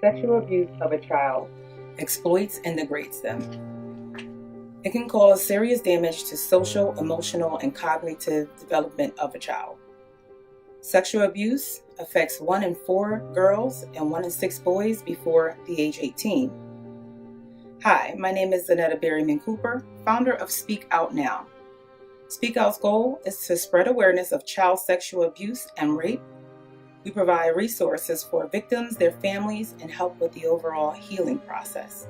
sexual abuse of a child, exploits and degrades them. It can cause serious damage to social, emotional, and cognitive development of a child. Sexual abuse affects 1 in 4 girls and 1 in 6 boys before the age 18. Hi, my name is Zanetta Berryman Cooper, founder of Speak Out Now. Speak Out's goal is to spread awareness of child sexual abuse and rape. We provide resources for victims, their families, and help with the overall healing process.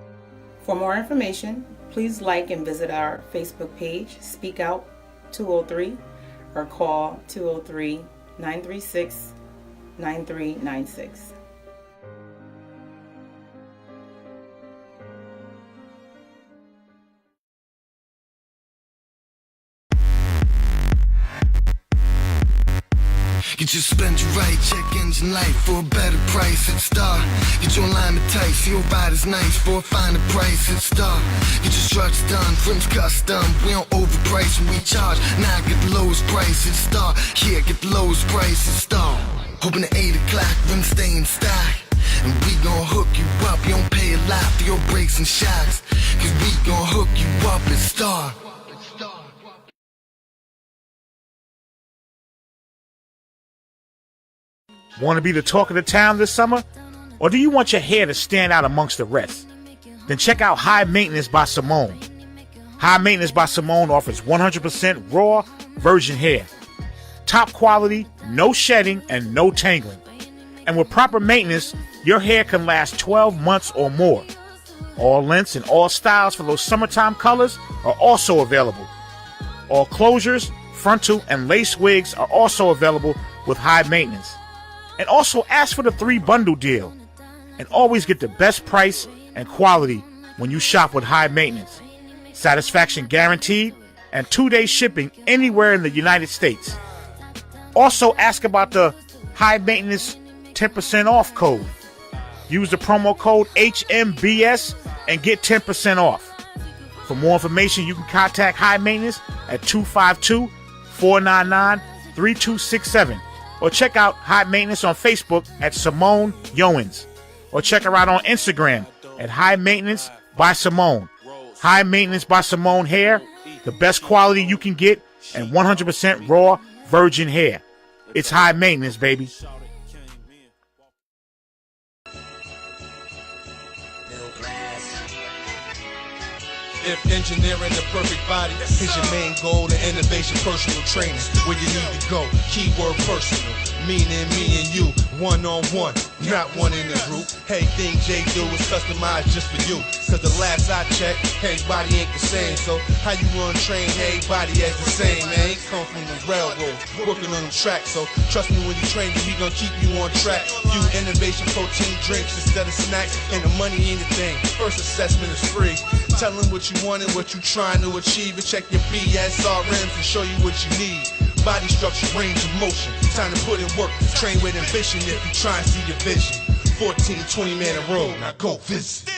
For more information, please like and visit our Facebook page, Speak Out 203, or call 203-936-9396. Get your spend your right, check engine light for a better price at Star. Get your alignment tight, see your rider's nice for a finer price at Star. Get your struts done, rims custom, we don't overprice when we charge. Now get the lowest price at Star. Yeah, get the lowest price at Star. Hoping at 8 o'clock, rims stay in stock. And we gon' hook you up, you don't pay a lot for your brakes and shocks. Cause we gon' hook you up at Star. Want to be the talk of the town this summer? Or do you want your hair to stand out amongst the rest? Then check out High Maintenance by Simone. High Maintenance by Simone offers 100% raw, virgin hair. Top quality, no shedding, and no tangling. And with proper maintenance, your hair can last 12 months or more. All lengths and all styles for those summertime colors are also available. All closures, frontal, and lace wigs are also available with High Maintenance. And also ask for the 3 bundle deal. And always get the best price and quality when you shop with High Maintenance. Satisfaction guaranteed and 2-day shipping anywhere in the United States. Also ask about the High Maintenance 10% off code. Use the promo code HMBS and get 10% off. For more information, you can contact High Maintenance at 252-499-3267. Or check out High Maintenance on Facebook at Simone Yowens. Or check her out on Instagram at High Maintenance by Simone. High Maintenance by Simone hair, the best quality you can get, and 100% raw virgin hair. It's High Maintenance, baby. If engineering the perfect body is your main goal, the innovation personal training, where you need to go. Keyword personal, meaning me and you, one-on-one, not one in a group. Everything Jay do is customized just for you. Cause the last I checked, everybody ain't the same. So how you run train, everybody as the same, man. Come from the railroad, working on them tracks. So trust me when you train, we gon' keep you on track. You innovation protein drinks instead of snacks, and the money ain't a thing. First assessment is free. Tell them what you want and what you trying to achieve, and check your BSRMs and show you what you need. Body structure, range of motion, time to put in work, train with ambition if you try and see your vision. 14, 20 man a road, now go visit.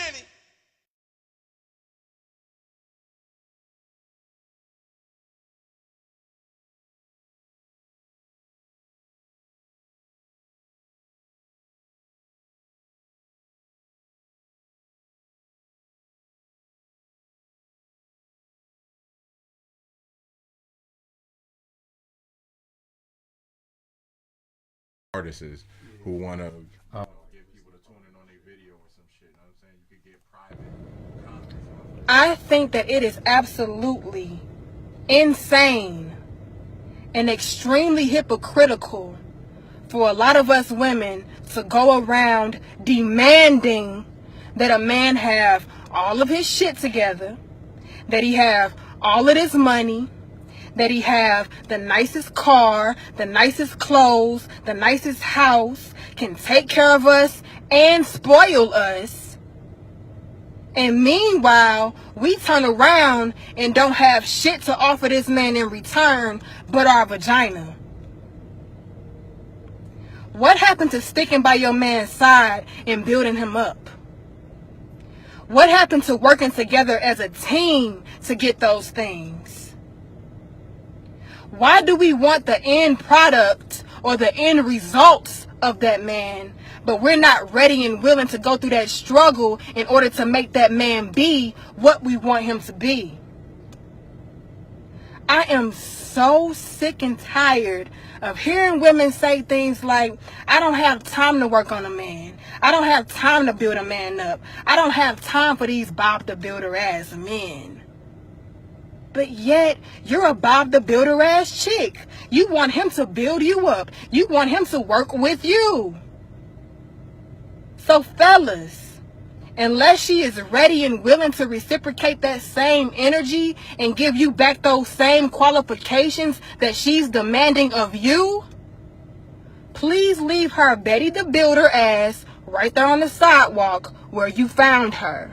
Artists who want to get people to tune in on their video or some shit. You know what I'm saying? You could get private comments. I think that it is absolutely insane and extremely hypocritical for a lot of us women to go around demanding that a man have all of his shit together, that he have all of his money, that he have the nicest car, the nicest clothes, the nicest house, can take care of us and spoil us. And meanwhile, we turn around and don't have shit to offer this man in return but our vagina. What happened to sticking by your man's side and building him up? What happened to working together as a team to get those things? Why do we want the end product or the end results of that man, but we're not ready and willing to go through that struggle in order to make that man be what we want him to be. I am so sick and tired of hearing women say things like, I don't have time to work on a man. I don't have time to build a man up. I don't have time for these Bob the Builder ass men. But yet, you're a Bob the Builder ass chick. You want him to build you up. You want him to work with you. So fellas, unless she is ready and willing to reciprocate that same energy and give you back those same qualifications that she's demanding of you, please leave her Betty the Builder ass right there on the sidewalk where you found her.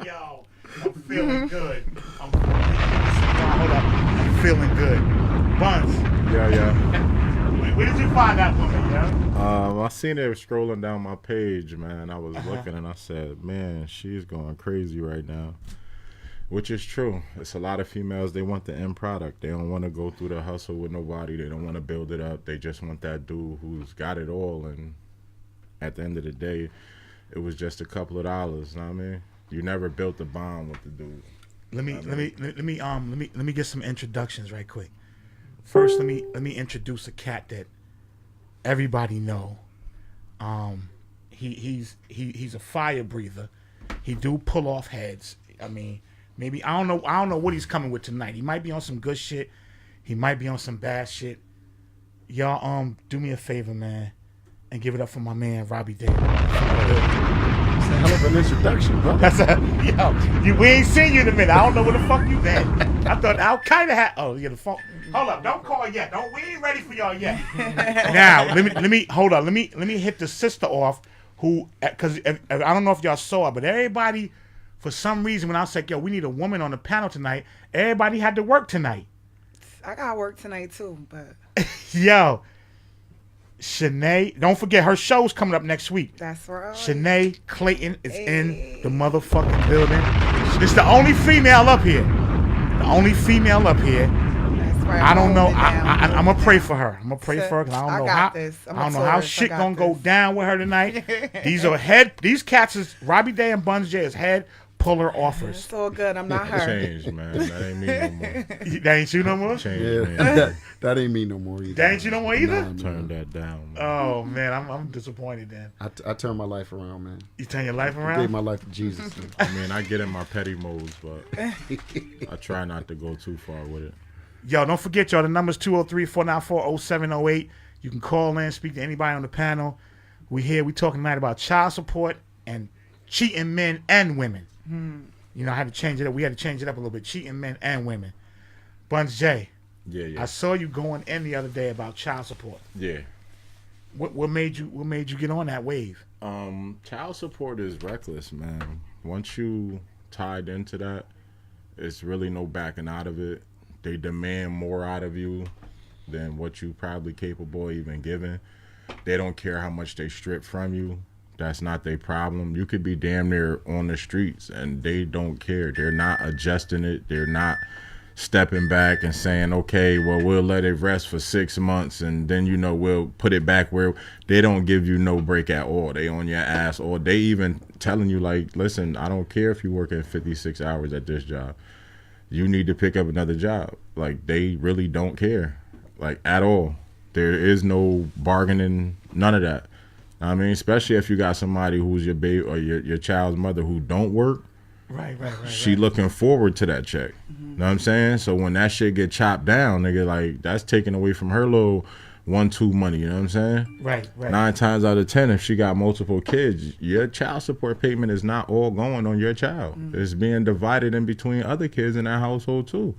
Yo, I'm feeling good. Hold up. I'm feeling good. Bunz. Yeah. Where did you find that woman, yo? I seen her scrolling down my page, man. I was looking and I said, man, she's going crazy right now. Which is true. It's a lot of females, they want the end product. They don't want to go through the hustle with nobody. They don't want to build it up. They just want that dude who's got it all. And at the end of the day, it was just a couple of dollars. You know what I mean? You never built a bond with the dude. Let me get some introductions right quick. First, let me introduce a cat that everybody know. He's a fire breather. He do pull off heads. I mean, maybe I don't know what he's coming with tonight. He might be on some good shit. He might be on some bad shit. Y'all do me a favor, man, and give it up for my man Robbie Day. That's a hell of an introduction, bro. We ain't seen you in a minute. I don't know where the fuck you been. I thought I kind of had. Oh, you got the phone. Hold up, don't call yet. We ain't ready for y'all yet. Now, let me hold on. Let me hit the sister off. Who? Because I don't know if y'all saw it, but everybody, for some reason, when I was like, yo, we need a woman on the panel tonight, everybody had to work tonight. I got work tonight too, but yo. Shanae, don't forget her show's coming up next week. That's right. Shanae Clayton is in the motherfucking building. This is the only female up here. The only female up here. That's right. I don't know. I'm gonna pray for her. I'm gonna pray for her because I don't know how shit gonna go down with her tonight. These cats is Robbie Day and Bunz J is head puller offers. It's all good. I'm not her. Change, man. That ain't me no more. That ain't you no more? Change, man. That ain't me no more either. That ain't you no more either? Nah, Turn that down, man. Oh, man. I'm disappointed then. I turned my life around, man. You turn your life I around? gave my life to Jesus. I mean, I get in my petty modes, but I try not to go too far with it. Yo, don't forget, y'all, the number's 203-494-0708. You can call in, speak to anybody on the panel. We talking tonight about child support and cheating men and women. You know, I had to change it up. We had to change it up a little bit. Cheating men and women. Bunz J. Yeah. I saw you going in the other day about child support. Yeah. What made you get on that wave? Child support is reckless, man. Once you tied into that, it's really no backing out of it. They demand more out of you than what you probably capable of even giving. They don't care how much they strip from you. That's not their problem. You could be damn near on the streets and they don't care. They're not adjusting it. They're not stepping back and saying, okay, well, we'll let it rest for 6 months and then, you know, we'll put it back where they don't give you no break at all. They on your ass, or they even telling you like, listen, I don't care if you work at 56 hours at this job. You need to pick up another job. Like, they really don't care, like, at all. There is no bargaining, none of that. I mean, especially if you got somebody who's your baby or your child's mother who don't work. Right. She looking forward to that check. Know what I'm saying? So when that shit get chopped down, nigga, like, that's taken away from her little 1-2 money. You know what I'm saying? Right. 9 times out of 10, if she got multiple kids, your child support payment is not all going on your child. It's being divided in between other kids in that household too.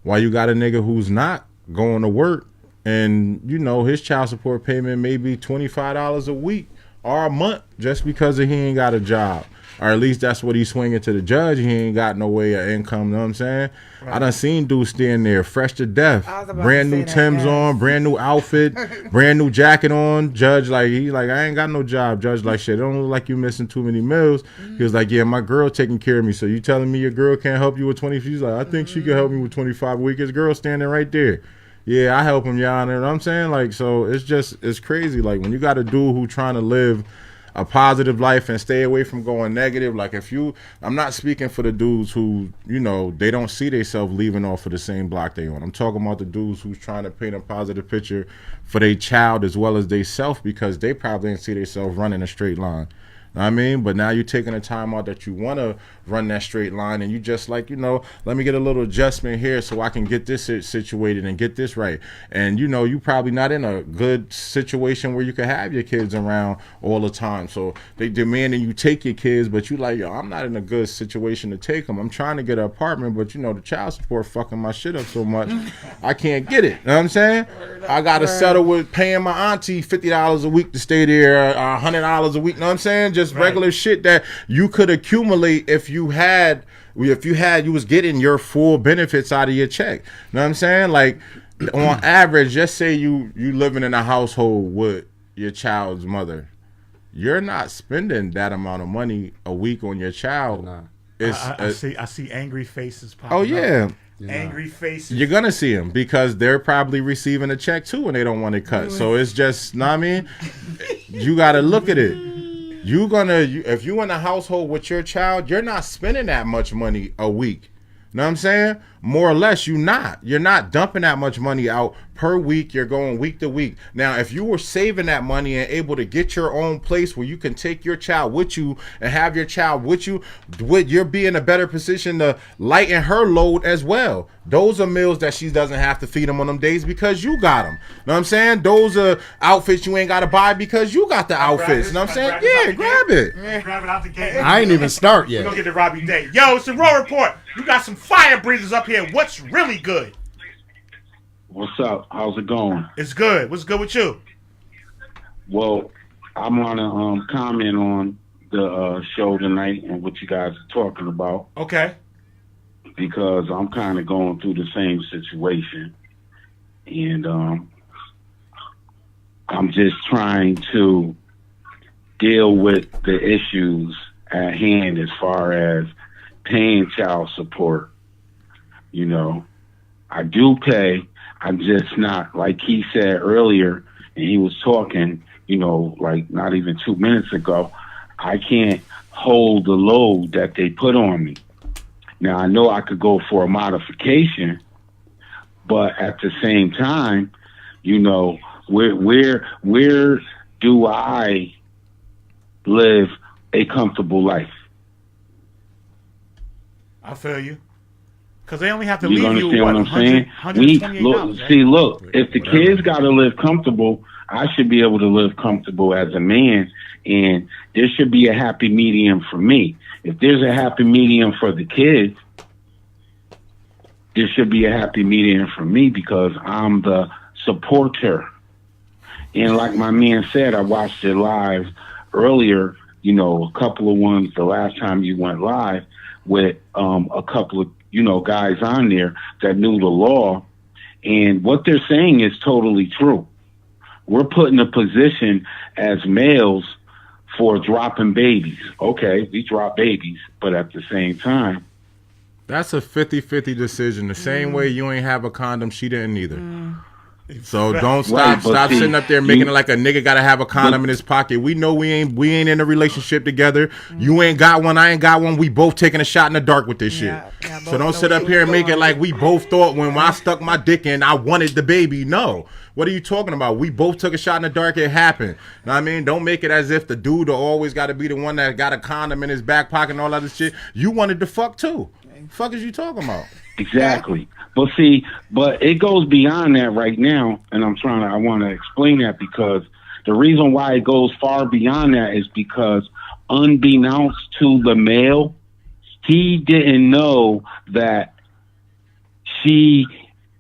While you got a nigga who's not going to work, and, you know, his child support payment may be $25 a week or a month just because he ain't got a job. Or at least that's what he's swinging to the judge. He ain't got no way of income, you know what I'm saying? Right. I done seen dudes stand there fresh to death. Brand new Timbs on, brand new outfit, brand new jacket on. Judge he's like, I ain't got no job. Judge like, shit, it don't look like you missing too many meals. He was like, yeah, my girl taking care of me. So you telling me your girl can't help you with 20? She's like, I think she can help me with 25 a week. His girl standing right there. Yeah, I help him, Your Honor. You know what I'm saying? Like, so it's crazy. Like, when you got a dude who trying to live a positive life and stay away from going negative. Like I'm not speaking for the dudes who, they don't see themselves leaving off of the same block they on. I'm talking about the dudes who's trying to paint a positive picture for their child as well as they self, because they probably didn't see themselves running a straight line. Know what I mean? But now you're taking the time out that you want to run that straight line, and you just like, let me get a little adjustment here so I can get this situated and get this right. And, you probably not in a good situation where you can have your kids around all the time. So they demanding you take your kids, but you like, yo, I'm not in a good situation to take them. I'm trying to get an apartment, but, the child support fucking my shit up so much, I can't get it. You know what I'm saying? I got to settle with paying my auntie $50 a week to stay there, $100 a week. You know what I'm saying? Just regular shit that you could accumulate if you was getting your full benefits out of your check. You know what I'm saying? Like, on average, just say you living in a household with your child's mother, you're not spending that amount of money a week on your child. Nah. I see angry faces popping Oh yeah. Up. Angry faces. You're gonna see them because they're probably receiving a check too and they don't want it cut. So it's just, know what I mean? You gotta look at it. If you in a household with your child, you're not spending that much money a week. Know what I'm saying? More or less, you're not dumping that much money out per week. You're going week to week. Now, if you were saving that money and able to get your own place where you can take your child with you and have your child with you, you're be in a better position to lighten her load as well. Those are meals that she doesn't have to feed them on them days because you got them. Know what I'm saying? Those are outfits you ain't got to buy because you got the outfits. Know what I'm saying? Yeah, grab it. Grab it out the gate. I ain't even start yet. We're going to get to Robbie Day. Yo, it's the Raw Report. You got some fire breathers up here. What's really good? What's up? How's it going? It's good. What's good with you? Well, I want to comment on the show tonight and what you guys are talking about. Okay. Because I'm kind of going through the same situation. And I'm just trying to deal with the issues at hand as far as paying child support. I do pay. I'm just not, like he said earlier, and he was talking, like not even 2 minutes ago, I can't hold the load that they put on me. Now, I know I could go for a modification, but at the same time, where do I live a comfortable life? I feel you. Because they only have to you leave understand you, what I'm saying? If the kids got to live comfortable, I should be able to live comfortable as a man, and there should be a happy medium for me. If there's a happy medium for the kids, there should be a happy medium for me because I'm the supporter. And like my man said, I watched it live earlier, a couple of ones the last time you went live with a couple of guys on there that knew the law, and what they're saying is totally true. We're put in a position as males for dropping babies. Okay, we drop babies, but at the same time, that's a 50-50 decision. The same way you ain't have a condom, she didn't either. So don't stop sitting up there making it like a nigga gotta have a condom in his pocket. We know we ain't in a relationship together. You ain't got one, I ain't got one. We both taking a shot in the dark with this shit. So don't sit up here and make it like we both thought when I stuck my dick in, I wanted the baby. No. What are you talking about? We both took a shot in the dark. It happened. Know what I mean? Don't make it as if the dude always got to be the one that got a condom in his back pocket and all that shit. You wanted to fuck too. Fuck is you talking about? Exactly. But it goes beyond that right now, and I want to explain that because the reason why it goes far beyond that is because unbeknownst to the male, he didn't know that she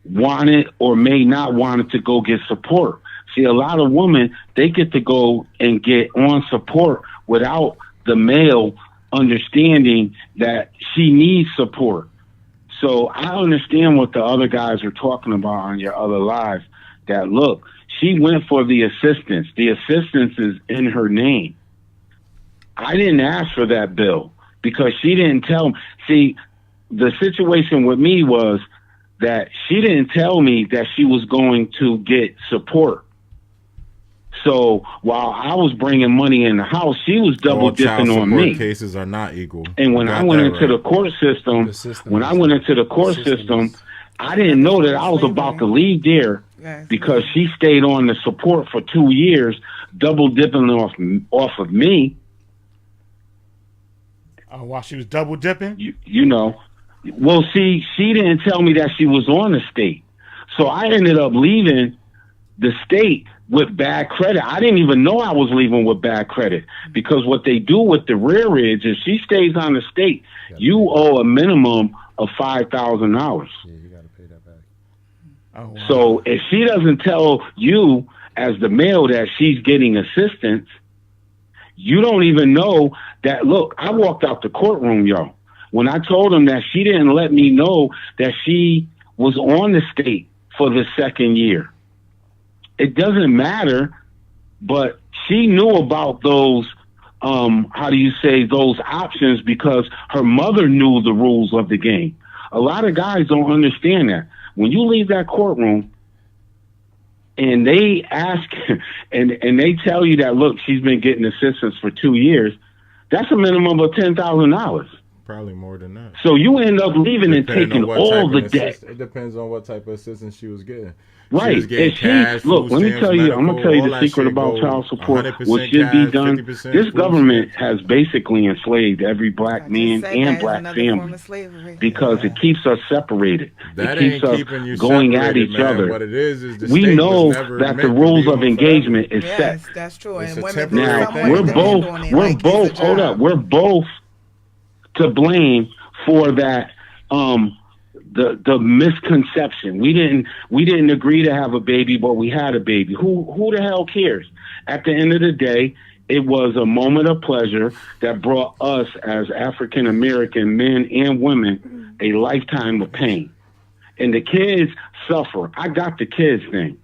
wanted or may not wanted to go get support. See, a lot of women, they get to go and get on support without the male understanding that she needs support. So I understand what the other guys are talking about on your other lives, that look, she went for the assistance. The assistance is in her name. I didn't ask for that bill because she didn't tell me. See, the situation with me was that she didn't tell me that she was going to get support. So while I was bringing money in the house, she was double dipping on me. Cases are not equal. And when I went into the court system, I didn't know that I was about to leave there because she stayed on the support for 2 years, double dipping off of me. Oh, while she was double dipping? You know. Well, see, she didn't tell me that she was on the state. So I ended up leaving the state with bad credit. I didn't even know I was leaving with bad credit because what they do with the rearage is she stays on the state. You owe a minimum of $5,000. Yeah, you got to pay that back. Oh, wow. So if she doesn't tell you as the male that she's getting assistance, you don't even know that. Look, I walked out the courtroom, yo. When I told him that she didn't let me know that she was on the state for the second year. It doesn't matter, but she knew about those, those options because her mother knew the rules of the game. A lot of guys don't understand that. When you leave that courtroom and they ask and they tell you that, look, she's been getting assistance for 2 years, that's a minimum of $10,000. Probably more than that. So you end up leaving and taking all the debt. It depends on what type of assistance she was getting. Right. Look, let me tell you, I'm going to tell you the secret about child support. What should be done, this government has basically enslaved every black man and black family because it keeps us separated. That it keeps us going at each other. What it is the we know that the rules of engagement is set. Yes, that's true. It's And a women temporary thing. We're both to blame for that the misconception. We didn't agree to have a baby, but we had a baby. Who the hell cares? At the end of the day, it was a moment of pleasure that brought us as African American men and women a lifetime of pain. And the kids suffer. I got the kids thing.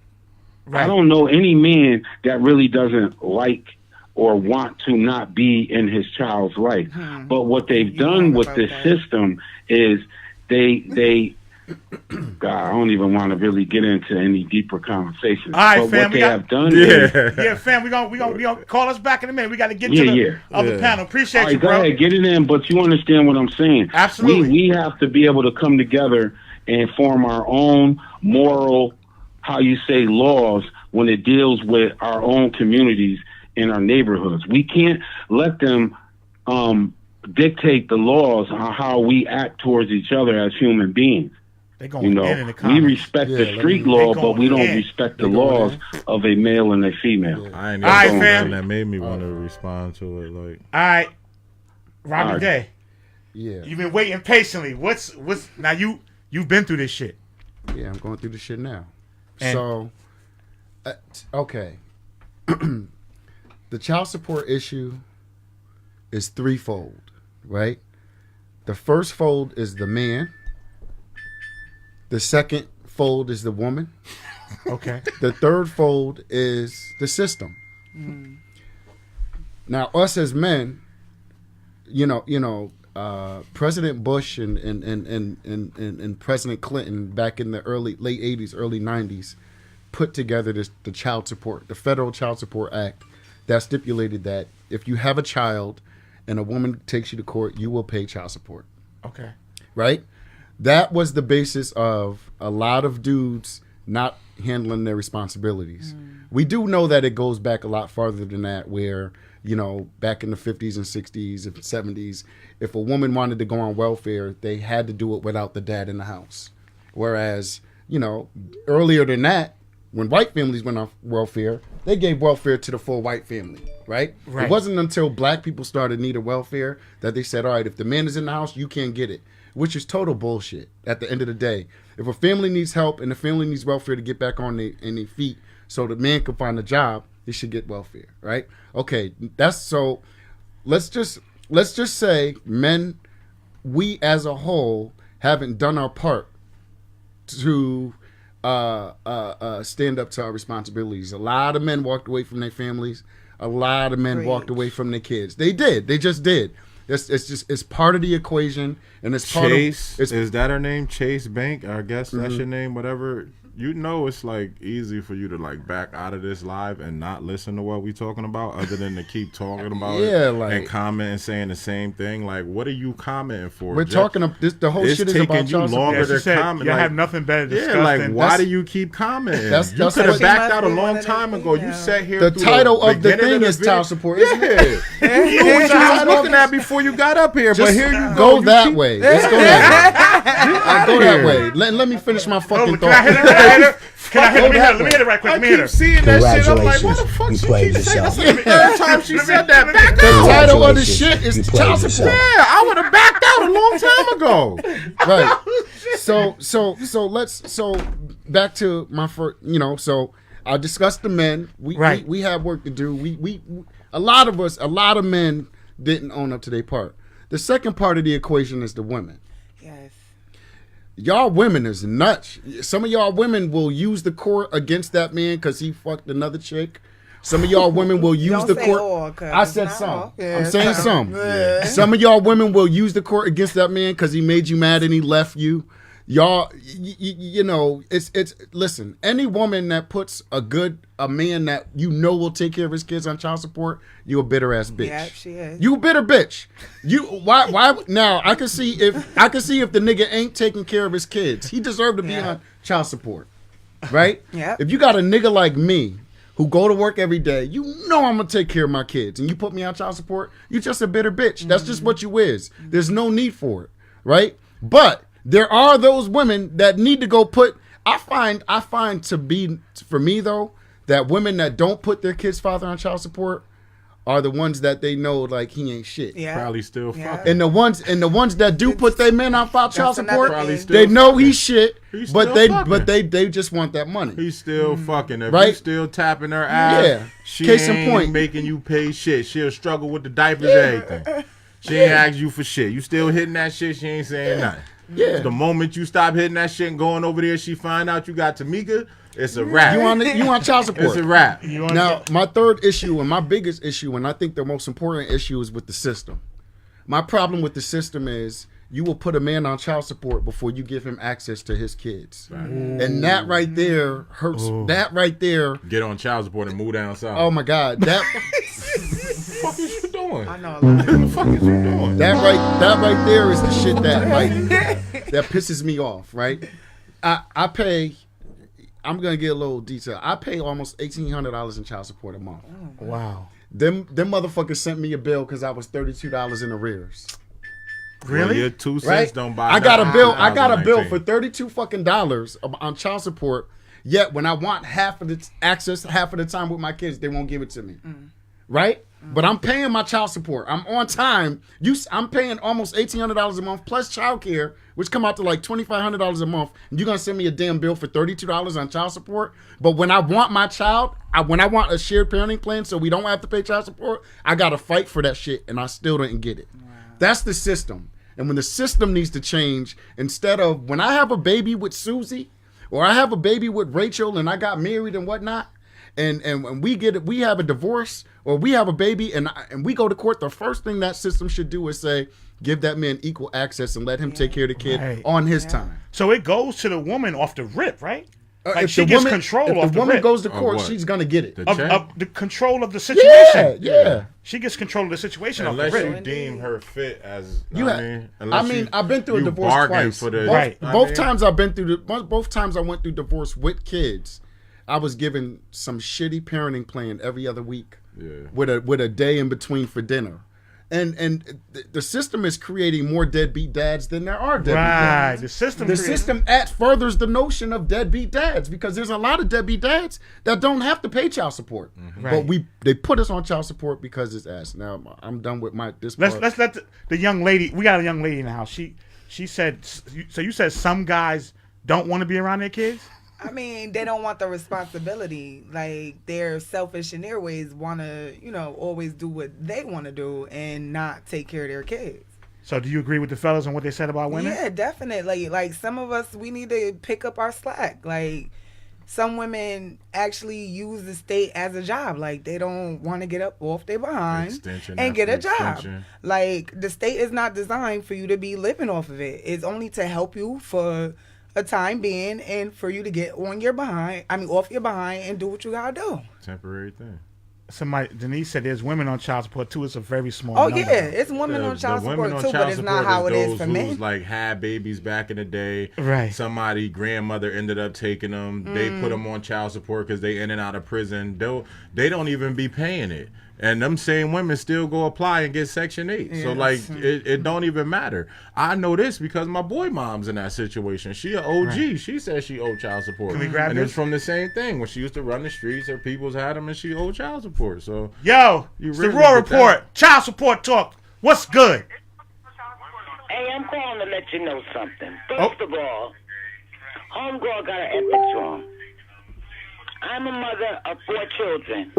Right. I don't know any man that really doesn't like or want to not be in his child's life. But what they've done with this system is they God, I don't even want to really get into any deeper conversations. All right, but fam, what they have done is, fam, we gonna call us back in a minute. We got to get to the other panel. Appreciate you, bro. Go ahead, get it in, but you understand what I'm saying. Absolutely. We have to be able to come together and form our own moral, laws when it deals with our own communities in our neighborhoods. We can't let them dictate the laws on how we act towards each other as human beings. We respect the street law, but we don't respect the laws of a male and a female. I ain't fam. That made me want to respond to it. Like, all right, Robbie Day. Yeah, you've been waiting patiently. What's now? You've been through this shit. Yeah, I'm going through this shit now. So, okay. The child support issue is threefold, right? The first fold is the man. The second fold is the woman. Okay. The third fold is the system. Now, us as men, President Bush and President Clinton back in the late 80s, early 90s put together the child support, the Federal Child Support Act that stipulated that if you have a child and a woman takes you to court, you will pay child support. Okay. Right? That was the basis of a lot of dudes not handling their responsibilities. We do know that it goes back a lot farther than that, where, back in the 50s and 60s and 70s, if a woman wanted to go on welfare, they had to do it without the dad in the house. Whereas, earlier than that, when white families went on welfare, they gave welfare to the full white family, right? It wasn't until black people started needing welfare that they said, all right, if the man is in the house, you can't get it. Which is total bullshit at the end of the day. If a family needs help and the family needs welfare to get back on their feet so the man can find a job, he should get welfare, right? Okay, that's so. Let's just say men, we as a whole haven't done our part to stand up to our responsibilities. A lot of men walked away from their families. A lot of men walked away from their kids. They did. They just did. It's part of the equation, and it's part Chase, of. Is that her name? Chase Bank? I guess that's your name. Whatever. You know, it's like easy for you to like back out of this live and not listen to what we talking about, other than to keep talking about it and comment and saying the same thing. Like, what are you commenting for? We're talking about this. The whole shit is about you longer to comment. You like, have nothing better to discuss. Yeah, like why do you keep commenting? You could have backed out a long time ago. You sat here. The title of the thing is child support. Isn't it? You knew what you was looking at before you got up here, but here you go that way. Let's go that way. Go that way. Let me finish my fucking thought. Let me hit it right quick. Let me hit it. Seeing that shit, I'm like, what the fuck she keep saying? That's the third time she said that. Back the out. title of the shit is child support. Yeah, I would have backed out a long time ago. Right. So back to my first. So I discussed the men. We have work to do. We a lot of men didn't own up to their part. The second part of the equation is the women. Yes. Y'all women is nuts. Some of y'all women will use the court against that man because he fucked another chick. Some of y'all women will use the court. I said some. I'm saying some. Yeah. Some of y'all women will use the court against that man because he made you mad and he left you. Y'all, you know, it's listen, any woman that puts a man that will take care of his kids on child support, you a bitter ass bitch. Yeah, she is. You a bitter bitch. Why now I can see if the nigga ain't taking care of his kids. He deserved to be on child support. Right? Yeah. If you got a nigga like me who go to work every day, I'm gonna take care of my kids, and you put me on child support, you just a bitter bitch. That's just what you is. There's no need for it. Right? But there are those women that need to go put. I find to be, for me though, that women that don't put their kid's father on child support are the ones that they know like he ain't shit. Yeah. Probably still fucking. And the ones that do put their men on child support, they know he's shit, but they just want that money. He's still fucking. If you still tapping her ass, she Case ain't in point. making you pay shit. She'll struggle with the diapers and everything. She ain't ask you for shit. You still hitting that shit, she ain't saying nothing. Yeah. The moment you stop hitting that shit and going over there, she find out you got Tamika, it's a wrap. You want child support. It's a wrap. Now, my third issue and my biggest issue, and I think the most important issue, is with the system. My problem with the system is you will put a man on child support before you give him access to his kids. Right. And that right there hurts. Ooh. That right there. Get on child support and move down south. Oh my God. That what the fuck is you doing? I know. What the fuck is you doing? That right there is the shit that pisses me off, right? I pay, I'm gonna get a little detail. I pay almost $1,800 in child support a month. Oh, wow. Them motherfuckers sent me a bill because I was $32 in arrears. Really? Well, your 2 cents don't buy. I got a bill for $32 fucking dollars on child support. Yet when I want half of the access, half of the time with my kids, they won't give it to me. Right? But I'm paying my child support. I'm on time. I'm paying almost $1,800 a month plus childcare, which come out to like $2,500 a month. And you're gonna send me a damn bill for $32 on child support. But when I want my child, when I want a shared parenting plan, so we don't have to pay child support, I gotta fight for that shit, and I still didn't get it. Wow. That's the system. And when the system needs to change, instead of when I have a baby with Susie, or I have a baby with Rachel, and I got married and whatnot. And we have a divorce or we have a baby and we go to court, the first thing that system should do is say, give that man equal access and let him take care of the kid on his time. So it goes to the woman off the rip, right? Like she gets control of the rip. If the woman goes to court, she's going to get it. Of the control of the situation. Yeah. She gets control of the situation unless off the rip. You deem her fit as, I've been through a divorce twice. Both times I went through divorce with kids. I was given some shitty parenting plan every other week with a day in between for dinner. And the system is creating more deadbeat dads than there are deadbeat dads. The system furthers the notion of deadbeat dads because there's a lot of deadbeat dads that don't have to pay child support. Mm-hmm. But they put us on child support because it's ass. Now I'm done with this part. Let's let the young lady. We got a young lady in the house. She said. So you said some guys don't want to be around their kids. I mean, they don't want the responsibility. Like, they're selfish in their ways, want to, always do what they want to do and not take care of their kids. So do you agree with the fellas on what they said about women? Yeah, definitely. Like some of us, we need to pick up our slack. Like, some women actually use the state as a job. Like, they don't want to get up off their behind and get a job. Like, the state is not designed for you to be living off of it. It's only to help you for a time being and for you to get on your behind. Off your behind and do what you gotta do. Temporary thing. Denise said there's women on child support too. It's a very small number. Yeah, it's women on child support too, but it's not how it is for men. Like, had babies back in the day. Right. Somebody grandmother ended up taking them. They put them on child support because they in and out of prison. They don't even be paying it. And them same women still go apply and get Section 8. Yeah, so, like, it don't even matter. I know this because my boy mom's in that situation. She an OG. Right. She said she owed child support. Can we grab and this? It's from the same thing. When she used to run the streets, her peoples had them, and she owed child support. So, yo, it's the Raw Report. Child support talk. What's good? Hey, I'm calling to let you know something. First of all, homegirl got an ethics wrong. I'm a mother of 4 children.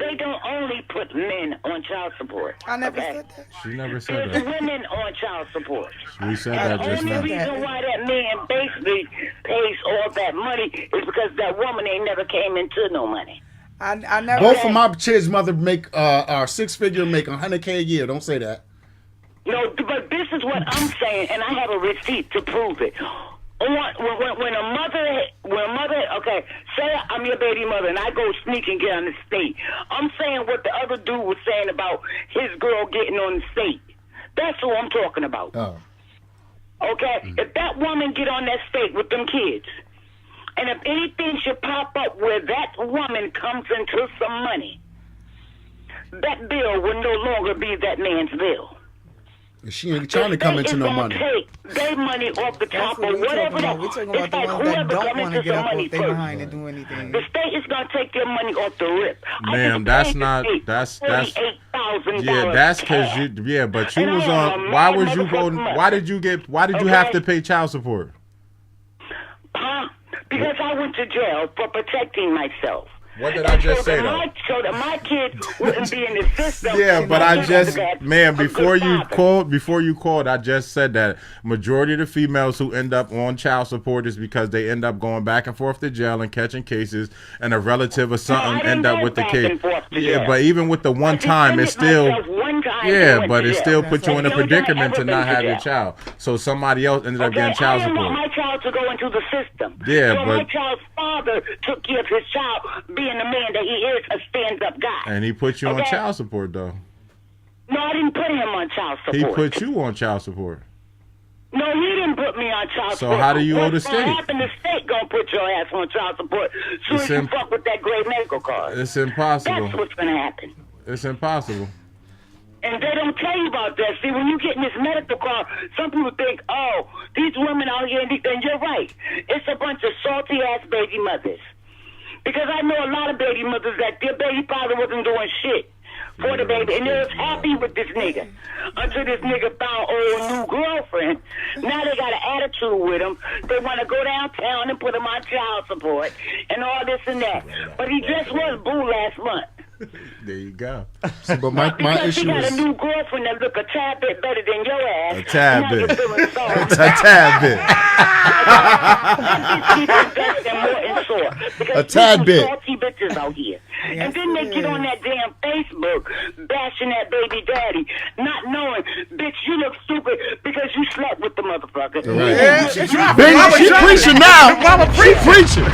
They don't only put men on child support. I never said that. She never said There's that. women on child support. We said that just now. The only reason why that man basically pays all that money is because that woman ain't never came into no money. I never. Both of my kids' mother make our 6-figure, make $100K a year. Don't say that. No, but this is what I'm saying, and I have a receipt to prove it. When a mother, okay, say I'm your baby mother and I go sneak and get on the state. I'm saying what the other dude was saying about his girl getting on the state. That's who I'm talking about. Oh. Okay? If that woman get on that state with them kids, and if anything should pop up where that woman comes into some money, that bill will no longer be that man's bill. She ain't trying to come into no money. Take their money off the top or whatever. We're talking about the ones that don't want to get up off their behind and do anything. The state is going to take their money off the rip. Ma'am, that's not. That's yeah. That's because you. Yeah, but you was on. Why was you going? Why did you have to pay child support? Huh? Because I went to jail for protecting myself. What did I just say, though? So that my kids wouldn't be in the system. Yeah, but I just, man, before you called, I just said that majority of the females who end up on child support is because they end up going back and forth to jail and catching cases, and a relative or something end up with the case. Yeah, but even with the one time, it's still, yeah, but it still puts you in a predicament to not have your child. So somebody else ended up getting child support. I didn't want my child to go into the system. Yeah, so but my child's father took care of his child, being the man that he is, a stand-up guy. And he put you on child support, though. No, I didn't put him on child support. He put you on child support. No, he didn't put me on child support. So how do you owe the state? What happened? The state gonna put your ass on child support soon as you fuck with that great medical card. It's impossible. That's what's gonna happen. It's impossible. And they don't tell you about that. See, when you get in this medical card, some people think, oh, these women out here, and you're right. It's a bunch of salty-ass baby mothers. Because I know a lot of baby mothers that their baby father wasn't doing shit for the baby, and they was happy with this nigga until this nigga found old new girlfriend. Now they got an attitude with him. They want to go downtown and put him on child support and all this and that. But he just was boo last month. There you go. So, but my issue he got is a new girlfriend that look a tad bit better than your ass. A tad bit. A tad bit. A tad bit. Salty bitches out here. And then they get on that damn Facebook bashing that baby daddy, not knowing, bitch, you look stupid because you slept with the motherfucker. Right. Yeah, Baby, she preaching now. She preaching.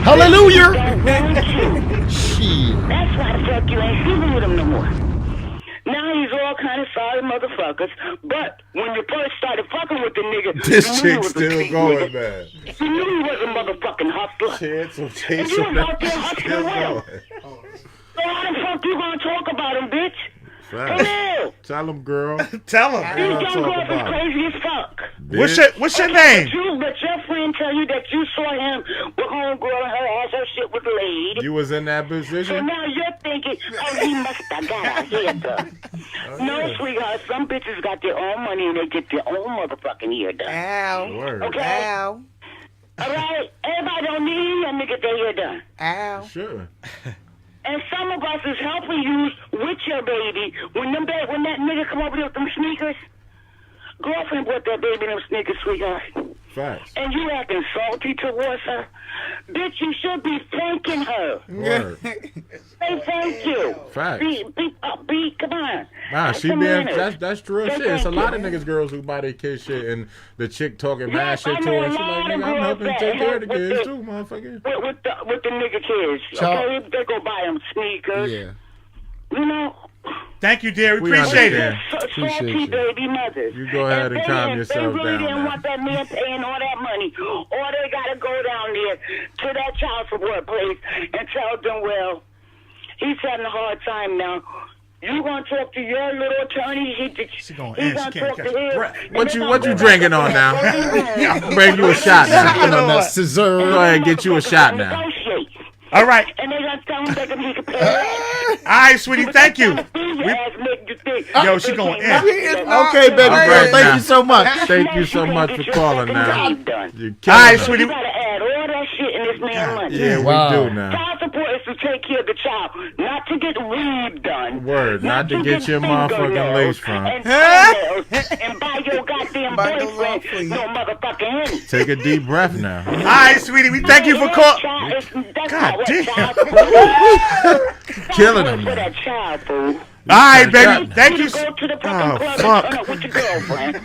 Hallelujah. Shit. That's why the fuck you ain't sleeping with him no more. Now he's all kind of sorry motherfuckers. But when you first started fucking with the nigga, This chick's still going, man. You knew he was a motherfucking hustler. And you was out there hustling well. So how the fuck you gonna talk about him, bitch? Come here. Tell him, girl. Tell him. These young girls is crazy as fuck. What's your name? But your friend tell you that you saw him with homegirl and her ass, her shit was laid. You was in that So position? now you're thinking, oh, he must have got a hair done. No, sweetheart, some bitches got their own money and they get their own motherfucking hair done. Ow. Word. Okay? Ow. All right? Everybody don't need a nigga their hair done. Ow. Sure. And some of us is helping you with your baby. When that nigga come over there with them sneakers, girlfriend bought that baby them sneakers, sweetheart. Facts. And you acting salty towards her. Bitch, you should be thanking her. Word. Say thank you. Facts. Be, come on. Nah, she Some being manners. that's true as Say shit. It's a thank lot you. of niggas, girls who buy their kids shit, and the chick talking mad Yes, shit I to know her. a She like, lot of nigga, I'm girls helping that take care of the help with kids the- too, motherfucker. With the nigga kids. Child- Okay? They go buy them sneakers. Yeah. You know? Thank you, dear. We We appreciate it. understand. Appreciate Salty you. baby mothers. You go ahead and calm If yourself they really down, didn't man. want that man paying all that money, or they got to go down there to that child support place and tell them, well, he's having a hard time now. You gonna talk to your little attorney? She gonna He's end. gonna She can't talk catch to her him. breath. And What they you gonna drinking go on back now? to the Bring you a shot now. Sipping on that scissor. Go ahead and get you a shot now. Negotiate. All right. And they gonna tell him that he can pay that. All right, sweetie. Thank you. Yo, she gonna end. Okay, baby All girl. right, Thank now. you so much. Thank you so much for calling now. You're All killing right, us. sweetie. You gotta add all that shit in this man's money. Yeah, Wow. we do now. Child support is to take care of the child, not to get weed done. Word, not to get your fingernails motherfucking lace front. And toenails and buy your goddamn Buy those boyfriend off, please. no motherfucking Henny. Take a deep breath now. All right, sweetie. We thank you for calling. God damn. Killing him For now. that child, fool. All right, baby. Thank you. You go to the Oh, fucking club fuck. and turn up with your girlfriend.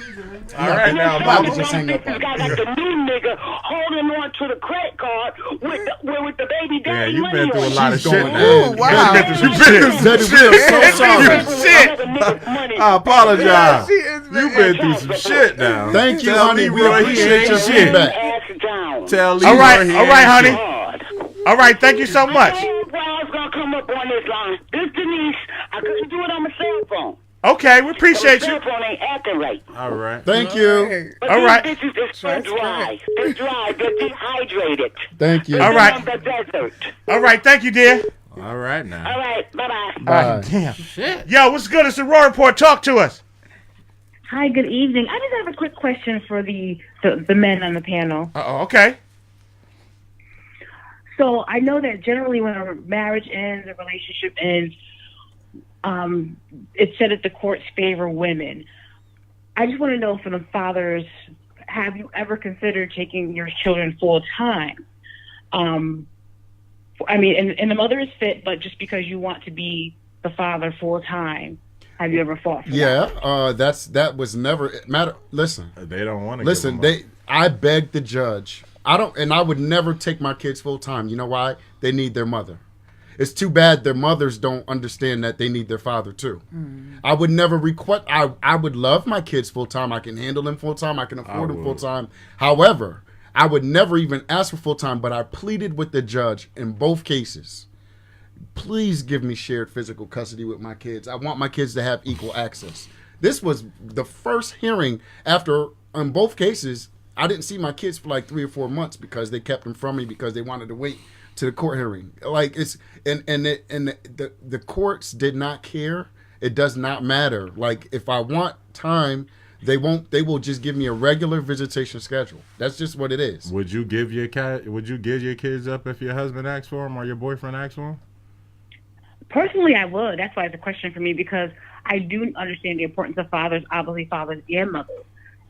All right, now, I Bobby. would just hang up on This guy got the new nigga holding on to the credit card with the baby Yeah, daddy you've money been through a on lot it. of She's shit going now. in. Ooh, wow. You've been through some shit. Baby, we are so sorry. Shit. I apologize. She is You've been through some shit now. Thank you, Tell honey. We Leroy he appreciate ain't your shit. feedback. Ass down. Tell Leroy All right, he all right, ain't honey. shit. God. All right. Thank you so much. I told you I was gonna come up on this line. This Denise, I couldn't do it on my cell phone. Okay, we appreciate My you. cell phone ain't acting right. All right. Thank you. But All these right. bitches is so dry. They're dry. They're dehydrated. Thank you. All They're right. on the desert. All right. Thank you, dear. All right now. All right. Bye-bye. Bye. Damn. Yo, what's good? It's the Roar Report. Talk to us. Hi, good evening. I just have a quick question for the men on the panel. Uh-oh. Okay. So I know that generally when a marriage ends, a relationship ends, it's said that the courts favor women. I just want to know from the fathers, have you ever considered taking your children full time? I mean, and the mother is fit, but just because you want to be the father full time, have you ever fought for that? Yeah, that was never matter. Listen, They don't want to. listen. I begged the judge. I would never take my kids full time. You know why? They need their mother. It's too bad their mothers don't understand that they need their father too. I would never request. I would love my kids full time. I can handle them full time. I can afford them full time. However, I would never even ask for full time. But I pleaded with the judge in both cases. Please give me shared physical custody with my kids. I want my kids to have equal access. This was the first hearing after, in both cases, I didn't see my kids for like 3 or 4 months because they kept them from me because they wanted to wait to the court hearing. Like it's the courts did not care. It does not matter. Like if I want time, they will just give me a regular visitation schedule. That's just what it is. Would you give your kids up if your husband asks for them or your boyfriend asks for them? Personally, I would. That's why it's a question for me, because I do understand the importance of fathers, obviously fathers and mothers.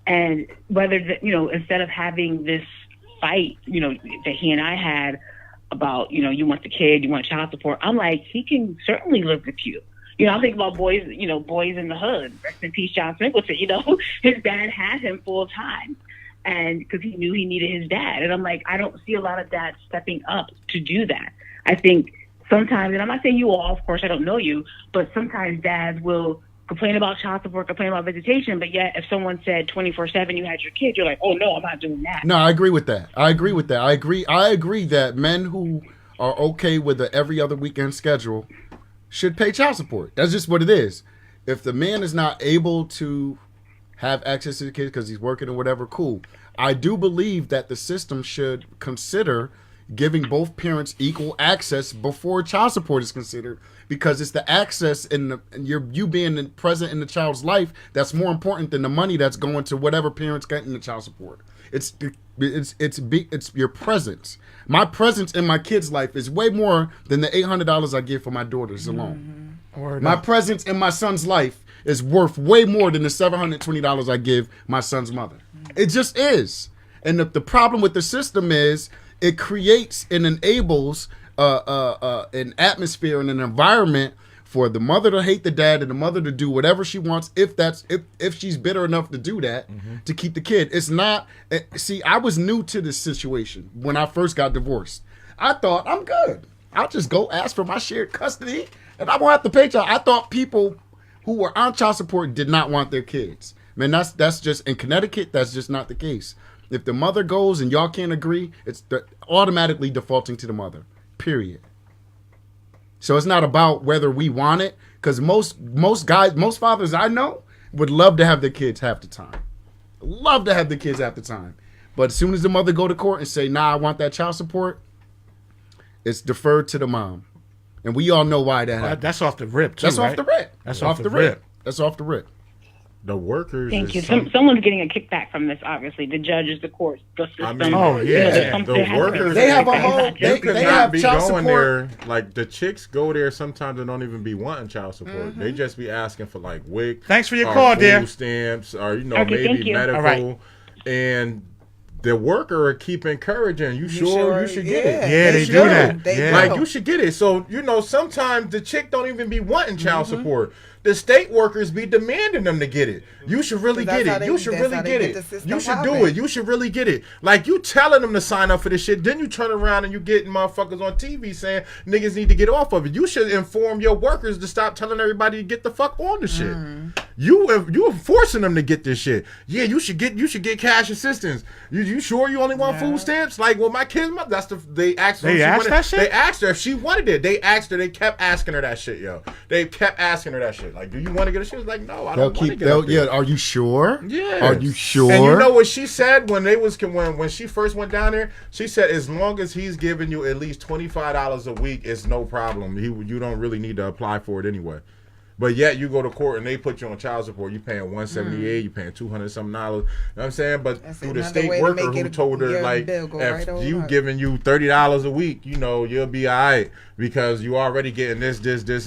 And whether, instead of having this fight, that he and I had about, you want the kid, you want child support, I'm like, he can certainly live with you. I think about boys, boys in the hood. Rest in peace, John Singleton. His dad had him full time, and because he knew he needed his dad. And I'm like, I don't see a lot of dads stepping up to do that. I think sometimes, and I'm not saying you all, of course, I don't know you, but sometimes dads will complain about child support, complain about visitation, but yet if someone said 24/7 you had your kid, you're like, oh no, I'm not doing that. No, I agree with that. I agree that men who are okay with a every other weekend schedule should pay child support. That's just what it is. If the man is not able to have access to the kids because he's working or whatever, cool. I do believe that the system should consider giving both parents equal access before child support is considered, because it's the access and you being present in the child's life that's more important than the money that's going to whatever parents getting the child support. It's your presence. My presence in my kid's life is way more than the $800 I give for my daughters alone. My presence in my son's life is worth way more than the $720 I give my son's mother. It just is. And the problem with the system is it creates and enables an atmosphere and an environment for the mother to hate the dad and the mother to do whatever she wants if she's bitter enough to do that to keep the kid. It's not. See, I was new to this situation when I first got divorced. I thought I'm good. I'll just go ask for my shared custody and I won't have to pay child. I thought people who were on child support did not want their kids. Man, that's just in Connecticut. That's just not the case. If the mother goes and y'all can't agree, it's automatically defaulting to the mother. Period. So it's not about whether we want it, because most fathers I know would love to have their kids half the time. Love to have the kids half the time. But as soon as the mother go to court and say, nah, I want that child support, it's deferred to the mom. And we all know why that happens. That's off the rip, too, That's right? off the rip. That's off the rip. That's off the rip. The workers. Thank you. Someone's getting a kickback from this. Obviously, the judges, the courts, the system. I mean, the workers. They have a whole. They could have not be child going support. there. Like the chicks go there sometimes and don't even be wanting child support. They just be asking for like WIC. Thanks for your call, dear. Food stamps, or Okay, maybe medical. All right. And the worker keep encouraging you. Sure, you should get it. Yeah, they do that. Like you should get it. So sometimes the chick don't even be wanting child support. The state workers be demanding them to get it. You should really get it. You should really get it. You should do it. You should really get it. Like you telling them to sign up for this shit, then you turn around and you getting motherfuckers on TV saying niggas need to get off of it. You should inform your workers to stop telling everybody to get the fuck on the shit. You forcing them to get this shit. Yeah, you should get cash assistance. You sure you only want food stamps? Like, well, my kids, they asked her. They asked that shit? They asked her if she wanted it. They asked her. They kept asking her that shit, yo. They kept asking her that shit. Like, do you want to get a shit? She was like, no, I don't want to get it. Yeah, are you sure? Yeah. Are you sure? And you know what she said when she first went down there? She said, as long as he's giving you at least $25 a week, it's no problem. You don't really need to apply for it anyway. But yet you go to court and they put you on child support. You paying $178, you paying $200 something. You know what I'm saying? But through the state worker who told her, like, if you giving you $30 a week, you'll be all right because you already getting this,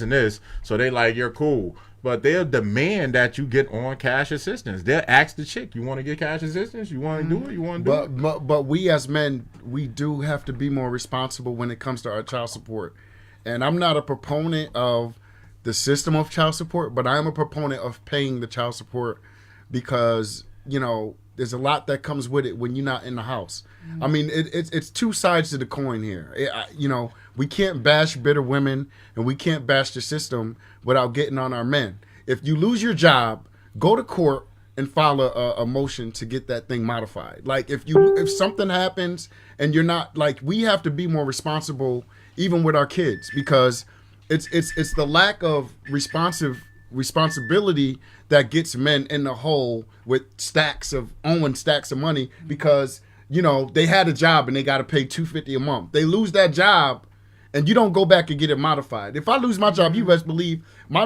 and this. So they like, you're cool. But they'll demand that you get on cash assistance. They'll ask the chick, you want to get cash assistance? You want to do it? You want to do it? But we as men, we do have to be more responsible when it comes to our child support. And I'm not a proponent of the system of child support, but I am a proponent of paying the child support because, there's a lot that comes with it when you're not in the house. I mean, it's two sides to the coin here. We can't bash bitter women and we can't bash the system without getting on our men. If you lose your job, go to court and file a motion to get that thing modified. Like if something happens and you're not, like, we have to be more responsible even with our kids because it's the lack of responsibility that gets men in the hole with stacks of money because they had a job and they got to pay $250 a month. They lose that job and you don't go back and get it modified. If I lose my job, you best believe my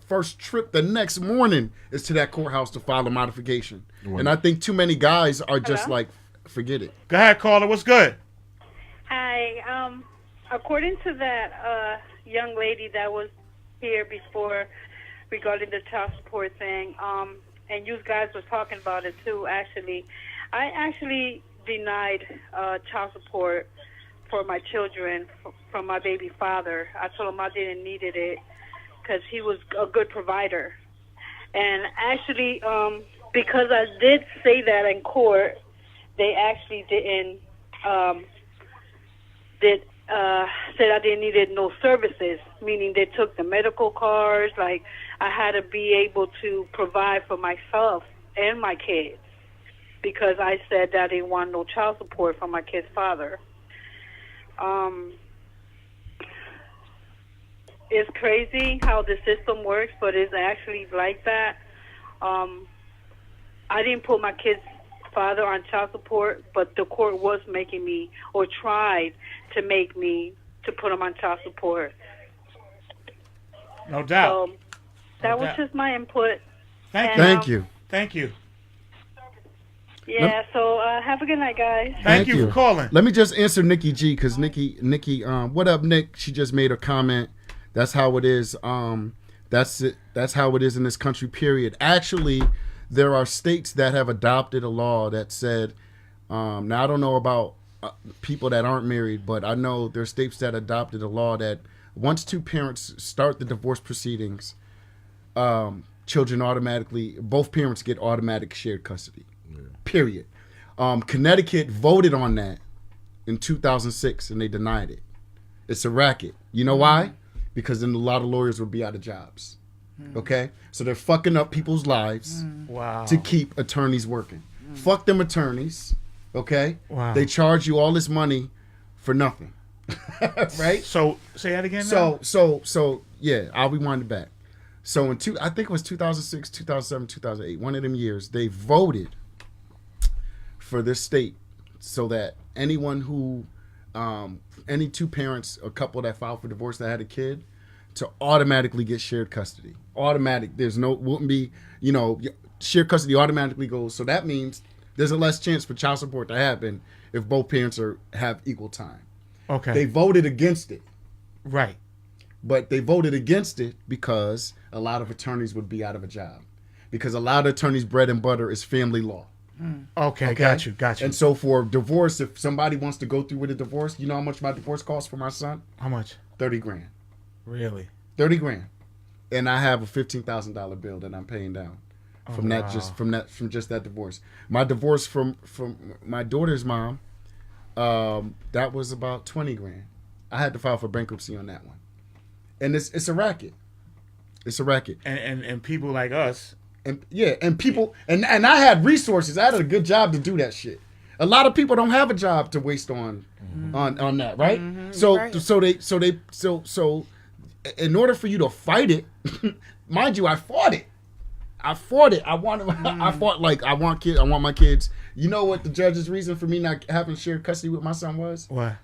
first trip the next morning is to that courthouse to file a modification. And I think too many guys are just like, forget it. Go ahead, caller. What's good? Hi. According to that young lady that was here before regarding the child support thing, and you guys were talking about it too, actually, I actually denied child support for my children from my baby father. I told him I didn't need it because he was a good provider. And actually, because I did say that in court, they actually didn't said I didn't need no services, meaning they took the medical cards. Like, I had to be able to provide for myself and my kids because I said that I didn't want no child support from my kid's father. It's crazy how the system works, but it's actually like that. I didn't put my kid's father on child support, but the court was making me, or tried to make me, to put him on child support. No doubt. So that was just my input. Thank you. Thank you. Yeah, so have a good night, guys. Thank you for calling. Let me just answer Nikki G, because Nikki, what up, Nick? She just made a comment. That's how it is. That's it. That's how it is in this country, period. Actually, there are states that have adopted a law that said, now I don't know about people that aren't married, but I know there's states that adopted a law that once two parents start the divorce proceedings, children automatically, both parents get automatic shared custody. Period. Connecticut voted on that in 2006 and they denied it. It's a racket. You know why? Because then a lot of lawyers will be out of jobs. Okay? So they're fucking up people's lives to keep attorneys working. Fuck them attorneys. Okay? Wow. They charge you all this money for nothing. Right? So say that again. So yeah, I'll rewind it back. So I think it was 2006, 2007, 2008, one of them years, they voted for this state so that anyone who, any two parents, a couple that filed for divorce that had a kid, to automatically get shared custody. Automatic. Wouldn't be, shared custody automatically goes. So that means there's a less chance for child support to happen if both parents have equal time. Okay. They voted against it. Right. But they voted against it because a lot of attorneys would be out of a job. Because a lot of attorneys' bread and butter is family law. Okay, got you. And so for divorce, if somebody wants to go through with a divorce, you know how much my divorce costs for my son? How much? $30,000. Really? $30,000. And I have a $15,000 bill that I'm paying down from just that divorce. My divorce from my daughter's mom, that was about $20,000. I had to file for bankruptcy on that one. And it's a racket. It's a racket. And people like us. And people and I had resources. I had a good job to do that shit. A lot of people don't have a job to waste on that, right? So in order for you to fight it, mind you, I fought it. I want my kids. You know what the judge's reason for me not having shared custody with my son was? What?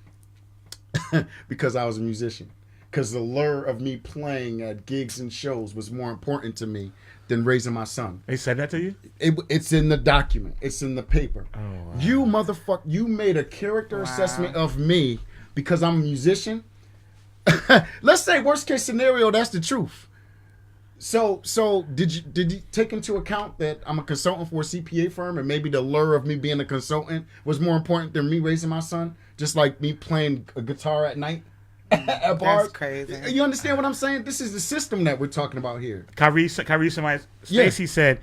Because I was a musician. Because the lure of me playing at gigs and shows was more important to me than raising my son. They said that to you? It's in the document. It's in the paper. Oh, wow. You motherfucker, you made a character assessment of me because I'm a musician. Let's say worst case scenario, that's the truth. So did you take into account that I'm a consultant for a CPA firm and maybe the lure of me being a consultant was more important than me raising my son? Just like me playing a guitar at night? At bars. That's crazy. You understand what I'm saying? This is the system that we're talking about here. Stacy said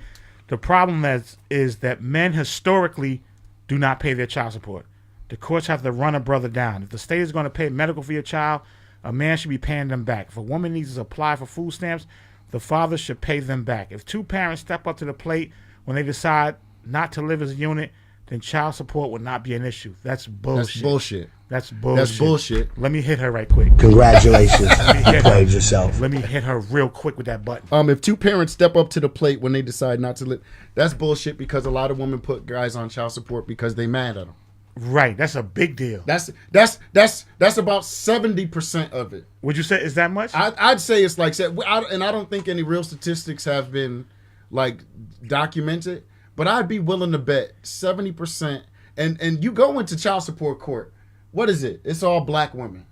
the problem is that men historically do not pay their child support. The courts have to run a brother down. If the state is going to pay medical for your child, a man should be paying them back. If a woman needs to apply for food stamps, the father should pay them back. If two parents step up to the plate when they decide not to live as a unit, then child support would not be an issue. That's bullshit. That's bullshit. Let me hit her right quick. Congratulations. You played yourself. Let me hit her real quick with that button. If two parents step up to the plate when they decide not to live, that's bullshit because a lot of women put guys on child support because they mad at them. Right. That's a big deal. That's about 70% of it. Would you say is that much? I'd say it's like, and I don't think any real statistics have been like documented, but I'd be willing to bet 70%. And you go into child support court. What is it? It's all black women.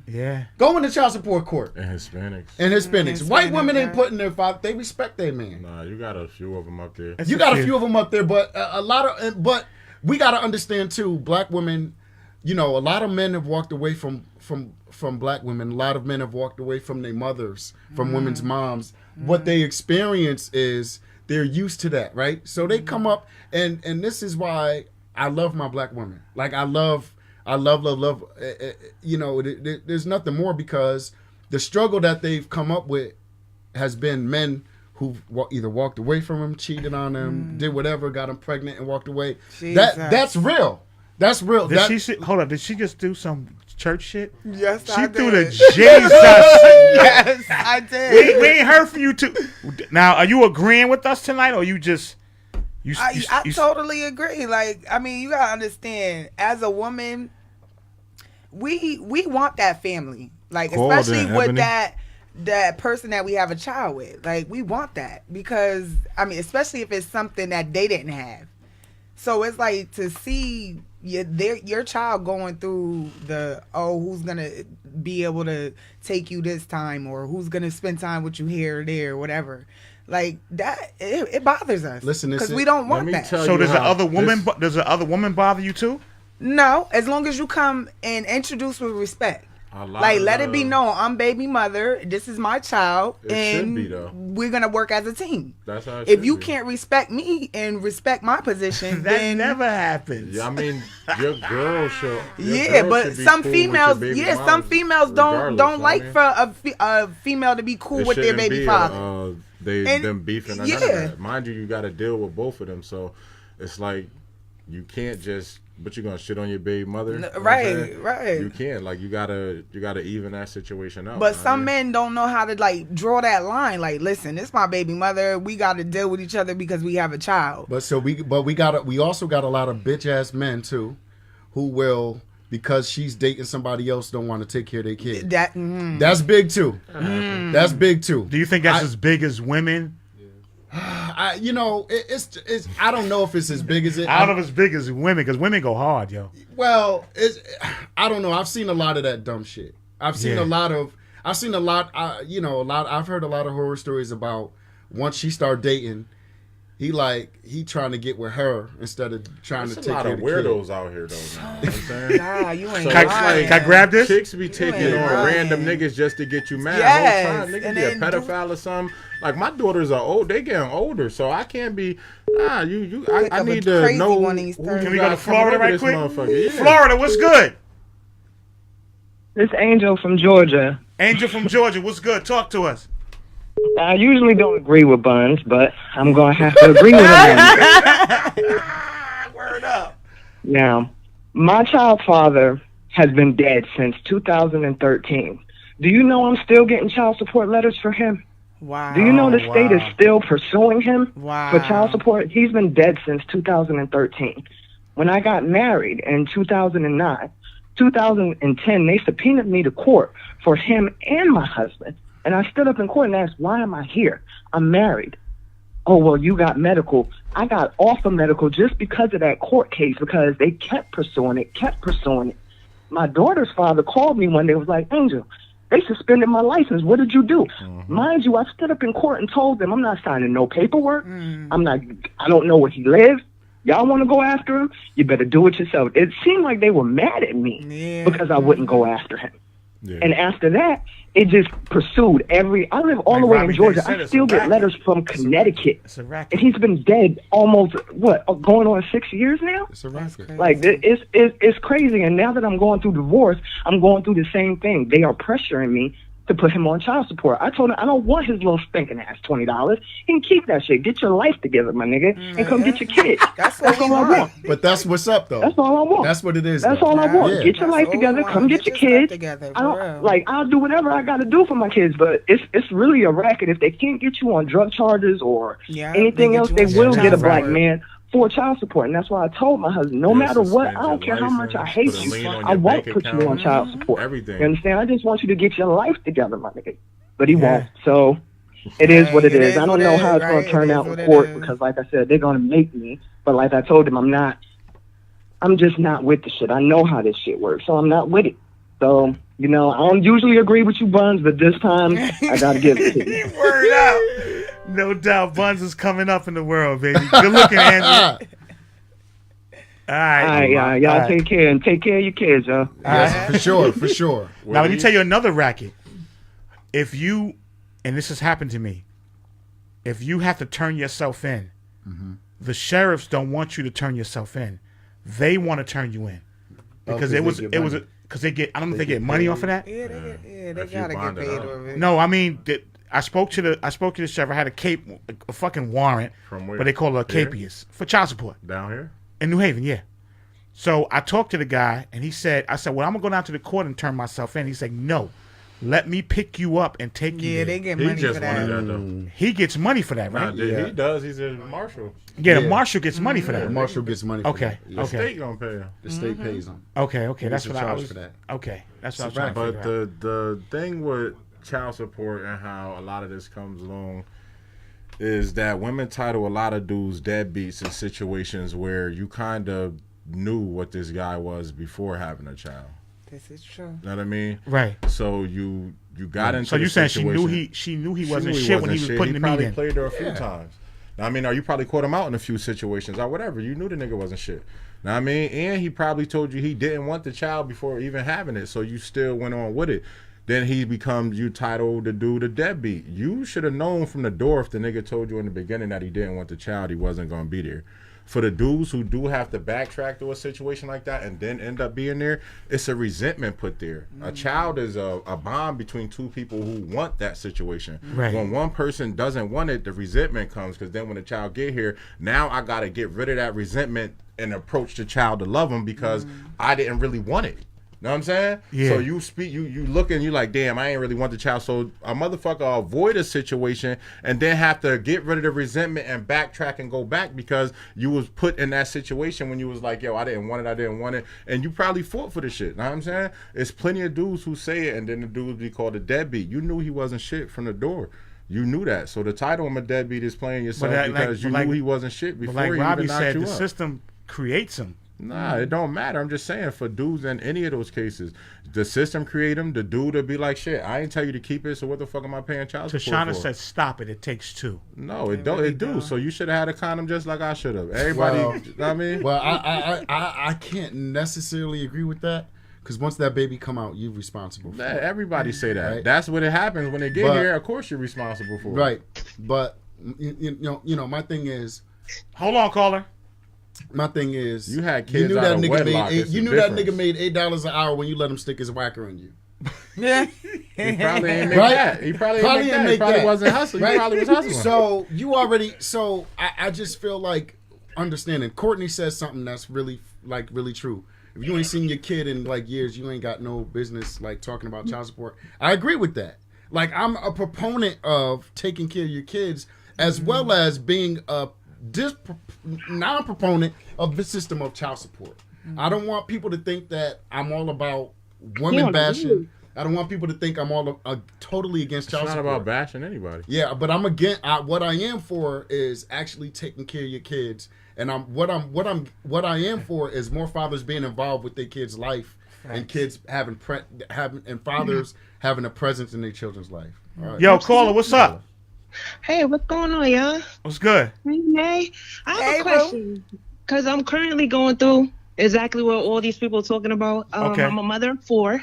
Yeah. Go into child support court. And Hispanics. White women ain't putting their father. They respect their man. Nah, you got a few of them up there. You got a few of them up there, but but we got to understand too, black women, a lot of men have walked away from black women. A lot of men have walked away from their mothers, from women's moms. What they experience is they're used to that, right? So they come up, and this is why I love my black women. Like I love. There's nothing more because the struggle that they've come up with has been men who either walked away from them, cheated on them, did whatever, got them pregnant and walked away. That's real. That's real. Hold up. Did she just do some church shit? Yes, she I did. Threw the Jesus. Yes, I did. We ain't heard from you too. Now, are you agreeing with us tonight, or you just? I totally agree. Like, I mean, you gotta understand, as a woman, we want that family. Like, especially with that person that we have a child with. Like, we want that because, I mean, especially if it's something that they didn't have. So it's like to see your child going through who's gonna be able to take you this time, or who's gonna spend time with you here or there, or whatever. Like that, it bothers us. Listen, because we don't want that. So does the other woman bother you too? No, as long as you come and introduce with respect. Like, let it be known, I'm baby mother. This is my child, and we're gonna work as a team. That's how. If you can't respect me and respect my position, that then never happens. Yeah, I mean, your girl should. But some females, some females don't like for a female to be cool with their baby father. Them beefing. Or none of that. Mind you, you got to deal with both of them. So it's like you can't just. But you're gonna shit on your baby mother, right? You can't. Like you gotta even that situation out. But some men don't know how to like draw that line. Like, listen, this is my baby mother. We got to deal with each other because we have a child. We also got a lot of bitch ass men too, who will, because she's dating somebody else, don't want to take care of their kid. That's big too. That's big too. Do you think that's as big as women? It's I don't know if it's as big as it. I don't know if it's big as women, because women go hard, yo. Well, I don't know. I've seen a lot of that dumb shit. I've heard a lot. I've heard a lot of horror stories about once she started dating, he trying to get with her instead of trying to take care of the kid. There's a lot of weirdos out here, though. You know what I'm saying? Nah, you ain't lying. Can I grab this? Chicks be taking on random niggas just to get you mad. Yes. Niggas be a pedophile or something. Like, my daughters are old. They getting older, so I can't be. I need to know. Can we go to Florida right quick? Yeah. Florida, what's good? This Angel from Georgia. Angel from Georgia, what's good? Talk to us. I usually don't agree with Bunz, but I'm going to have to agree with him. Word up. Now, my child's father has been dead since 2013. Do you know I'm still getting child support letters for him? Wow. Do you know the state is still pursuing him for child Wow. support? He's been dead since 2013. When I got married in 2009, 2010, they subpoenaed me to court for him and my husband. And I stood up in court and asked, why am I here? I'm married. Oh, well, you got medical. I got off of medical just because of that court case, because they kept pursuing it. My daughter's father called me one day and was like, Angel, they suspended my license. What did you do? Mind you, I stood up in court and told them I'm not signing no paperwork. I don't know where he lives. Y'all want to go after him? You better do it yourself. It seemed like they were mad at me because I wouldn't go after him. Yeah. And after that, it just pursued I live all the way Robbie in Georgia. I still get letters from Connecticut. It's a racket. And he's been dead almost, going on 6 years now? It's a racket. Like, it's crazy. And now that I'm going through divorce, I'm going through the same thing. They are pressuring me to put him on child support. I told him I don't want his little stinking ass $20. He can keep that shit. Get your life together, my nigga, and come get your kid. That's all I want. But that's what's up, though. That's all I want. That's what it is. That's all I want. Yeah. Get your life together. Come get your kids. I'll do whatever I got to do for my kids, but it's really a racket. If they can't get you on drug charges or anything else, they will get a black man for child support. And that's why I told my husband, no matter what, I don't care how much I hate you, I won't put you on child support. Everything. You understand? I just want you to get your life together, my nigga. But he won't. So it is what it is. I don't know how it's going to turn out in court because, like I said, they're going to make me. But like I told him, I'm just not with the shit. I know how this shit works, so I'm not with it. So, I don't usually agree with you, Bunz, but this time I got to give it to you. Word out. No doubt, Bunz is coming up in the world, baby. Good looking, Andrew. All right, y'all take care and take care of your kids, y'all. Yes, for sure. Now, let me tell you another racket. If you, and this has happened to me, if you have to turn yourself in, the sheriffs don't want you to turn yourself in. They want to turn you in because because they get. I don't know if they get money off of that. Yeah, they gotta get paid over it. No, I mean. I spoke to the sheriff. I had a fucking warrant, from where? But they call it a capias for child support down here in New Haven. Yeah. So I talked to the guy, and I said, well, I'm gonna go down to the court and turn myself in. He said, no, let me pick you up and take you. Yeah, they get money for that. He gets money for that, right? He does. He's a marshal. Yeah, the marshal gets money for that. The marshal gets money. Okay. The state gonna pay him. The state pays him. Okay. That's what I was. For that. Okay, that's what I was trying to figure out. But the thing with child support and how a lot of this comes along is that women title a lot of dudes deadbeats in situations where you kind of knew what this guy was before having a child. This is true. You know what I mean? Right. So you got into. So you saying she knew he wasn't shit when he was putting the meat in. He probably played her a few times. Now, I mean, or you probably caught him out in a few situations or whatever. You knew the nigga wasn't shit. Now, I mean, and he probably told you he didn't want the child before even having it, so you still went on with it. Then he becomes, you titled the dude a deadbeat. You should have known from the door if the nigga told you in the beginning that he didn't want the child, he wasn't going to be there. For the dudes who do have to backtrack to a situation like that and then end up being there, it's a resentment put there. A child is a bond between two people who want that situation. Right. When one person doesn't want it, the resentment comes, because then when the child get here, now I got to get rid of that resentment and approach the child to love him because I didn't really want it. Know what I'm saying? Yeah. So you speak, you look and you like, damn, I ain't really want the child. So a motherfucker avoid a situation and then have to get rid of the resentment and backtrack and go back because you was put in that situation when you was like, yo, I didn't want it. And you probably fought for the shit. Know what I'm saying? It's plenty of dudes who say it and then the dudes be called a deadbeat. You knew he wasn't shit from the door. You knew that. So the title of a deadbeat is playing yourself because you knew he wasn't shit before he Robbie even knocked said, you the up. system creates him. Nah, it don't matter. I'm just saying, for dudes in any of those cases, the system create them. The dude will be like, shit, I ain't tell you to keep it, so what the fuck am I paying child support Tashana for? said, stop it. It takes two. No, it do. So you should have had a condom just like I should have. Everybody, you know what I mean? Well, I can't necessarily agree with that. Because once that baby come out, you're responsible for it. Everybody say that. Right? That's what it happens when they get here. Of course you're responsible for it. Right. But, you know, my thing is... Hold on, caller. My thing is... You had kids out of wedlock. You knew that nigga made $8 an hour when you let him stick his whacker in you. Yeah. He probably ain't make that. He probably ain't make that. He probably wasn't hustling. He probably was hustling. So, you already... So, I just feel like understanding. Courtney says something that's really true. If you ain't seen your kid in like years, you ain't got no business like talking about child support. I agree with that. Like, I'm a proponent of taking care of your kids as well as being a non-proponent of the system of child support. I don't want people to think that I'm all about women bashing. I don't want people to think I'm all totally against child support. It's not about bashing anybody. Yeah, but I'm against. What I am for is actually taking care of your kids. And what I am for is more fathers being involved with their kids' life, and kids having fathers having a presence in their children's life. Right. Yo, caller, what's up? Hey, what's going on, y'all? What's good? Hey, I have a question because I'm currently going through exactly what all these people are talking about. Okay. I'm a mother of 4.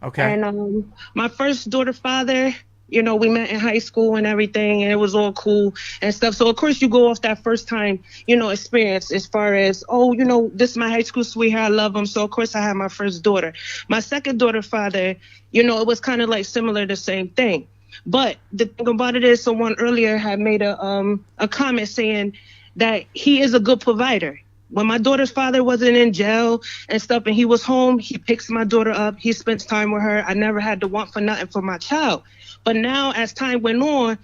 Okay. And my first daughter father, you know, we met in high school and everything, and it was all cool and stuff. So, of course, you go off that first time, you know, experience as far as, oh, you know, this is my high school sweetheart. I love him. So, of course, I had my first daughter. My second daughter father, you know, it was kind of like similar, the same thing. But the thing about it is someone earlier had made a comment saying that he is a good provider. When my daughter's father wasn't in jail and stuff and he was home, he picks my daughter up. He spends time with her. I never had to want for nothing for my child. But now, as time went on,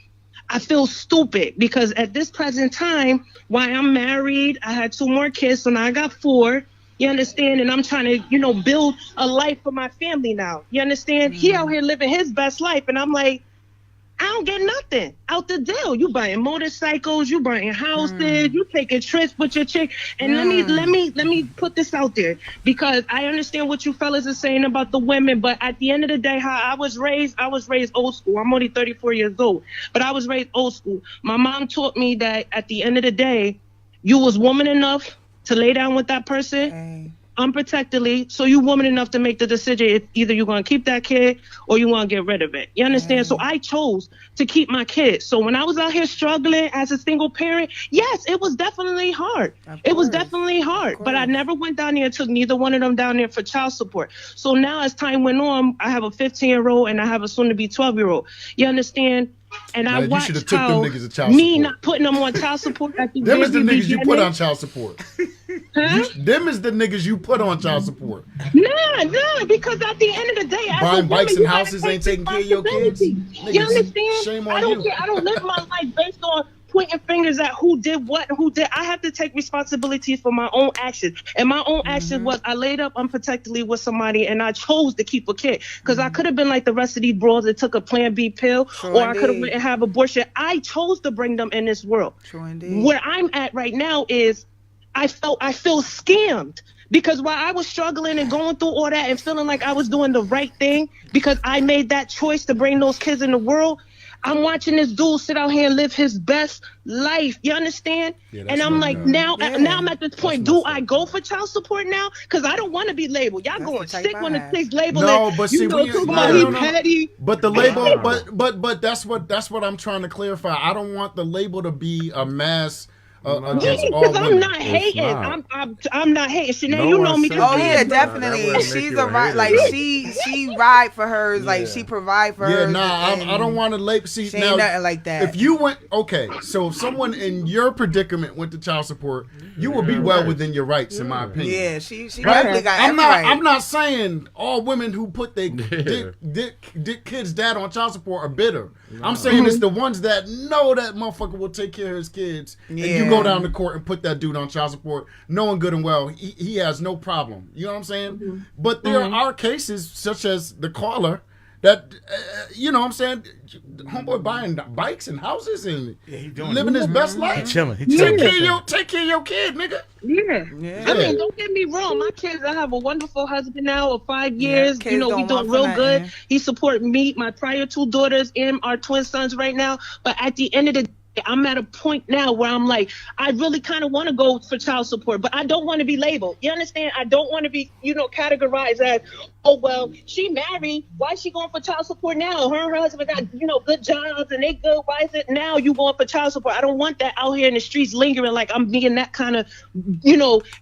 I feel stupid because at this present time, while I'm married, I had 2 more kids, so now I got 4. You understand? And I'm trying to, you know, build a life for my family now. You understand? He out here living his best life, and I'm like, I don't get nothing out the deal. You buying motorcycles, you buying houses, you taking trips with your chick. And let me put this out there because I understand what you fellas are saying about the women, but at the end of the day, how I was raised old school. I'm only 34 years old, but I was raised old school. My mom taught me that at the end of the day, you was woman enough to lay down with that person unprotectedly, so you woman enough to make the decision if either you're going to keep that kid or you want to get rid of it. You understand? So I chose to keep my kids. So when I was out here struggling as a single parent, yes, it was definitely hard. It was definitely hard, but I never went down there and took neither one of them down there for child support. So now as time went on, I have a 15-year-old and I have a soon-to-be 12-year-old. You understand? And I watched how me not putting them on child support at the them is the niggas you put on child support. Them is the niggas you put on child support. Nah, because at the end of the day, buying bikes and houses ain't taking care of your kids. You understand? Shame on I don't you. care. I don't live my life based on pointing pointing fingers at who did what and who did. I have to take responsibility for my own actions. And my own action was I laid up unprotectedly with somebody and I chose to keep a kid. Because I could have been like the rest of these bros that took a Plan B pill, or I could have went and have abortion. I chose to bring them in this world. Where I'm at right now is I feel scammed. Because while I was struggling and going through all that and feeling like I was doing the right thing because I made that choice to bring those kids in the world, I'm watching this dude sit out here and live his best life. You understand? Yeah, and I'm like, now I'm at this point. Do I go for child support now? Because I don't want to be labeled. Y'all going sick when the things labeling. No, but see, petty. But the label, but that's what I'm trying to clarify. I don't want the label to be a mass. Because I'm not hating. I'm not hating. Shanae, you know me. Oh yeah, definitely. She's a right. Like she ride for hers. Like she provide for hers. I don't want to label. See, now, nothing like that. If you went, so if someone in your predicament went to child support, you would be well within your rights, in my opinion. Yeah, she definitely got every right. I'm not saying all women who put their dick kids' dad on child support are bitter. I'm saying it's the ones that know that motherfucker will take care of his kids, and you go down to court and put that dude on child support, knowing good and well he has no problem. You know what I'm saying? But there are cases such as the caller that you know what I'm saying, homeboy buying bikes and houses and living his best life. He chilling. Take care of your kid, nigga. Yeah. I mean, don't get me wrong. My kids, I have a wonderful husband now of 5 years. We doing real good. Man. He support me, my prior 2 daughters, and our twin sons right now. But at the end of the day, I'm at a point now where I'm like, I really kind of want to go for child support, but I don't want to be labeled. You understand? I don't want to be, categorized as, oh, well, she married. Why is she going for child support now? Her and her husband got, good jobs and they good. Why is it now you going for child support? I don't want that out here in the streets lingering like I'm being that kind of,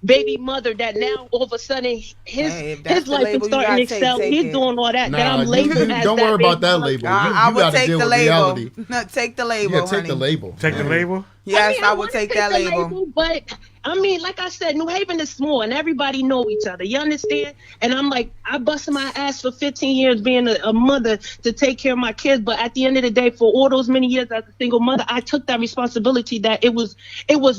baby mother that now all of a sudden his life is starting to excel. He's doing all that. That I'm labeled as don't worry about that label. I will take the label. No, take the label. Yeah, take the label. Take the label? Yes, I will take that label. But I mean, like I said, New Haven is small and everybody know each other. You understand? And I'm like, I busted my ass for 15 years being a mother to take care of my kids. But at the end of the day, for all those many years as a single mother, I took that responsibility that it was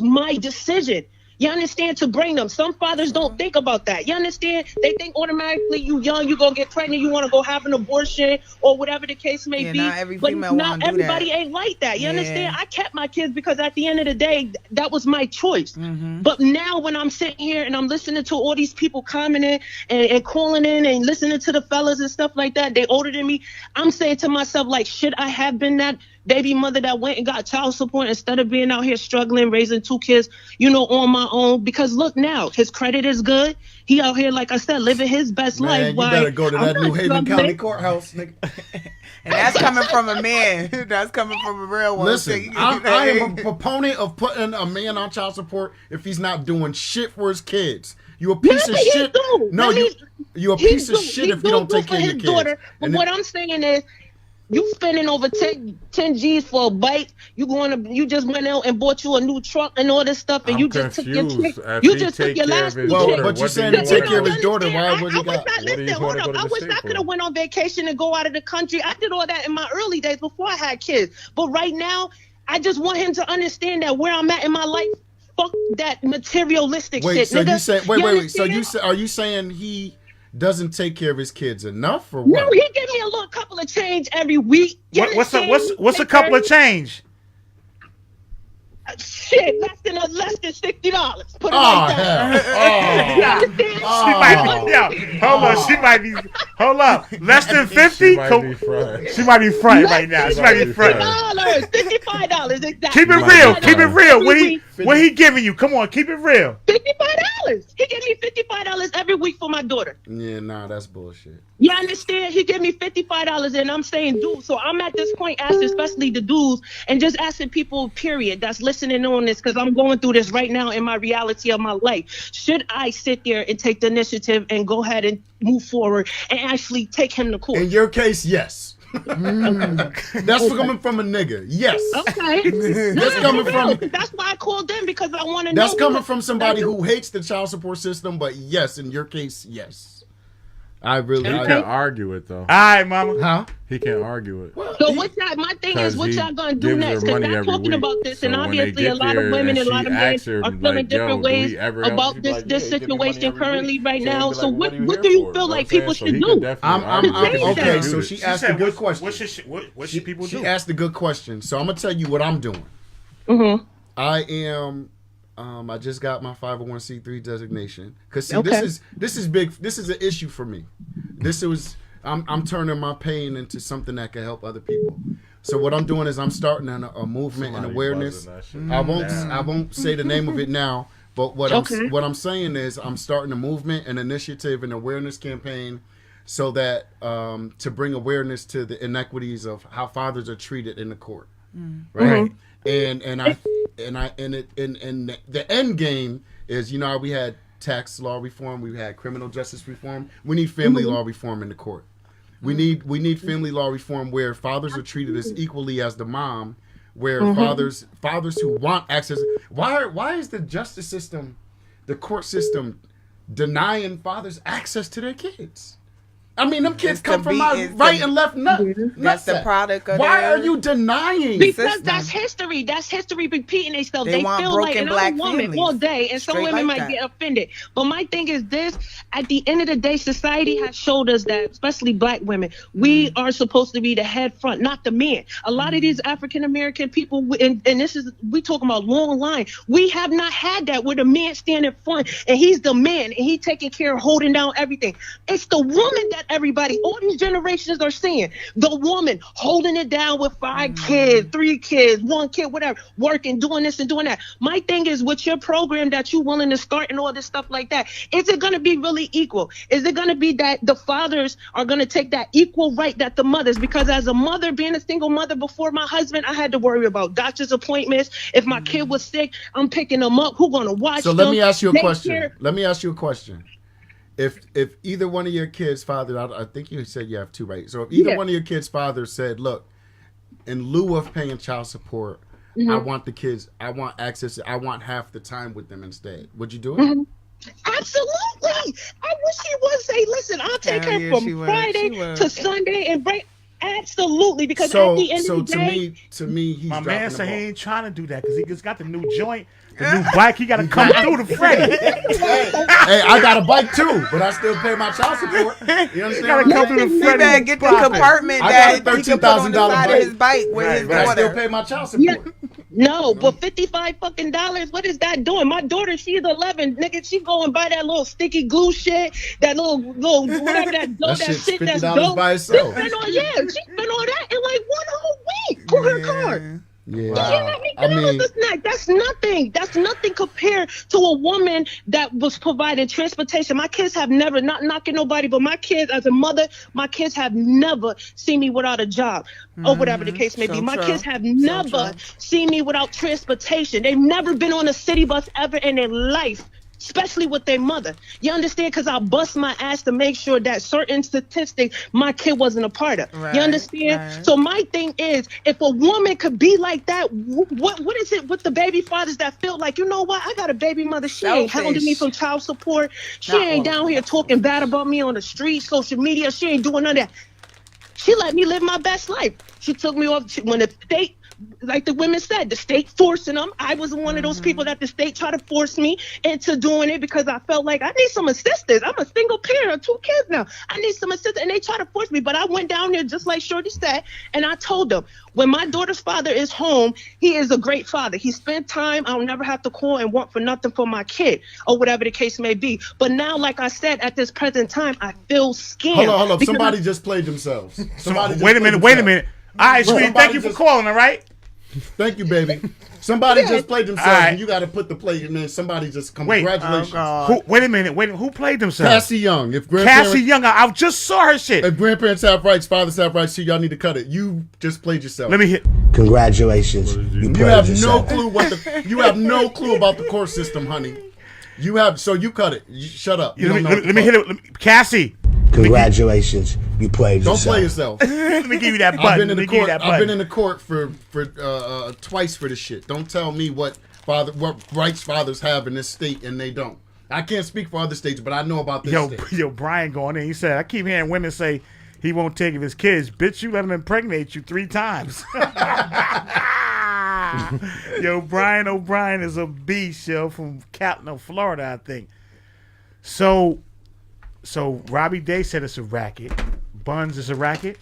my decision. You understand? To bring them. Some fathers don't think about that. You understand? They think automatically you young, you gonna get pregnant, you want to go have an abortion or whatever the case may be. Not every female not everybody ain't like that. You understand? I kept my kids because at the end of the day, that was my choice. But now when I'm sitting here and I'm listening to all these people commenting and calling in and listening to the fellas and stuff like that, they older than me, I'm saying to myself, like, should I have been that baby mother that went and got child support instead of being out here struggling, raising 2 kids, on my own? Because look now, his credit is good. He out here, like I said, living his best life. You better go to that New Haven County courthouse, nigga. And that's coming from a man. That's coming from a real one. Listen, I am a proponent of putting a man on child support if he's not doing shit for his kids. You a piece of shit. No, you a piece of shit if you don't take care of your kids. Daughter, but what I'm saying is, you spending over 10 G's for a bike. You just went out and bought you a new truck and all this stuff, and you just took your chick. You just took your last chick. Well, but you're saying to take care of his daughter. Why would he got? I wish I could have went on vacation and go out of the country. I did all that in my early days before I had kids. But right now, I just want him to understand that where I'm at in my life, fuck that materialistic shit. So you say, wait. So are you saying he doesn't take care of his kids enough, or what? No, he give me a little couple of change every week. What's a couple of change? Shit, less than $60. Put it like that. Hold up. Less than 50? She might be front right now. She might be front. $55 exactly. Keep it real. What he giving you? Come on, keep it real. $55. He give me $55 every week for my daughter. Yeah, nah, that's bullshit. You understand? He give me $55 and I'm saying dude. So I'm at this point asking, especially the dudes, and just asking people, period, that's listening on this, because I'm going through this right now in my reality of my life. Should I sit there and take the initiative and go ahead and move forward and actually take him to court? In your case, yes. That's coming from a nigga. Yes. Okay. That's why I called them, because I want to know. That's coming from somebody who hates the child support system, but yes, in your case, yes. I really. He can argue it though. All right, mama. Huh? He can't argue it. So what y'all, my thing is, what y'all gonna do next? Because I'm talking about this, and obviously a lot of women and a lot of men are feeling different ways about this situation currently right now. So what do you feel like people should do? Okay, so she asked a good question. What should people do? She asked a good question. So I'm gonna tell you what I'm doing. I am. I just got my 501c3 designation because see, this is big. This is an issue for me. I'm turning my pain into something that can help other people. So what I'm doing is I'm starting a movement and awareness. I won't say the name of it now, but what I'm saying is I'm starting a movement, an initiative, an awareness campaign, so that to bring awareness to the inequities of how fathers are treated in the court, right? And the end game is, you know, we had tax law reform, we had criminal justice reform. We need family law reform in the court. We need family law reform where fathers are treated as equally as the mom, where fathers who want access. Why is the justice system, the court system, denying fathers access to their kids? I mean, them kids come from my right and left nut. That's the product of Why are you denying? Because that's history. That's history repeating itself. They feel like, and I'm a woman all day, and some women might get offended. But my thing is this: at the end of the day, society has showed us that, especially black women, we are supposed to be the head front, not the men. A lot of these African American people, and this is, we talking about long line. We have not had that where the man stand in front and he's the man and he taking care of holding down everything. It's the woman that everybody, all these generations are seeing. The woman holding it down with 5 kids, 3 kids, 1 kid, whatever, working, doing this and doing that. My thing is, with your program that you willing to start and all this stuff like that, is it going to be really equal? Is it going to be that the fathers are going to take that equal right that the mothers? Because as a mother, being a single mother before my husband, I had to worry about doctor's appointments. If my kid was sick, I'm picking them up. Who's going to watch them? So let me ask you a question. If either one of your kids' father, I think you said you have 2, right? So if either one of your kids' fathers said, look, in lieu of paying child support, I want the kids, I want access, I want half the time with them instead, would you do it? Absolutely. I wish he would say, listen, I'll take her from Friday to Sunday and break. Absolutely, because at the end of the day, to me, he's my man said he ain't trying to do that because he just got the new joint, the new bike. He got to come through the Freddie. Hey, I got a bike too, but I still pay my child support. You understand? Got to come through the Freddie. Better get the compartment that he can put on the side of his bike with his daughter. I still pay my child support. Yeah. No, but $55 what is that doing? My daughter, she's 11, nigga. She go and buy that little sticky glue shit, that little whatever that dough, that shit that's dope. By itself. She spent on that in like 1 whole week for her car. Yeah. That's nothing. That's nothing compared to a woman that was providing transportation. My kids have never, not knocking nobody, but my kids, as a mother, my kids have never seen me without a job or whatever the case may be. My kids have never seen me without transportation. They've never been on a city bus ever in their life, especially with their mother. You understand? Because I bust my ass to make sure that certain statistics my kid wasn't a part of. You understand? Right. So my thing is, if a woman could be like that, what is it with the baby fathers that feel like, you know what, I got a baby mother, she ain't hounding me from child support, she ain't down here talking bad about me on the street, social media, she ain't doing none of that. She let me live my best life. She took me off when the state, like the women said, the state forcing them. I was one of those people that the state tried to force me into doing it because I felt like I need some assistance. I'm a single parent of 2 kids now. I need some assistance, and they tried to force me. But I went down there just like Shorty said, and I told them, when my daughter's father is home, he is a great father. He spent time. I'll never have to call and want for nothing for my kid or whatever the case may be. But now, like I said, at this present time, I feel scammed. Hold on. Somebody just played themselves. Wait a minute. All right, sweetie, thank you for calling, all right? Thank you, baby. Somebody just played themselves, and you got to put the play, and then somebody just congratulations. Wait a minute. Who played themselves? Cassie Young. Cassie Young. I just saw her shit. If grandparents have rights, fathers have rights, so y'all need to cut it. You just played yourself. Let me hit. Congratulations. You have no clue you have no clue about the court system, honey. So you cut it. Shut up. Let me hit it. Cassie. Congratulations, you played yourself. Don't play yourself. Let me give you that button. I've been in the court for twice for this shit. Don't tell me what rights fathers have in this state and they don't. I can't speak for other states, but I know about this state. Yo, Brian going in. He said, I keep hearing women say he won't take of his kids. Bitch, you let him impregnate you 3 times. Yo, Brian O'Brien is a beast, yo, from Florida, I think. So Robbie Day said it's a racket. Bunz is a racket.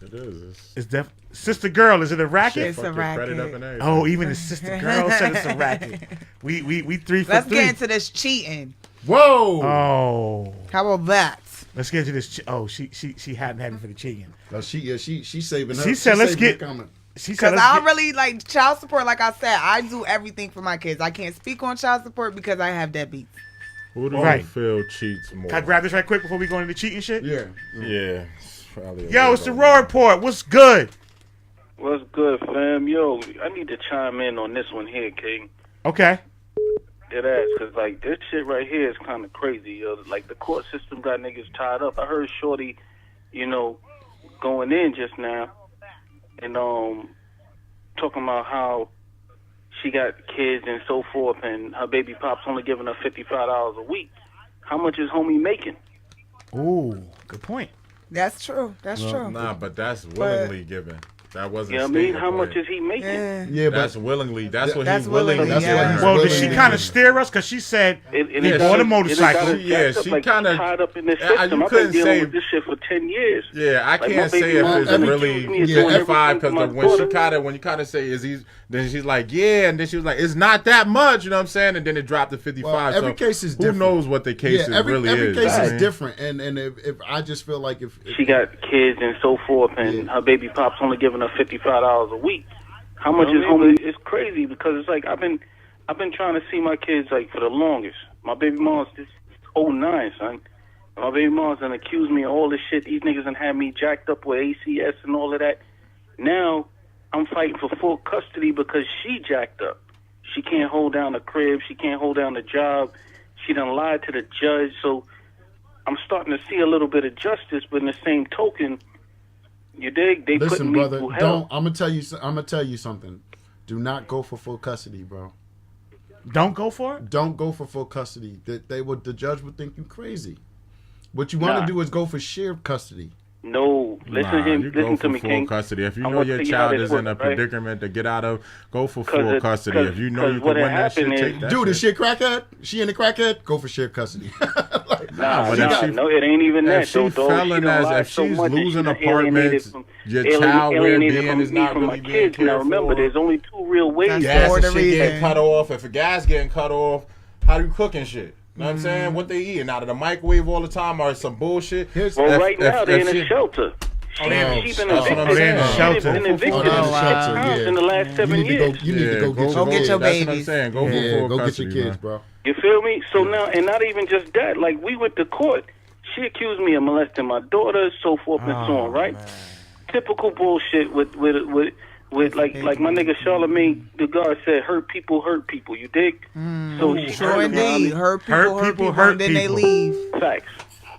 It is. It's sister girl. Is it a racket? It's a racket. Oh, even the sister girl said it's a racket. We 3 for 3. Let's get into this cheating. Whoa. Oh. How about that? Let's get into this. She hadn't had me for the cheating. No, she's saving her. She said, let's get. Because I don't really like child support. Like I said, I do everything for my kids. I can't speak on child support because I have deadbeats. Who do you feel cheats more? Can I grab this right quick before we go into the cheating shit? Yeah. Yeah. Yo, it's the Raw Report. What's good? What's good, fam? Yo, I need to chime in on this one here, King. Okay. Dead ass, because, like, this shit right here is kind of crazy, yo. Like, the court system got niggas tied up. I heard Shorty, going in just now and talking about how she got kids and so forth, and her baby pop's only giving her $55 a week. How much is homie making? Ooh, good point. That's true. That's true. Nah, but that's willingly given. That wasn't. Yeah, I mean, how much is he making? Yeah, that's willingly. That's what that's he's willingly. willingly, yeah. Well, did she kind of steer us? Because she said he bought a motorcycle. Yeah, she like, kind of tied up in this system. I've been dealing with this shit for 10 years. Yeah, I Like, can't my say baby if mom it's accused really me of doing 55 everything because for my when you kind of say is he, then she's like and then she was like it's not that much, you know what I'm saying, and then it dropped to 55. Well, every case is different. Who knows what the case really every is? Every case is different, and if I just feel like if she got kids and so forth, and her baby pop's only giving her $55 a week. How much is homie? It's crazy because it's like I've been trying to see my kids like for the longest. My baby mom's this 09, son. My baby mom's done accused me of all this shit. These niggas done had me jacked up with ACS and all of that. Now I'm fighting for full custody because she jacked up. She can't hold down the crib. She can't hold down the job. She done lied to the judge. So I'm starting to see a little bit of justice, but in the same token, you dig? They listen, putting me brother. through hell. I'm gonna tell you something. Do not go for full custody, bro. Don't go for it. Don't go for full custody. The judge would think you crazy. What you want to do is go for shared custody. No, listen to me, King. Full custody. If you know your child is in a predicament to get out of, go for full custody. If you know you can win that shit, take that. Dude, is she a crackhead? She in the crackhead? Go for shared custody. No, it ain't even that. If she's if she's losing apartments, your child well-being is not really being cared Now remember, there's only 2 real ways. Gas and shit getting cut off. If a gas getting cut off, how do you cook and shit? You know what I'm saying? What they eating out of the microwave all the time or some bullshit? Well, right now they're in a shelter. She's been evicted. She's been evicted in the last 7 years. You need to go get your babies. That's what I'm saying. Go get your kids, bro. You feel me? So now, and not even just that. Like we went to court. She accused me of molesting my daughter, so forth and so on. Right? Man. Typical bullshit with like my nigga Charlemagne the guard said, hurt people. You dig? So she true indeed. Hurt people, and then they leave. Facts.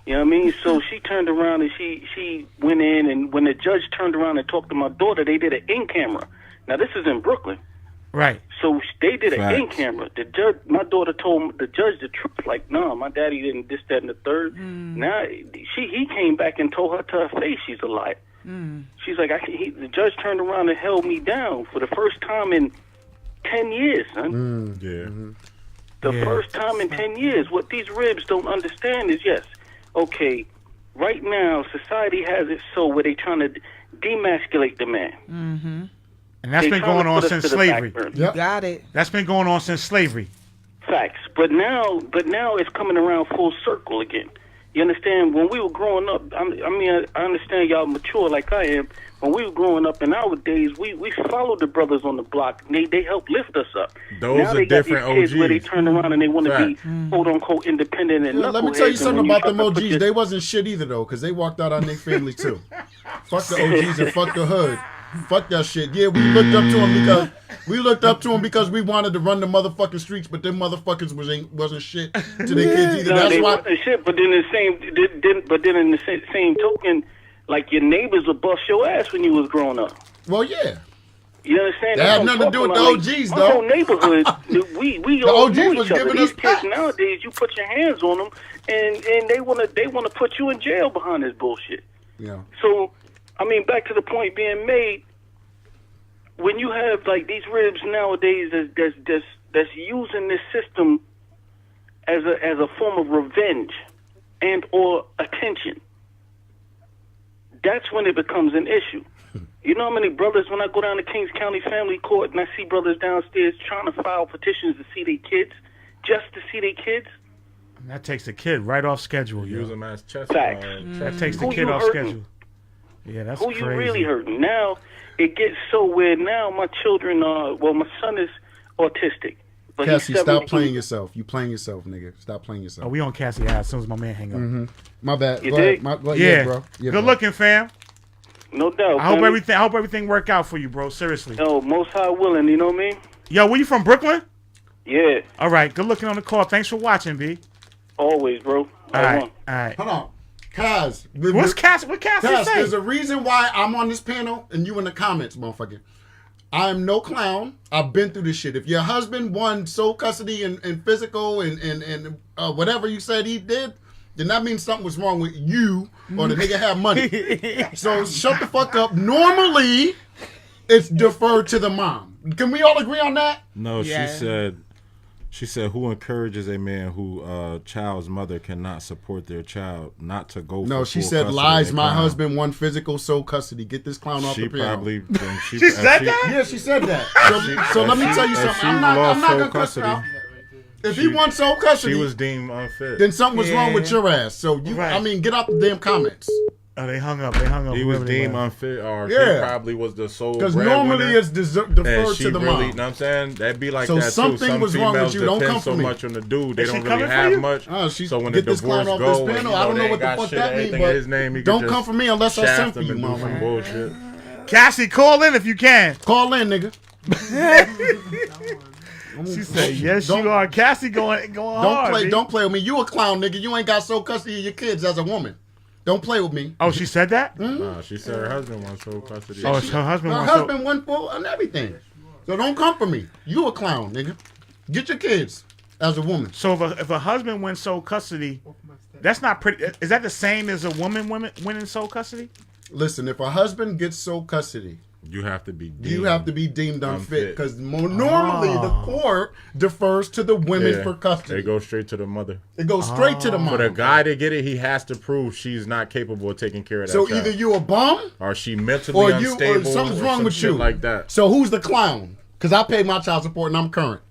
You know what I mean? So she turned around and she went in, and when the judge turned around and talked to my daughter, they did an in-camera. Now this is in Brooklyn. Right. So they did an in-camera. The judge, my daughter told the judge the truth. Like, no, my daddy didn't this, that, and the third. Now he came back and told her to her face she's a liar. She's like, the judge turned around and held me down for the first time in 10 years, son. The first time in 10 years. What these ribs don't understand is, okay, right now society has it so where they trying to demasculate the man. And that's been going on since slavery. You got it. That's been going on since slavery. Facts. But now it's coming around full circle again. You understand? When we were growing up, I understand y'all mature like I am. When we were growing up in our days, we followed the brothers on the block. They helped lift us up. Those now are they got different these kids OGs. where they turn around and they want to be quote unquote independent and let me tell you something about them OGs. They wasn't shit either though, because they walked out on their family too. Fuck the OGs and fuck the hood. Fuck that shit. Yeah, we looked up to them because we wanted to run the motherfucking streets, but them motherfuckers wasn't shit to their kids either. That's why. Shit, but then in the same token, like your neighbors would bust your ass when you was growing up. Well, yeah. You understand? That had nothing to do with the OGs, though. My whole neighborhood, we all know each other. These kids nowadays, you put your hands on them, and they wanna put you in jail behind this bullshit. Yeah. So, I mean, back to the point being made, when you have like these ribs nowadays that's using this system as a form of revenge and or attention, that's when it becomes an issue. You know how many brothers, when I go down to Kings County Family Court and I see brothers downstairs trying to file petitions to see their kids, just to see their kids? That takes the kid right off schedule. Use them as chess. That takes the kid off schedule. Yeah, that's crazy. Who you really hurting? Now, it gets so weird. Now, my children are, well, my son is autistic. But Cassie, stop playing yourself. You playing yourself, nigga. Stop playing yourself. Oh, we on Cassie ass as soon as my man hang up. Mm-hmm. My bad. You Go dig? ahead. Go ahead. Yeah, bro. Yeah, good bro. looking, fam. No doubt. I hope everything work out for you, bro. Seriously. No, most high willing. You know what I mean? Yo, where you from? Brooklyn? Yeah. All right. Good looking on the call. Thanks for watching, B. Always, bro. All right. Hold on. Kaz. What's Cass? What Cassie Kaz, say? there's a reason why I'm on this panel and you in the comments, motherfucker. I'm no clown. I've been through this shit. If your husband won sole custody and physical and whatever you said he did, then that means something was wrong with you or the nigga have money. So shut the fuck up. Normally, it's deferred to the mom. Can we all agree on that? No, she said, who encourages a man who child's mother cannot support their child not to go No, for she full said custody? lies. My husband won physical sole custody. Get this clown off the panel. She said that? Yeah, she said that. So let me tell you something. I'm not going to cuss her out. If he won sole custody, she was deemed unfit. Then something was wrong with your ass. So I mean, get out the damn comments. Oh, they hung up. He was deemed unfit, or she probably was the sole. Because normally it's deferred to the mom. You know what I'm saying? That'd be like so that too. Something was wrong with you. Don't come for so me. much on the dude. They don't really have much. So when the divorce goes, I don't know what the fuck that means, but don't come for me unless I send for you, mama. Bullshit. Cassie, call in if you can. Call in, nigga. She said, "Yes, you are." Cassie going hard. Don't play with me. You a clown, nigga. You ain't got sole custody of your kids as a woman. Don't play with me. Oh, she said that? Mm-hmm. Nah, she said her husband won sole custody. Oh, her husband won. Her husband won full and everything. So don't come for me. You a clown, nigga. Get your kids as a woman. So if a husband wins sole custody, that's not pretty. Is that the same as a woman winning sole custody? Listen, if a husband gets sole custody, you have to be deemed unfit because normally the court defers to the women for custody. They go straight to the mother. It goes straight to the mom. For the guy to get it, he has to prove she's not capable of taking care of that child. So either you a bum, or she mentally unstable, or something's wrong with you, like that. So who's the clown? Because I pay my child support and I'm current.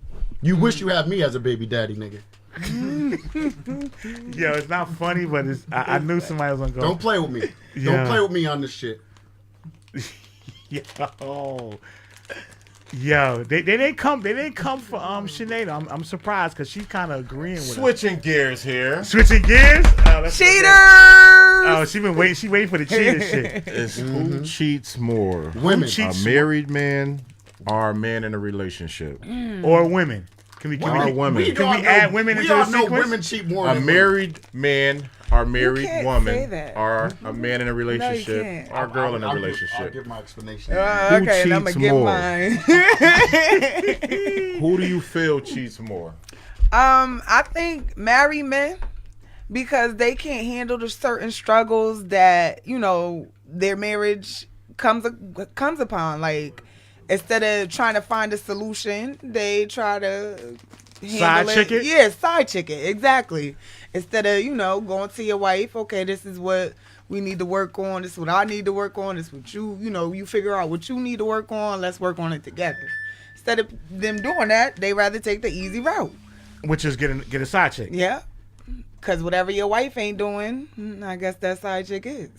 You wish you had me as a baby daddy, nigga. Yo, it's not funny, but I knew somebody was gonna go. Don't play with me. Yeah. Don't play with me on this shit. Yo, they didn't come for Shanae. I'm surprised because she's kind of agreeing with Switching gears here. Switching gears? Cheaters! Oh, she waiting for the cheater shit. It's who cheats more? Women. A married man or a man in a relationship? Or women. Can we add women into the sequence? We all know women cheat more than married man or married woman or a man in a relationship or a girl in a relationship. I'll give my explanation. Okay, and I'm going to give mine. Who do you feel cheats more? I think married men, because they can't handle the certain struggles that, their marriage comes upon. Like, instead of trying to find a solution, they try to side chick it? Yeah, side chick it. Exactly. Instead of, going to your wife, okay, this is what we need to work on. This is what I need to work on. This is what you figure out what you need to work on. Let's work on it together. Instead of them doing that, they rather take the easy route. Which is get a side chick. Yeah. Because whatever your wife ain't doing, I guess that side chick is.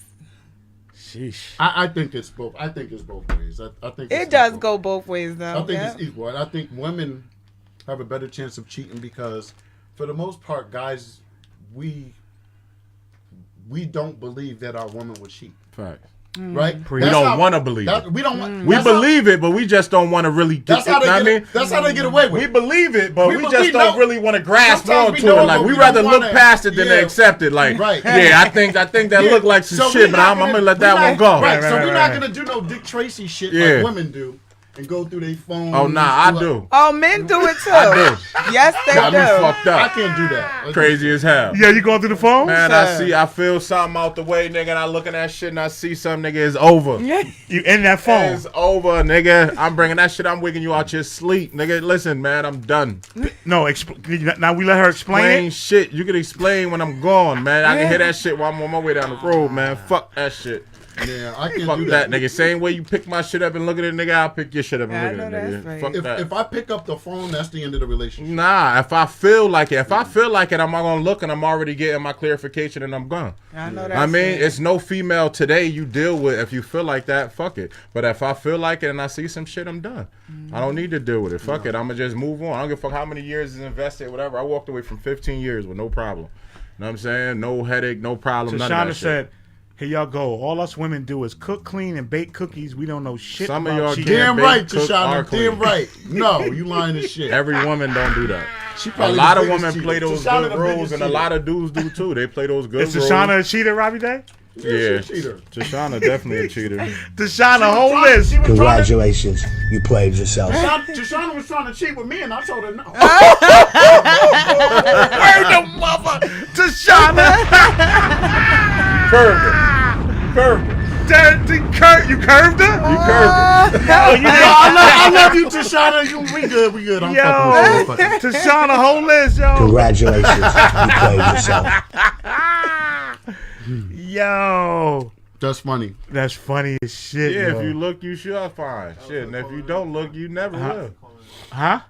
Sheesh. I think it's both. I think it's both ways. I think it does go both ways, though. I think it's equal. And I think women have a better chance of cheating because, for the most part, guys, we don't believe that our woman would cheat. Fact. Right? We don't want to believe it. We don't. We believe it, but we just don't want to really get it. That's how they get away with it. We believe it, but we just don't really want to grasp onto it. Like, we rather look past it than to accept it. Like, yeah, I think that looked like some shit, but I'm going to let that one go. Right, so we're not going to do no Dick Tracy shit like women do and go through their phone. Oh, nah, I do. Oh, men do it too. I do. Yes, they Got do. me fucked up. I can't do that. Crazy as hell. Yeah, you going through the phone? Man, I feel something out the way, nigga, and I look at that shit and I see something, nigga, it's over. You in that phone. It's over, nigga. I'm bringing that shit, I'm waking you out your sleep. Nigga, listen, man, I'm done. No, now we let her explain it? Shit. You can explain when I'm gone, man. I can hear that shit while I'm on my way down the road, man. Fuck that shit. Yeah, I can't Fuck do that, nigga. Same way you pick my shit up and look at it, nigga, I'll pick your shit up and look at it, nigga. Right. Fuck that. If I pick up the phone, that's the end of the relationship. Nah, if I feel like it, I'm not gonna look and I'm already getting my clarification and I'm gone. I know that. I mean, it's no female today you deal with. If you feel like that, fuck it. But if I feel like it and I see some shit, I'm done. I don't need to deal with it. Fuck it. I'ma just move on. I don't give a fuck how many years is invested, whatever. I walked away from 15 years with no problem. You know what I'm saying? No headache, no problem, none of that Shana shit. said, here y'all go. All us women do is cook, clean, and bake cookies. We don't know shit Some of about y'all cheating. Damn bake, right, cook, or Tashana. clean. Damn right. No, you lying as shit. Every woman don't do that. She A probably lot the of biggest women play cheater. those Tashana good the roles, biggest and a cheater. lot of dudes do too. They play those good Is roles. Tashana a cheater, Robbie Day? Yeah, she's a cheater. Tashana definitely a cheater. Tashana, hold this. Congratulations, you played yourself. Tashana was trying to cheat with me, and I told her no. Word the mother. Tashana. Curved her. You curved her? You curved her. Yo, I love you, Tashana. We good. I'm Yo, fucking with you. Tashana, hold this, yo. Congratulations, you played yourself. Yo. That's funny. That's funny as shit, Yeah, yo. if you look, you sure find shit, and if you don't look, you never will. Huh?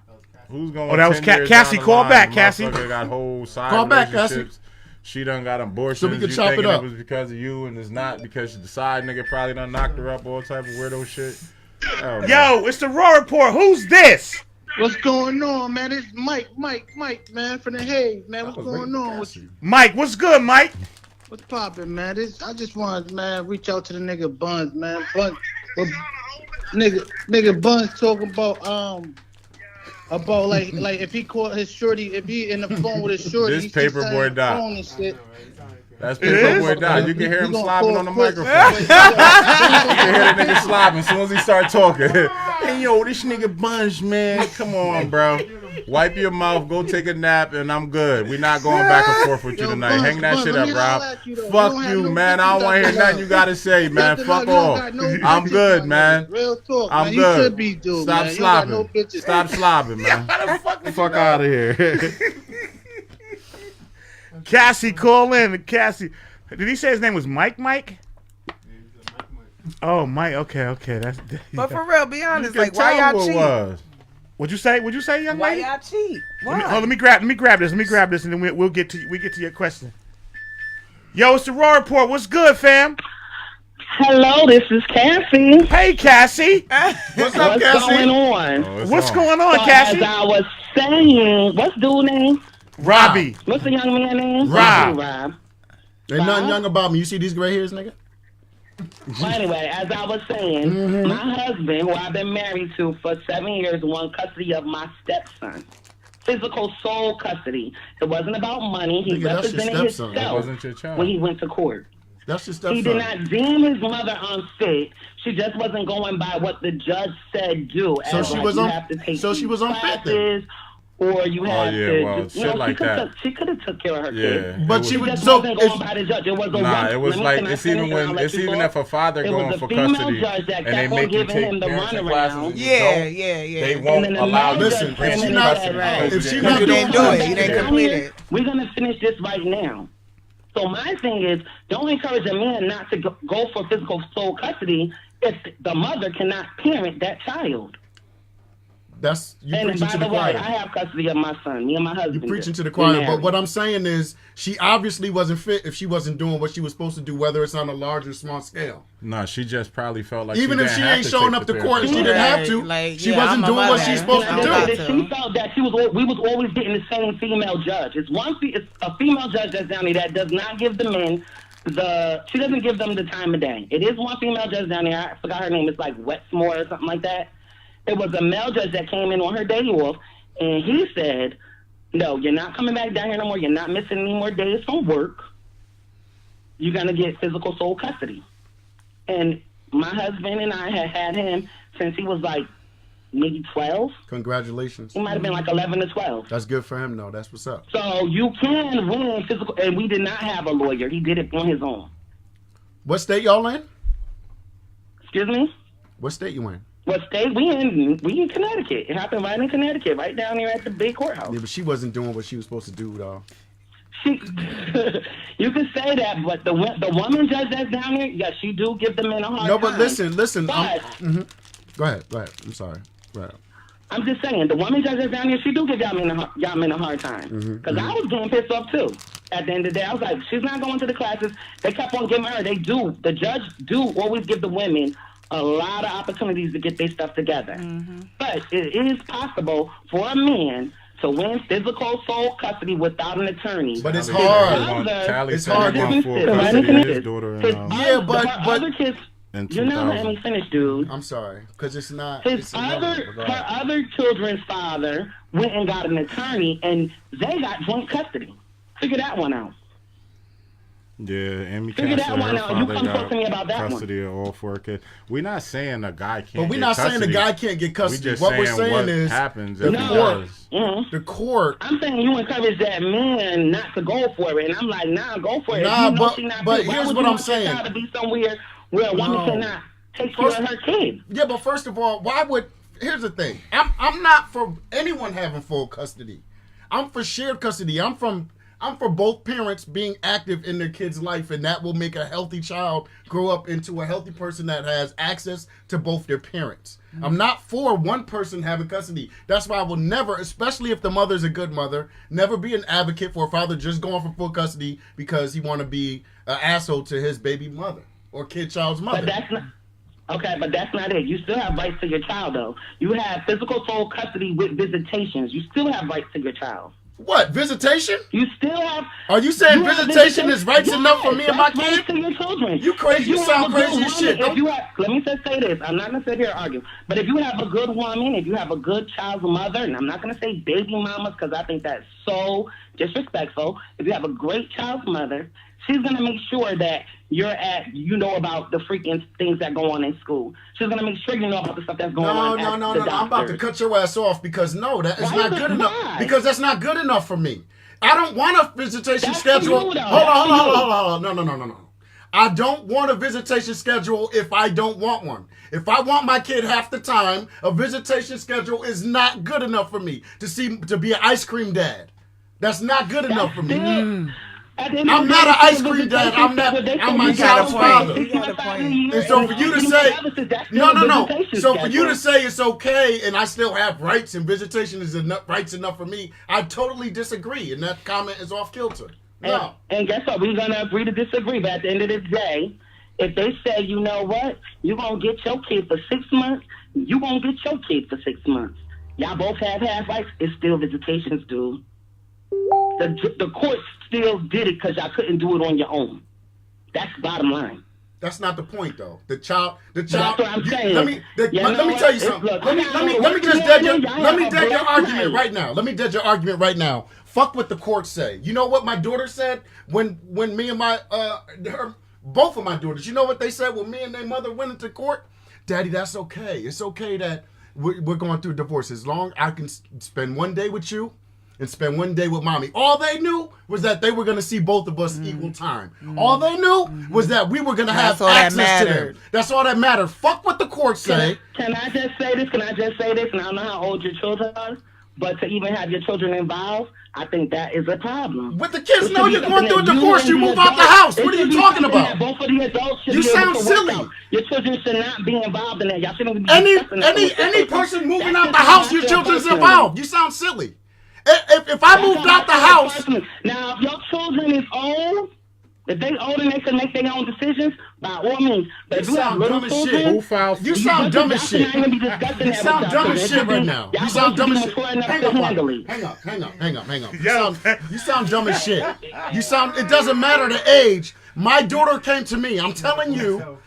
Who's going? Oh, that was Cassie. Call back, Cassie. Got whole side Call back, relationships. She done got abortions. So we can you chop it thinking up. It was because of you, and it's not because the side nigga probably done knocked her up, all type of weirdo shit. Oh, Yo, it's the Raw Report. Who's this? What's going on, man? It's Mike, man, from the Hague, man. What's going on with you? Mike, what's good, Mike? What's poppin', man? I just wanted, man, reach out to the nigga Bunz, man. Bunz, nigga Bunz talking about like if he caught his shorty, if he in the phone with his shorty, This paperboy died. phone and shit. That's paperboy died. You can hear him slobbing on the microphone. You can hear the nigga slobbing as soon as he start talking. Hey, yo, this nigga Bunz, man. Come on, bro. Wipe your mouth, go take a nap, and I'm good. We not going back and forth with you tonight. Bunz, Hang that Bunz, shit let up, me Rob. holler at you, though. Fuck You don't you, have man. no I don't want to hear pictures nothing you got to say, man. Nothing Fuck you don't off. got no I'm pictures, good, my man. nigga. Real talk, I'm man. good. You should be dude, Stop man. You got slobbing. no pictures. Stop slobbing, man. Fuck out of here. Cassie, call in. Cassie. Did he say his name was Mike? Oh, Mike. Okay. That's. But for real, be honest. You Like, can why tell y'all who it cheat? was. What'd you say, young Why lady? y'all cheat? Why? Let me grab this. And then we'll get to your question. Yo, it's the Raw Report. What's good, fam? Hello, this is Cassie. Hey, Cassie. What's up, What's Cassie? going on? Oh, What's going on, So Cassie? as I was saying, what's dude's name? Robbie. What's the young man name? Rob. Rob. Ain't nothing young about me. You see these gray hairs, nigga? Well, anyway, as I was saying, my husband, who I've been married to for 7 years, won custody of my stepson. Physical sole custody. It wasn't about money. He Nigga, that's your represented stepson. That himself wasn't your child. when he went to court. That's your He stepson. did not deem his mother unfit. She just wasn't going by what the judge said do. So as she like, was you un- have to take so she was unfit then. classes, or you have to. well, you shit know, like that. she could have took care of her Yeah. kid. But It she was- would. Just So wasn't going if, by the judge. It was a Nah, one- it was let me- like can I it's finish even and I'll when let it's you even talk? if a father It was going a for female custody judge that and they kept on make you giving take him the parenting runaround. classes and you Yeah. don't, they won't And then the allow male you listen, judge to grant came if in she and not- said, right. if she You not didn't doing do it. something- You didn't "Down complete here, it. We're going to finish this right now." So my thing is, don't encourage a man not to go for physical sole custody if the mother cannot parent that child. that's you And preaching by to the the way, I choir. have custody of my son. Me and my husband. You preaching to the We're choir. But married. what I'm saying is, she obviously wasn't fit if she wasn't doing what she was supposed to do, whether it's on a large or small scale. Nah, she just probably felt like Even she if didn't she have ain't to showing take up the to court and she parenting didn't class. have to, Like, she yeah, wasn't I'm a doing what mother. she's supposed And to I do. know do. that she felt that we was always getting the same female judge. It's a female judge that's down there that does not give the men she doesn't give them the time of day. It is one female judge down there. I forgot her name. It's like Westmore or something like that. It was a male judge that came in on her day off, and he said, "No, you're not coming back down here no more. You're not missing any more days from work. You're gonna get physical sole custody." And my husband and I had him since he was like maybe 12. Congratulations. He might have been like 11 or 12. That's good for him, though. That's what's up. So you can win physical, and we did not have a lawyer. He did it on his own. What state y'all in? Excuse me? What state you in? What state? We in Connecticut. It happened right in Connecticut, right down here at the big courthouse. Yeah, but she wasn't doing what she was supposed to do, though. You can say that, but the woman judge that's down here, yes, she do give the men a hard time. No, but listen. But, Go ahead. I'm sorry. Go ahead. I'm just saying, the woman judge that's down here, she do give y'all men a hard time. Because I was getting pissed off, too. At the end of the day, I was like, she's not going to the classes. They kept on giving her. The judge do always give the women a lot of opportunities to get their stuff together. But it is possible for a man to win physical sole custody without an attorney. But it's hard. It's hard. Yeah, but other kids. You're not letting me finish, dude. I'm sorry, because it's not. Her other children's father went and got an attorney, and they got joint custody. Figure that one out. Yeah, Amy Figure that one out. You come talk to me about that custody of all 4 kids. We're not saying a guy can't. But we're not saying the guy can't get custody. What we're saying is happens the court. The court. I'm saying you encourage that man not to go for it, and I'm like, nah, go for it. Nah, but here's what I'm saying. To be somewhere where a woman cannot take care of her kid. Yeah, but first of all, here's the thing. I'm not for anyone having full custody. I'm for shared custody. I'm for both parents being active in their kid's life, and that will make a healthy child grow up into a healthy person that has access to both their parents. I'm not for one person having custody. That's why I will never, especially if the mother's a good mother, never be an advocate for a father just going for full custody because he want to be an asshole to his baby mother or child's mother. But that's not. Okay, but that's not it. You still have rights to your child, though. You have physical sole custody with visitations. You still have rights to your child. What, visitation? You still have. Are you saying visitation is rights enough for me and my kids? kid? To your children. You crazy? You sound crazy as shit. Let me just say this. I'm not gonna sit here and argue. But if you have a good woman, if you have a good child's mother, and I'm not gonna say baby mamas because I think that's so disrespectful. If you have a great child's mother, she's gonna make sure that you know about the freaking things that go on in school. She's gonna make sure you know about the stuff that's going on. No. I'm about to cut your ass off because that is not good enough. Because that's not good enough for me. I don't want a visitation schedule. Hold on. No. I don't want a visitation schedule if I don't want one. If I want my kid half the time, a visitation schedule is not good enough for me to be an ice cream dad. That's not good enough for me. I'm not an ice cream dad. I'm my child's father. And so for you to say, no. So for you to say it's okay and I still have rights and visitation is rights enough for me, I totally disagree. And that comment is off kilter. No. And guess what? We're going to agree to disagree. But at the end of the day, if they say, you know what, you're going to get your kid for 6 months, you're going to get your kid for 6 months. Y'all both have half rights. It's still visitations, dude. The court still did it because y'all couldn't do it on your own. That's the bottom line. That's not the point, though. The child. That's what I'm saying. Let me tell you something. Let me dead your argument right now. Let me dead your argument right now. Fuck what the courts say. You know what my daughter said when me and both of my daughters. You know what they said when me and their mother went into court? Daddy, that's okay. It's okay that we're going through a divorce. As long as I can spend one day with you and spend one day with mommy. All they knew was that they were going to see both of us equal time. All they knew was that we were going to have access to them. That's all that mattered. Fuck what the courts say. Can I just say this? And I don't know how old your children are, but to even have your children involved, I think that is a problem. But the kids know you're going through a divorce. You move out the house. What are you talking about? Both of the adults should you sound silly. Your children should not be involved in that. Y'all shouldn't be any person moving out the house, your children's involved. You sound silly. If I moved out the house. Now, if your children is old, if they old and they can make their own decisions, by all means. But you sound dumb as shit. You sound dumb as shit. You sound dumb as shit right now. You sound dumb as shit. Hang up. You sound dumb as shit. It doesn't matter the age. My daughter came to me. I'm telling you.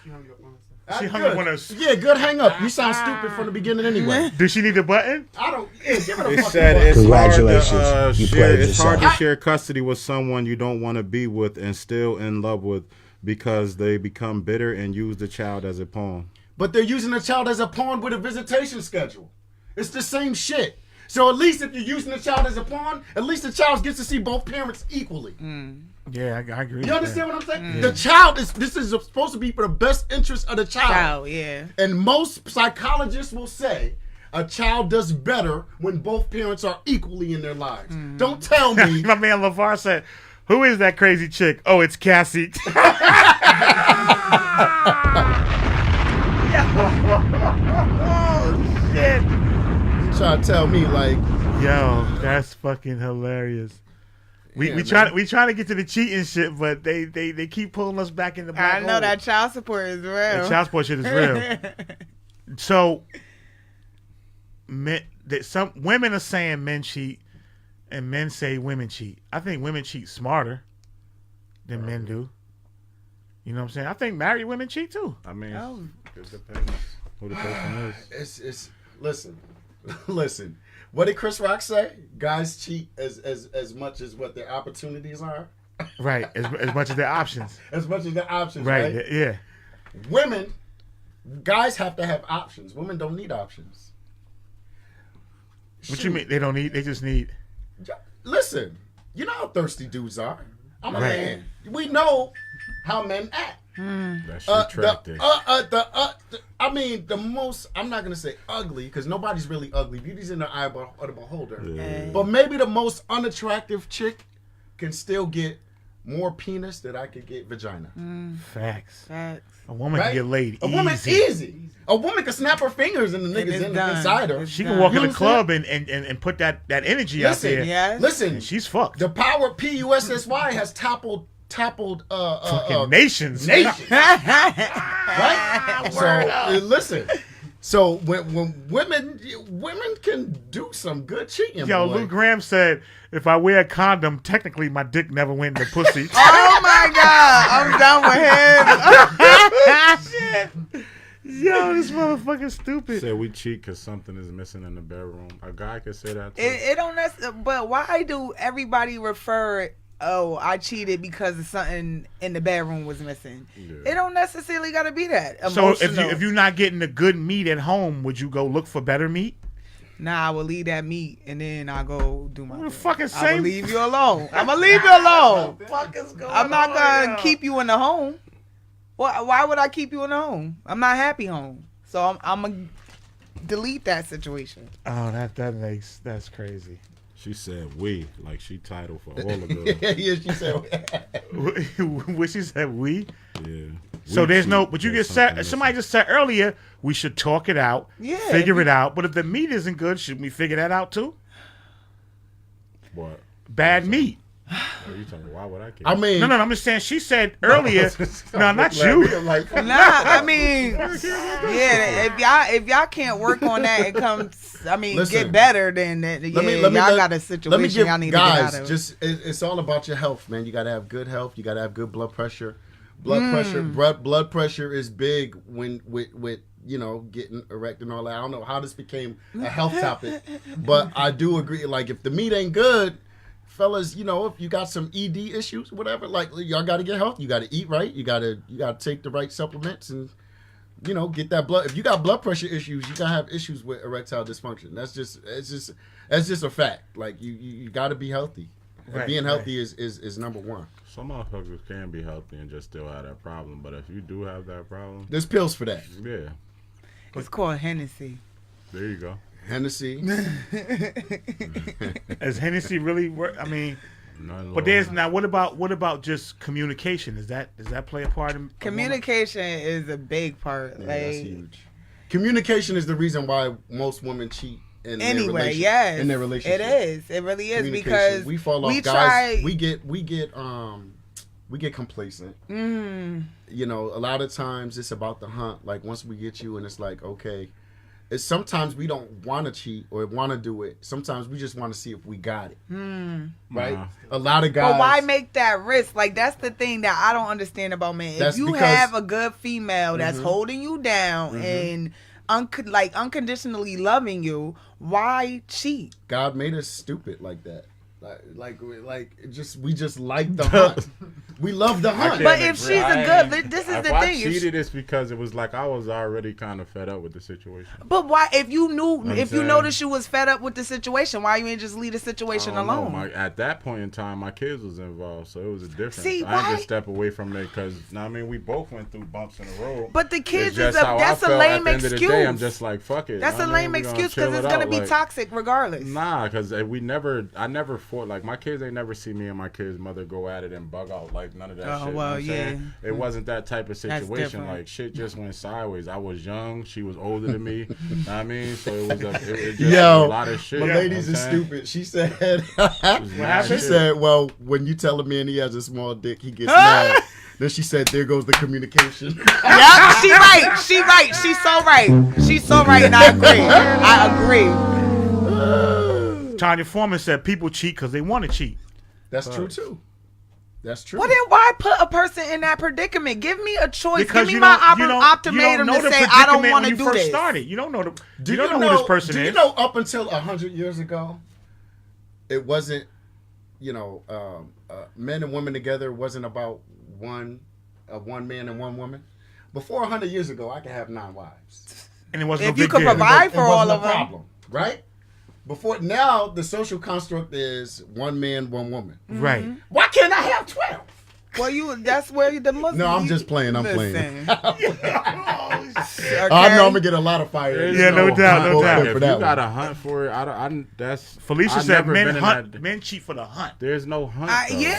She hung up on us. Yeah, good hang up. You sound stupid from the beginning anyway. Does she need a button? I don't. Yeah, give it a It said it's Congratulations. it's hard to share custody with someone you don't want to be with and still in love with because they become bitter and use the child as a pawn. But they're using the child as a pawn with a visitation schedule. It's the same shit. So at least if you're using the child as a pawn, at least the child gets to see both parents equally. Yeah, I agree. You understand what I'm saying? The child this is supposed to be for the best interest of the child. Yeah. And most psychologists will say a child does better when both parents are equally in their lives. Don't tell me. My man LeVar said, "Who is that crazy chick?" Oh, it's Cassie. Oh shit! You trying to tell me like, yo, that's fucking hilarious. We try to get to the cheating shit, but they keep pulling us back in the black I know hole. that child support is real. That child support shit is real. So, some women are saying men cheat, and men say women cheat. I think women cheat smarter than men do. You know what I'm saying? I think married women cheat too. I mean, it depends who the person is. it's listen. What did Chris Rock say? Guys cheat as much as what their opportunities are. Right, as much as their options. As much as their options, right? Right? Yeah. Women, guys have to have options. Women don't need options. What you mean? They don't need. They just need. Listen, you know how thirsty dudes are. I'm a Right. man. We know how men act. That's attractive. I mean, the most, I'm not going to say ugly, because nobody's really ugly. Beauty's in the eye of the beholder. Yeah. But maybe the most unattractive chick can still get more penis than I could get vagina. Facts. Facts. A woman can get laid. A woman easy. A woman can snap her fingers and the niggas inside her. She can walk in the club and put that energy out there. Listen, and she's fucked. The power PUSSY has toppled fucking nations. Right? So listen. So when women can do some good cheating. Yo, boy. Lou Graham said, if I wear a condom, technically my dick never went in the pussy. Oh my God, I'm done with him. Shit. Yo, this motherfucker stupid. Say we cheat because something is missing in the bedroom. A guy could say that too. It don't necessarily, but why do everybody refer, oh, I cheated because of something in the bedroom was missing? It don't necessarily got to be that emotional. So if you're not getting the good meat at home, would you go look for better meat? Nah, I will leave that meat and then I'll go do my thing. Fucking I'm gonna same. leave you alone. I'm gonna leave you alone. What the fuck is going I'm not gonna on? keep you in the home. Why would I keep you in the home? I'm not happy home. So I'm gonna delete that situation. Oh, that's crazy. She said we, like she title for all of them. Yeah, she said what she said, we? Yeah. So We there's no, cheat but you because just said, something somebody just said earlier, we should talk it out, figure it out. But if the meat isn't good, should we figure that out too? What? Bad meat. What are you talking about? Why would I care? I mean, No, I'm just saying, she said earlier, no, not you. Nah, I mean, yeah, if y'all can't work on that and come, Listen, get better, then y'all got a situation y'all need to get out of. It's all about your health, man. You got to have good health. You got to have good blood pressure. Blood pressure is big when with getting erect and all that. I don't know how this became a health topic, but I do agree. Like, if the meat ain't good, fellas, if you got some ED issues, whatever, like, y'all got to get healthy. You got to eat right. You got to take the right supplements and get that blood. If you got blood pressure issues, you gotta have issues with erectile dysfunction. That's just a fact. Like, you got to be healthy. Right, being healthy is number one. Some motherfuckers can be healthy and just still have that problem. But if you do have that problem, there's pills for that. Yeah. It's called Hennessy. There you go. Hennessy. Does Hennessy really work? I mean, but what about just communication? Does that play a part in Communication is a big part. Yeah, that's huge. Communication is the reason why most women cheat. In their relationship. It is. It really is, because we fall off, guys. We get complacent. A lot of times it's about the hunt. Like, once we get you, and it's like, okay, it's sometimes we don't want to cheat or want to do it. Sometimes we just want to see if we got it. Right? A lot of guys. But why make that risk? Like, that's the thing that I don't understand about men. If you have a good female that's holding you down and unconditionally loving you, why cheat? God made us stupid like that. We just like the hunt. We love the hunt. But if she's a good, this is the thing. If I cheated, it's because it was like I was already kind of fed up with the situation. But why, if you noticed you was fed up with the situation, why you ain't just leave the situation alone? At that point in time, my kids was involved, so it was a difference. See, I had to step away from it because I mean we both went through bumps in the road. But the kids that's a lame excuse. At the end of the day, I'm just like fuck it. That's a lame excuse because it's gonna be toxic regardless. Nah, because I never fought. Like my kids, they never see me and my kids' mother go at it and bug out like none of that shit. Well, yeah. It wasn't that type of situation. Like shit just went sideways. I was young. She was older than me. I mean, so it was a lot of shit. My ladies is stupid. She said, well, when you tell a man he has a small dick, he gets mad. Then she said, there goes the communication. Yep, she right. She's so right. She's so right, and I agree. Tanya Foreman said people cheat because they want to cheat. That's true, too. That's true. Well, then why put a person in that predicament? Give me a choice. Because give me my ultimatum to say I don't want to do this. Started. You don't know you don't know who this person is. Do you know up until 100 years ago, it wasn't, men and women together wasn't about one man and one woman. Before 100 years ago, I could have 9 wives. And it wasn't if you could provide for all of them. Problem, right? Before now, the social construct is one man, one woman. Right. Why can't I have 12? Well, that's where the Muslim. No, I'm just playing. I'm playing. I know I'm gonna get a lot of fire. Yeah, no doubt. If you got to hunt for it, that's Felicia said men cheat for the hunt. There's no hunt. Yeah,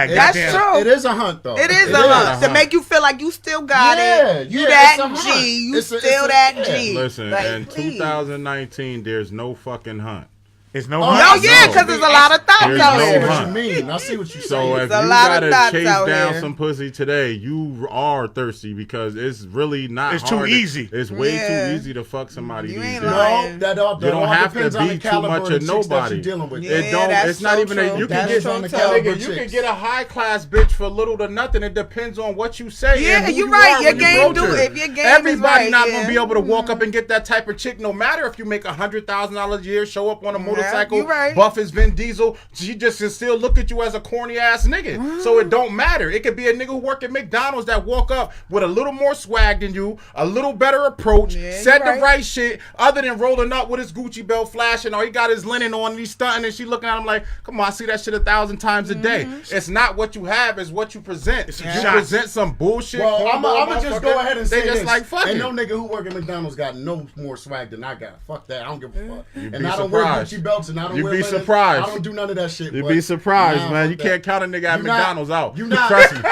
that's true. It is a hunt, though. It is a hunt to make you feel like you still got it. You that G. You still that G. Listen, in 2019, there's no fucking hunt. It's no hunt. Because there's a lot of thoughts out here. I see what you mean. I see what you So if you gotta chase down some pussy today, you are thirsty because it's really not. It's too easy. It's way too easy to fuck somebody these days. No, that all you don't have to be too much of nobody. It's not even a. You can get a high class bitch for little to nothing. It depends on what you say. Yeah, you're right. Your game do if your game. Everybody not gonna be able to walk up and get that type of chick. No matter if you make $100,000 a year, show up on a motorcycle, buff as Vin Diesel, she just can still look at you as a corny ass nigga. So it don't matter. It could be a nigga who work at McDonald's that walk up with a little more swag than you, a little better approach, said the right shit, other than rolling up with his Gucci belt flashing, or he got his linen on and he's stunting, and she looking at him like, come on, I see that shit 1,000 times a day. It's not what you have, it's what you present. You present some bullshit. Well, I'm gonna just go ahead and say this. Like, fuck ain't it. no nigga who work at McDonald's got no more swag than I got. Fuck that. I don't give a fuck. And I don't wear Gucci belts and I don't wear linen. Surprised. I don't do none of that shit. You'd be surprised, man. You can't count a nigga at McDonald's out. You not. Trust me. You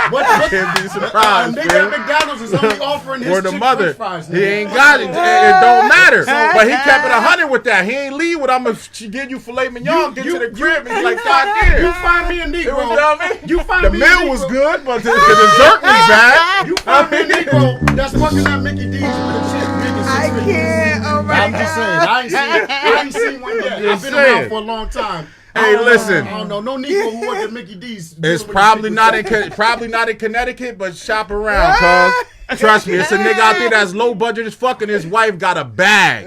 can't be surprised, a nigga at McDonald's is only offering his or the chick mother. French fries. He ain't got it. It don't matter. But he kept it 100 with that. He ain't leave with I'm gonna give you filet mignon, get to the crib, and he's like, God damn. You find me a Negro. You know what I mean? You find the me meal was good, but the dessert was bad. You find me a Negro that's fucking at Mickey D's with a chick. I can't. Oh my I'm just saying. I ain't seen one yet. I've been around for a long time. Hey, listen. I don't know. No Negro who worked at Mickey D's. It's probably not in Connecticut, but shop around, cuz. Trust me, it's a nigga out there that's low budget as fucking his wife got a bag.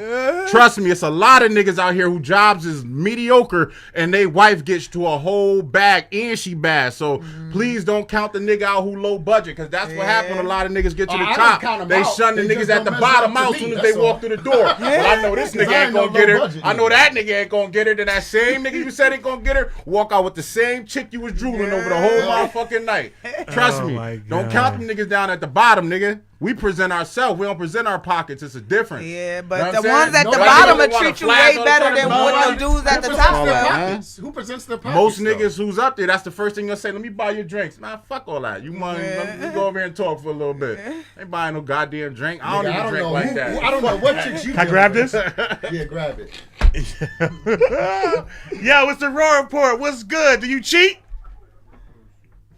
Trust me, it's a lot of niggas out here who jobs is mediocre and they wife gets to a whole bag and she bad. So please don't count the nigga out who low budget, because that's what happened. A lot of niggas get to the top. They shun the niggas at the bottom out as soon as they walk through the door. Well, I know this nigga ain't gonna get her. I know that nigga ain't gonna get her. Then that same nigga you said ain't gonna get her, walk out with the same chick you was drooling over the whole motherfucking night. Trust me. Don't count them niggas down at the bottom, nigga. We present ourselves. We don't present our pockets. It's a difference. Yeah, but the ones at the bottom will treat you way better than what the dudes at the top will. Who presents their pockets? Most niggas who's up there, that's the first thing you'll say, let me buy you drinks. Man, fuck all that. You want we go over here and talk for a little bit. Ain't buying no goddamn drink. I don't even drink like that. I don't know what chicks you Can I grab this? Yeah, grab it. Yo, it's the Raw Report. What's good? Do you cheat?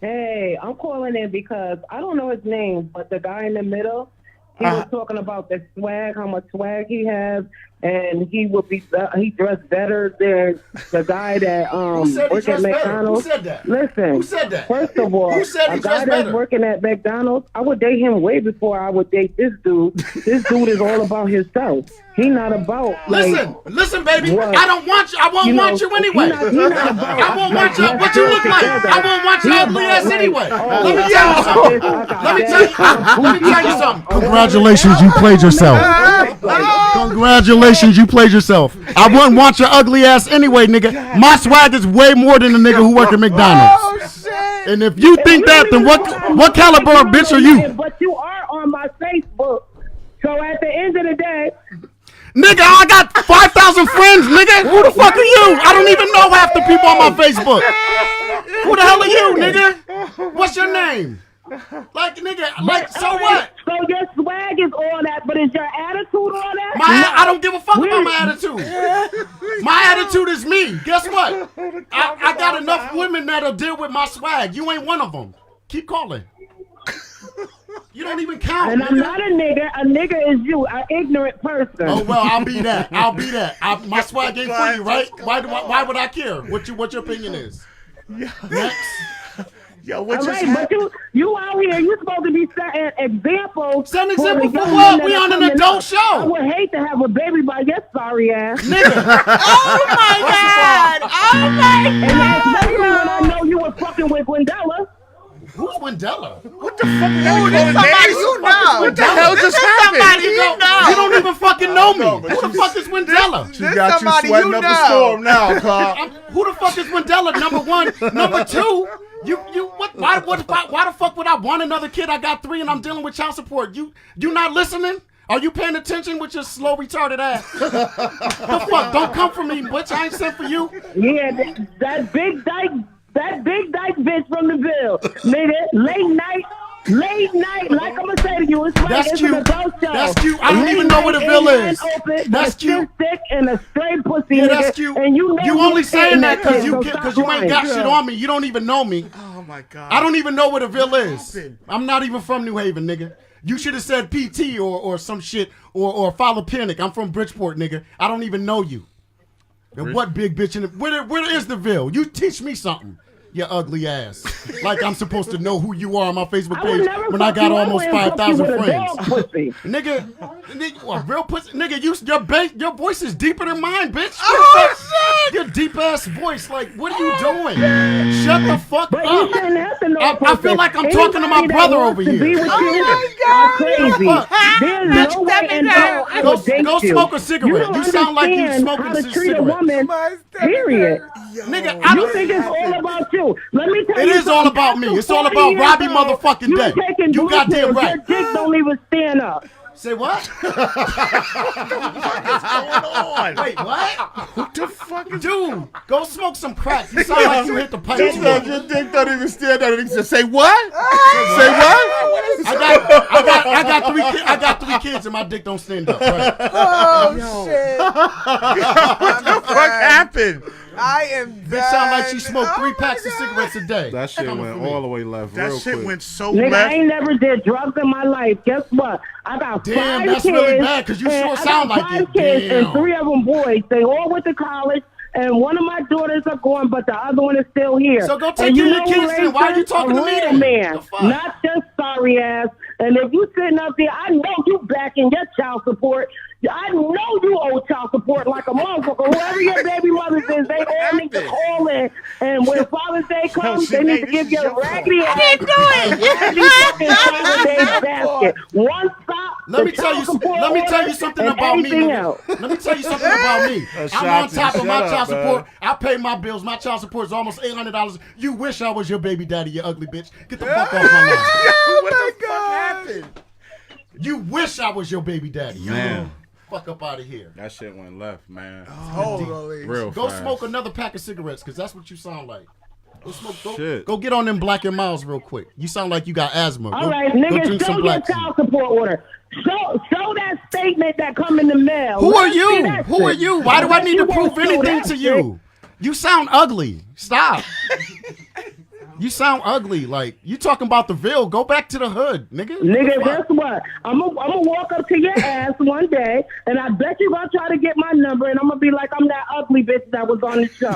Hey, I'm calling in because I don't know his name, but the guy in the middle, he was talking about the swag, how much swag he has. and he would be he dressed better than the guy that worked at McDonald's. Who said that? Listen, Who said that? First of all, Who said he a guy dressed that's better? working at McDonald's, I would date him way before I would date this dude. This dude is all about himself. He not about Listen, baby. what? I don't want you. I won't want you anyway. He not about, I won't want you. What you look like? I won't want your ugly ass anyway. Let me tell you something. Let me tell you something. Congratulations, you played yourself. Congratulations, you played yourself. I wouldn't want your ugly ass anyway, nigga. My swag is way more than the nigga who work at McDonald's. And if you think that, then what caliber of bitch are you? But you are on my Facebook. So at the end of the day, nigga, I got 5,000 friends, nigga. Who the fuck are you? I don't even know half the people on my Facebook. Who the hell are you, nigga? What's your name? Like, nigga, like, so what? So your swag is all that, but is your attitude all that? I don't give a fuck about my attitude. My attitude is me. Guess what? I got enough women that'll deal with my swag. You ain't one of them. Keep calling. You don't even count. And I'm not a nigga. A nigga is you, an ignorant person. Oh well, I'll be that. My swag ain't for you, right? Why would I care? What your opinion is? Next. Yo, what all just right, but you out here, you supposed to be setting examples. Set an example for what? We on an adult show. I would hate to have a baby by your sorry ass. Nigga. Oh my God. Oh my And especially when I know you were fucking with Gwendella. Who's Gwendella? What the fuck? Ooh, this somebody you know. What the hell just happened? Somebody you know. You don't even fucking know me. Who the fuck is Gwendella? She got you sweating up a storm now, Carl. Who the fuck is Gwendella? Number one. Number two. Why the fuck would I want another kid? I got 3 and I'm dealing with child support. You not listening? Are you paying attention with your slow retarded ass? The fuck? Don't come for me, bitch. I ain't sent for you. Yeah, that big dyke bitch from the Ville. Nigga, late night, like I'm gonna say to you, it's like That's an adult show. That's cute. I don't even know what a Ville is. That's cute. Stick and a straight pussy. Yeah, nigga, that's cute. And you only saying that because you so ain't got shit on me. You don't even know me. Oh my God. I don't even know what a Ville is. I'm not even from New Haven, nigga. You should have said PT or some shit or Follow Panic. I'm from Bridgeport, nigga. I don't even know you. And what big bitch in the where is the Ville? You teach me something. Your ugly ass. Like I'm supposed to know who you are on my Facebook page when I got almost 5,000 friends. Nigga, a real pussy. Nigga, your voice is deeper than mine, bitch. Oh, shit. Your deep ass voice. Like, what are you doing? Shut the fuck But up. you shouldn't have to know. I feel like I'm talking to my brother over here. Oh my God. Crazy. There's no way in hell I would date Go you. smoke a cigarette. You sound like you smoking how to some treat a cigarettes. woman. Period. Nigga, I You don't think it's all about you. Let me tell It you is all about me. It's all about Robbie motherfucking Day. You goddamn right. Your dick don't even stand up. Say what? What is going on? Wait, what? What the fuck is Dude, go smoke some crack. You sound like you hit the pipe. Just said your dick don't even stand up. He said, say what? Say what? I got 3 kids and my dick don't stand up. Right? Oh, shit. What the fuck happened? I am Bitch sound like she smoked 3 packs of cigarettes a day. That shit went all the way left That real shit quick. went so Nigga, left. I ain't never did drugs in my life. Guess what? I got 5 Damn, that's kids. really bad, 'cause you and sure I sound got like 5 it. kids, Damn. and 3 of them boys. They all went to college. And one of my daughters are going, but the other one is still here. So go take and your know kids who then. Why are you talking a to me real then? man, The fuck? not just sorry ass. And if you sitting up there, I know you backing your child support. I know you owe child support like a motherfucker. Whoever your baby mothers is, they all need to call in. And when Father's Day comes, they need to give you a raggedy ass. I didn't do it. Raggedy fucking Father's Day basket. One stop. Let me tell you something about me. Nigga. Let me tell you something about me. I'm on top of my child support. I pay my bills. My child support is almost $800. You wish I was your baby daddy, you ugly bitch. Get the fuck off my lawn. What the fuck happened? You wish I was your baby daddy. Man. Fuck up out of here. That shit went left, man. Totally. Real Go fast. smoke another pack of cigarettes, because that's what you sound like. Go smoke. Shit. Go get on them Black and Miles real quick. You sound like you got asthma. All right, nigga, show your child support order. Show that statement that come in the mail. Who are Let's see you? that Who are shit. you? Why do I need to You won't prove show anything that to shit. you? You sound ugly. Stop. You sound ugly. Like, you talking about the Ville. Go back to the hood, nigga. Nigga, guess what? I'm gonna walk up to your ass one day, and I bet you gonna try to get my number, and I'm gonna be like, I'm that ugly bitch that was on the show.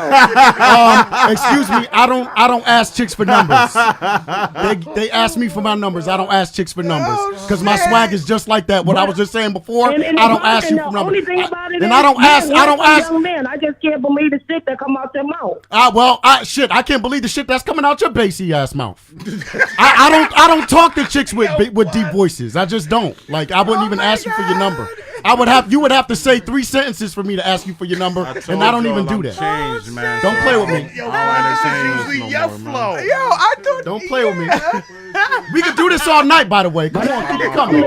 Excuse me, I don't ask chicks for numbers. They ask me for my numbers. I don't ask chicks for numbers because my swag is just like that. What I was just saying before, I don't ask you for numbers. Only thing about it and is, I don't ask. Young man, I just can't believe the shit that come out your mouth. I can't believe the shit that's coming out your bassy ass mouth. I don't talk to chicks with deep voices. I just don't. Like, I wouldn't even ask you for your number. You would have to say 3 sentences for me to ask you for your number, and I don't even do that. Changed, man. Don't play with me. Usually your flow. Yo, I thought. Don't play with me. We can do this all night, by the way. Come on, keep it coming.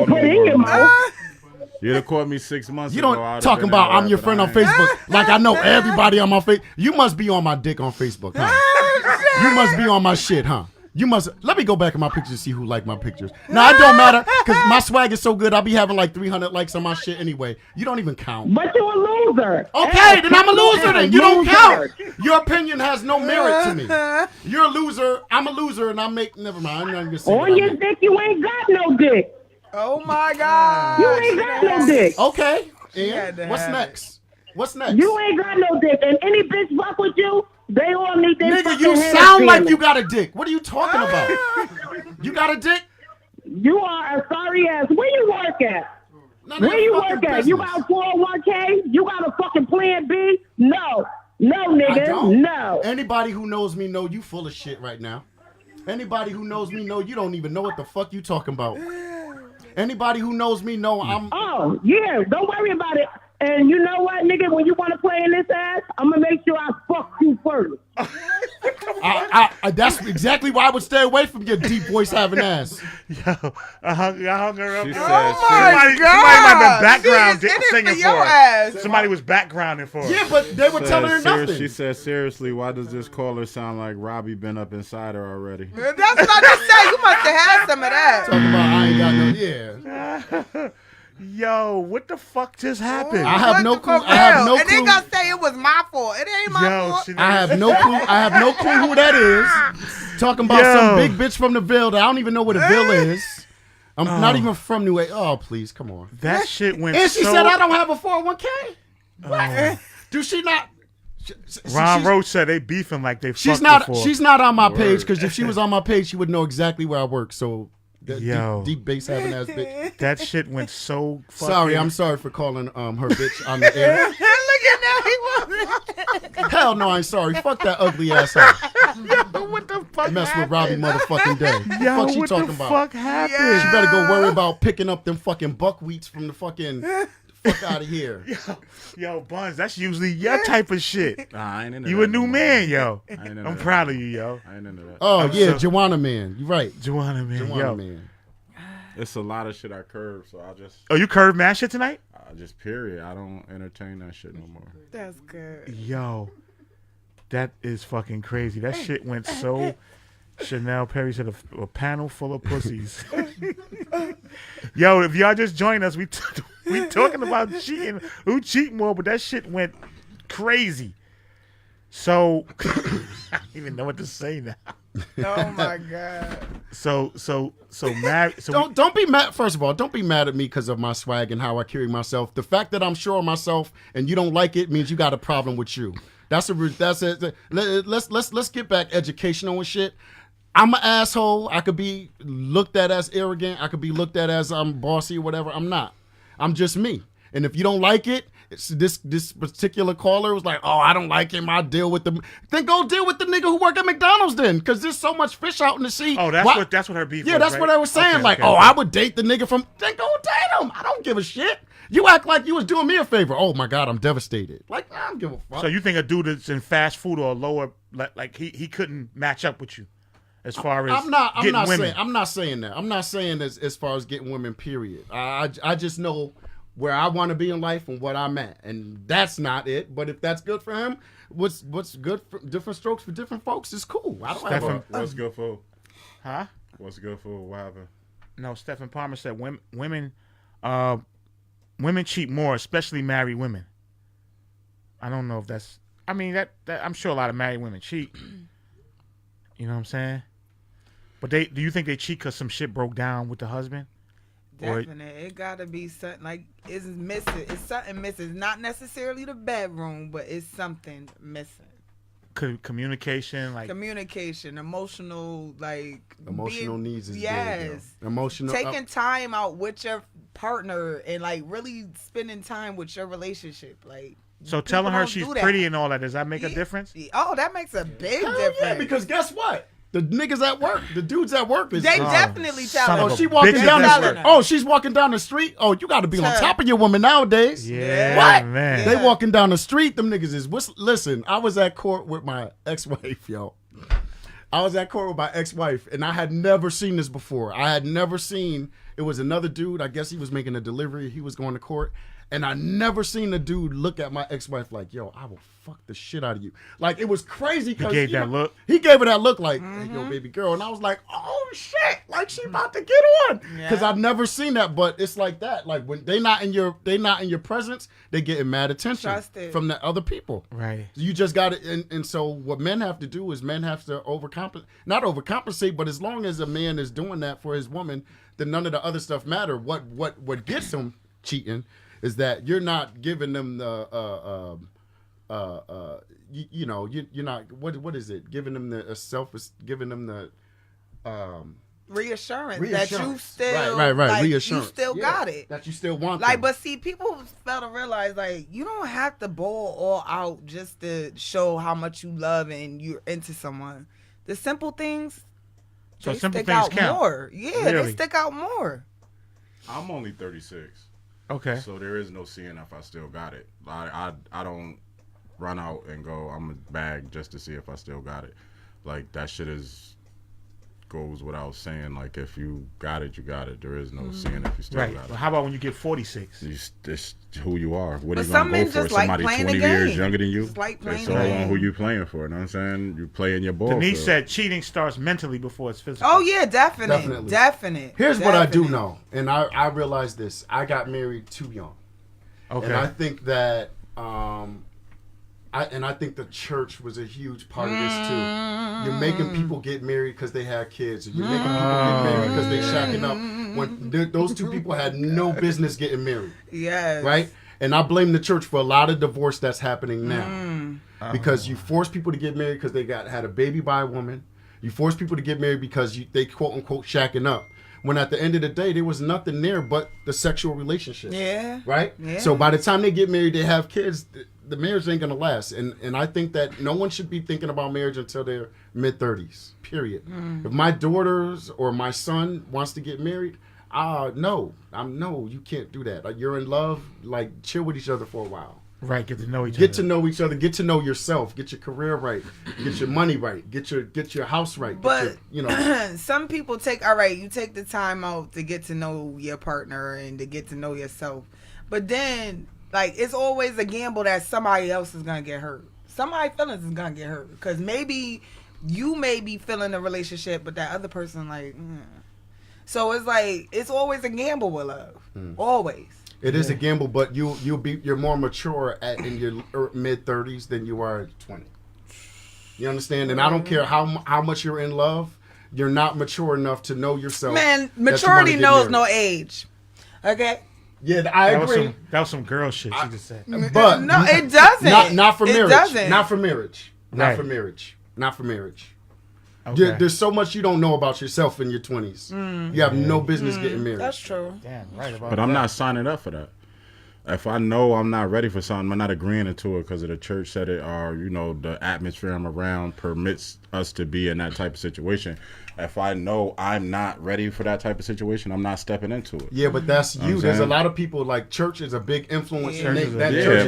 You'd have caught me 6 months You ago. don't talking about I'm your friend on Facebook like I know everybody on my face. You must be on my dick on Facebook, huh? You must be on my shit, huh? You must. Let me go back in my pictures and see who liked my pictures. Now, it don't matter because my swag is so good. I'll be having like 300 likes on my shit anyway. You don't even count. But you're a loser. Okay, then I'm a loser then. You don't count. Your opinion has no merit to me. You're a loser. I'm a loser, and I make. Never mind. I'm not even saying on your dick, you ain't got no dick. Oh my God. You ain't got no dick. Okay. And what's next? What's next? You ain't got no dick, and any bitch fuck with you, they all need their Nigga, fucking you head sound like examined. you got a dick. What are you talking about? You got a dick? You are a sorry ass. Where you work at? Where you work at? You got a 401k? You got a fucking plan B? No. No, nigga. No. Anybody who knows me know you full of shit right now. Anybody who knows me know you don't even know what the fuck you talking about. Anybody who knows me know I'm... Oh, yeah. Don't worry about it. And you know what, nigga? When you want to play in this ass, I'm going to make sure I fuck you first. That's exactly why I would stay away from your deep voice having ass. Yo, I hung her up. She said, somebody might have been background singing for her. Somebody was backgrounding for her. Yeah, but they were telling her nothing. She said, seriously, why does this caller sound like Robbie been up inside her already? That's what I just said. You must have had some of that. Talking about I ain't got no... Yeah. Yo, what the fuck just happened? I have no clue. I have no and clue. they gonna say it was my fault. It ain't my fault. I have no clue. I have no clue who that is. Talking about some big bitch from the Ville that I don't even know what the Ville is. I'm not even from New York. Oh, please, come on. That shit went. And she said I don't have a 401k. What? Do she not? Ron Roach said they beefing like they. She's fucked not. before. She's not on my page because if she was on my page, she would know exactly where I work. So. Yo, deep bass having ass bitch. That shit went so fucking... Sorry, I'm sorry for calling her bitch on the air. Look at now, he was. Hell no, I ain't sorry. Fuck that ugly ass hoe. Yo, what the fuck Mess happened? with Robbie motherfucking day. Yo, Fuck she what talking the about? fuck happened? She better go worry about picking up them fucking buckwheats from the fucking... Fuck out of here. Yo, Bunz, that's usually your type of shit. Nah, I ain't into You that a new no man, more. yo. I ain't into I'm that. proud of you, yo. I ain't into that. Oh, yeah, Joanna man. You right. Joanna man, Joanna yo. man. It's a lot of shit I curve, so I just... Oh, you curved mad shit tonight? Just period. I don't entertain that shit no more. That's good. Yo, that is fucking crazy. That shit went so... Chanel Perry said a panel full of pussies. Yo, if y'all just join us, we talking about cheating. Who cheat more? But that shit went crazy. So I don't even know what to say now. Oh my God. So mad. So don't be mad. First of all, don't be mad at me because of my swag and how I carry myself. The fact that I'm sure of myself and you don't like it means you got a problem with you. That's it. Let's get back educational and shit. I'm an asshole. I could be looked at as arrogant. I could be looked at as I'm bossy or whatever. I'm not. I'm just me. And if you don't like it, this particular caller was like, oh, I don't like him. I'll deal with them. Then go deal with the nigga who work at McDonald's then, because there's so much fish out in the sea. Oh, that's what her beef was. Yeah, that's right? what I was saying. Okay. I would date the nigga from. Then go date him. I don't give a shit. You act like you was doing me a favor. Oh my God, I'm devastated. Like, I don't give a fuck. So you think a dude that's in fast food or lower, like he couldn't match up with you? As far as getting women. I'm not saying that. I'm not saying as far as getting women, period. I just know where I want to be in life and what I'm at. And that's not it. But if that's good for him, what's good for different strokes for different folks is cool. I don't have What's good for? Huh? What's good for? What happened? No, Stephen Palmer said women cheat more, especially married women. I don't know if that's... I mean, that I'm sure a lot of married women cheat. You know what I'm saying? But do you think they cheat because some shit broke down with the husband? Definitely. It gotta be something like it's missing. It's something missing. Not necessarily the bedroom, but it's something missing. Communication, emotional, emotional needs is yes, big, emotional taking time out with your partner and really spending time with your relationship, So telling her she's pretty and all that, does that make a difference? Oh, that makes a big difference. Yeah, because guess what? The niggas at work, the dudes at work, they definitely tell her. Oh, she walking down the street. Oh, she's walking down the street. Oh, you got to be on top of your woman nowadays. Yeah, what? Man. They walking down the street. Them niggas is. Listen, I was at court with my ex-wife, yo. I was at court with my ex-wife, and I had never seen this before. I had never seen. It was another dude. I guess he was making a delivery. He was going to court. And I never seen a dude look at my ex-wife like, yo, I will fuck the shit out of you. It was crazy. He gave that look? He gave her that look hey, yo, baby girl. And I was like, oh, shit. She about to get on. Because I've never seen that, but it's like that. When they not in your presence, they getting mad attention from the other people. Right. You just got it. And so what men have to do is men have to not overcompensate, but as long as a man is doing that for his woman, then none of the other stuff matter. What gets him cheating is that you're not giving them the you're not what is it? Giving them the reassurance that you still right reassurance. You still got it. That you still want them. But see, people fail to realize you don't have to ball all out just to show how much you love and you're into someone. The simple things they stick out count. more. Yeah, really? They stick out more. I'm only 36. Okay. So there is no seeing if I still got it. I don't run out and go, I'm a bag just to see if I still got it. That shit goes without saying. If you got it, you got it. There is no seeing if you still got it. Well, how about when you get 46? It's who you are. What are you going to go for? Somebody 20 years younger than you? It's all on who you playing for. You know what I'm saying? You playing your ball. Denise said cheating starts mentally before it's physical. Oh, yeah, definitely. Here's what I do know, and I realized this. I got married too young. Okay. And I think that I think the church was a huge part of this too. You're making people get married because they have kids. Or you're making people get married because they shacking up. When those two people had no business getting married. Yes. Right? And I blame the church for a lot of divorce that's happening now. Because you force people to get married because they had a baby by a woman. You force people to get married because they quote unquote shacking up. When at the end of the day, there was nothing there but the sexual relationship. Yeah. Right? Yeah. So by the time they get married, they have kids, the marriage ain't going to last. And I think that no one should be thinking about marriage until their mid-30s, period. If my daughters or my son wants to get married, no, you can't do that. You're in love, chill with each other for a while. Right, get to know each other. Get to know each other. Get to know yourself. Get your career right. Get your money right. Get your house right. But some people you take the time out to get to know your partner and to get to know yourself. But then, it's always a gamble that somebody else is gonna get hurt. Somebody's feelings is gonna get hurt because maybe you may be feeling a relationship, but that other person So it's always a gamble with love. Always. It is a gamble, but you're more mature in your mid-30s than you are at 20. You understand? And I don't care how much you're in love, you're not mature enough to know yourself. Man, maturity knows no age. Okay? Yeah, I agree. That was some girl shit she just said. But no, it doesn't. Not for marriage. It doesn't. Not for marriage. Not for marriage. Not for marriage. Okay. There's so much you don't know about yourself in your 20s. You have no business getting married. That's true. Damn, right about But I'm not signing up for that. If I know I'm not ready for something, I'm not agreeing to it because of the church said it or, the atmosphere I'm around permits us to be in that type of situation. If I know I'm not ready for that type of situation, I'm not stepping into it. Yeah, but that's you. There's a lot of people, church is a big influence.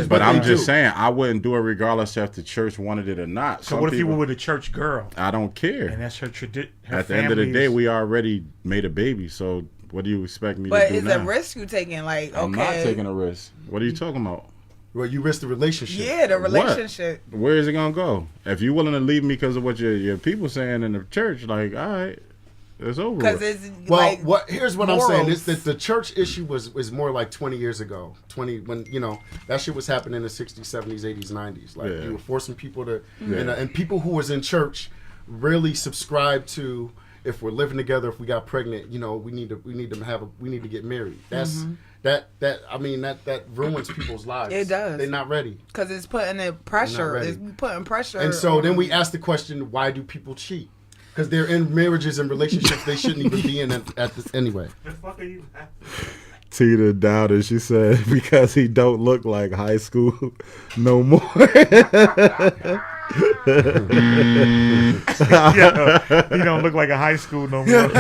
But I'm just saying, I wouldn't do it regardless if the church wanted it or not. So what if you were with a church girl? I don't care. And that's her tradition. At the end of the day, we already made a baby, so what do you expect me to do now? But is a risk you taking? I'm not taking a risk. What are you talking about? Well, you risk the relationship. Yeah, the relationship. What? Where is it gonna go? If you're willing to leave me because of what your people saying in the church, all right, it's over. Because it's here's what morals. I'm saying is that the church issue was more like 20 years ago. 20 when that shit was happening in the 60s, 70s, 80s, 90s. You were forcing people to and people who was in church really subscribe to if we're living together, if we got pregnant, you know, we need to get married. That's that ruins people's lives. It does. They're not ready because it's putting pressure. It's putting pressure. And so then we ask the question: why do people cheat? Because they're in marriages and relationships they shouldn't even be in at this anyway. The fuck are you laughing? Tina doubted. She said because he don't look like high school no more. Yo, he don't look like a high school no more.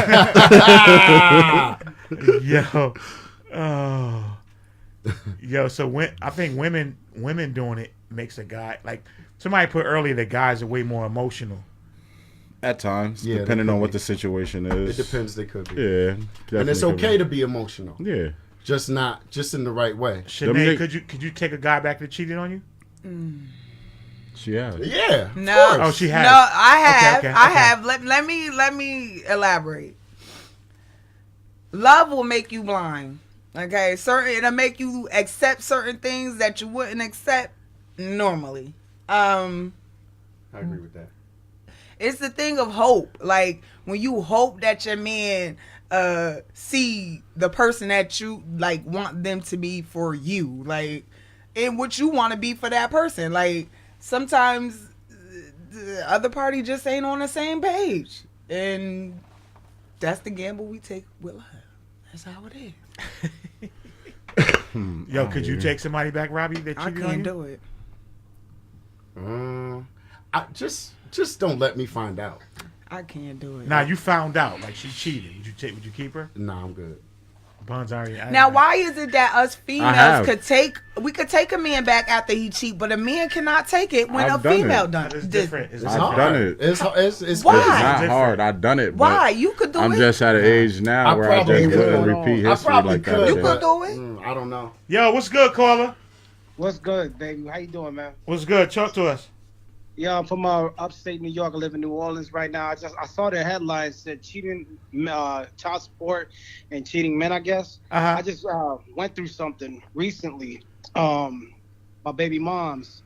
Yo, oh, yo. So I think women doing it makes a guy like somebody put earlier that guys are way more emotional. At times, depending on what the situation is. It depends. They could be. Yeah, and it's okay to be emotional. Yeah, just in the right way. Shanae, could you take a guy back that cheated on you? She has. Yeah. No. Oh, she has. No, I have. Okay. I have. Let me elaborate. Love will make you blind. Okay, it'll make you accept certain things that you wouldn't accept normally. I agree with that. It's the thing of hope. Like when you hope that your man see the person that you like want them to be for you, like and what you want to be for that person. Like sometimes the other party just ain't on the same page, and that's the gamble we take with love. That's how it is. Yo, could you take somebody back, Robbie? That cheated on you? I can't do it. I just don't let me find out. I can't do it. Now you found out, like she cheated. Would you keep her? Nah, I'm good. Bunz already. Now, why is it that us females could take a man back after he cheat, but a man cannot take it when a female done it? It's different. I've done it. It's why? It's not hard. I've done it. Why? You could do it. I'm just at an age now where I just couldn't repeat history like that. You could do it. I don't know. Yo, what's good, caller? What's good, baby? How you doing, man? What's good? Talk to us. Yeah, I'm from upstate New York. I live in New Orleans right now. I saw the headlines said cheating, child support, and cheating men. I guess. I just went through something recently. My baby moms,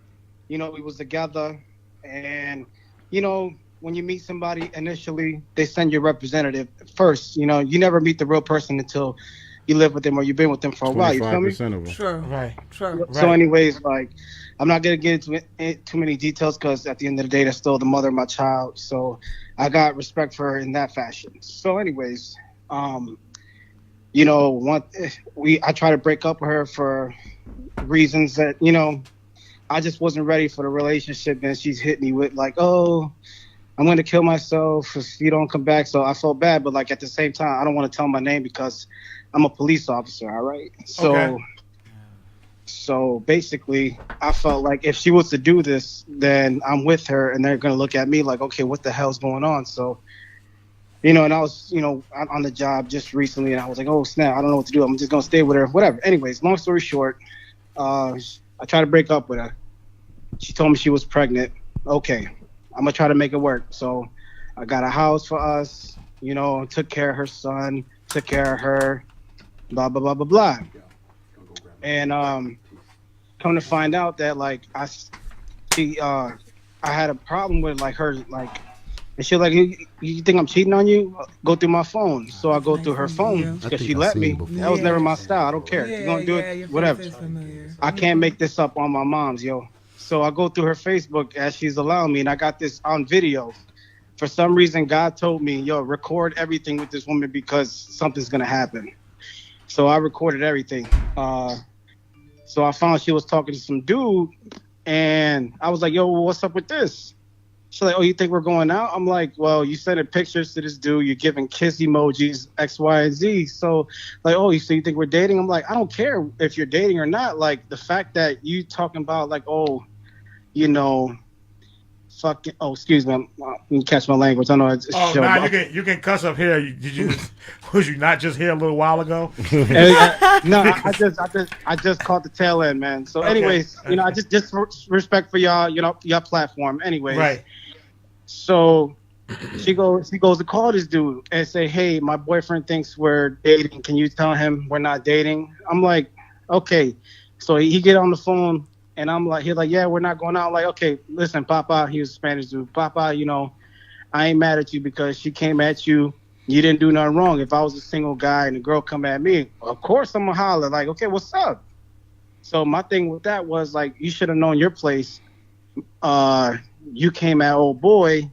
we was together, and when you meet somebody initially, they send you a representative first. You never meet the real person until you live with them or you've been with them for a while. You feel me? 25% of them. Sure. Right. Sure. So, anyways, like, I'm not gonna get into too many details because at the end of the day, that's still the mother of my child. So, I got respect for her in that fashion. So, anyways, I try to break up with her for reasons that I just wasn't ready for the relationship, and she's hit me with like, oh, I'm going to kill myself if you don't come back. So I felt bad, but like at the same time, I don't want to tell my name because I'm a police officer. All right. So basically I felt like if she was to do this, then I'm with her and they're going to look at me like, okay, what the hell's going on? So, and I was, on the job just recently and I was like, oh snap, I don't know what to do. I'm just going to stay with her, whatever. Anyways, long story short, I tried to break up with her. She told me she was pregnant. Okay. I'm going to try to make it work. So I got a house for us, took care of her son, took care of her, blah, blah, blah, blah, blah. And come to find out that, like, I had a problem with, like, her, like, and she was like, you think I'm cheating on you? Go through my phone. So I go through her phone because she let me. That was never my style. I don't care. You're going to do it, whatever. I can't make this up on my mom's, yo. So I go through her Facebook as she's allowing me, and I got this on video. For some reason, God told me, yo, record everything with this woman because something's going to happen. So I recorded everything. So I found she was talking to some dude, and I was like, yo, what's up with this? She's like, oh, you think we're going out? I'm like, well, you sending pictures to this dude. You're giving kiss emojis, X, Y, and Z. So, like, oh, so you think we're dating? I'm like, I don't care if you're dating or not. Like, the fact that you talking about, like, oh, fucking, oh, excuse me, you catch my language. I know it's you can cuss up here. Was you not just here a little while ago? No, I just caught the tail end, man. So, anyways, I just respect for y'all, your platform. Anyways, right. So she goes to call this dude and say, hey, my boyfriend thinks we're dating. Can you tell him we're not dating? I'm like, okay. So he get on the phone. And I'm like, he's like, yeah, we're not going out. I'm like, okay, listen, Papa, he was a Spanish dude. Papa, I ain't mad at you because she came at you. You didn't do nothing wrong. If I was a single guy and a girl come at me, of course I'm gonna holler like, okay, what's up? So my thing with that was like, you should have known your place. You came at old boy.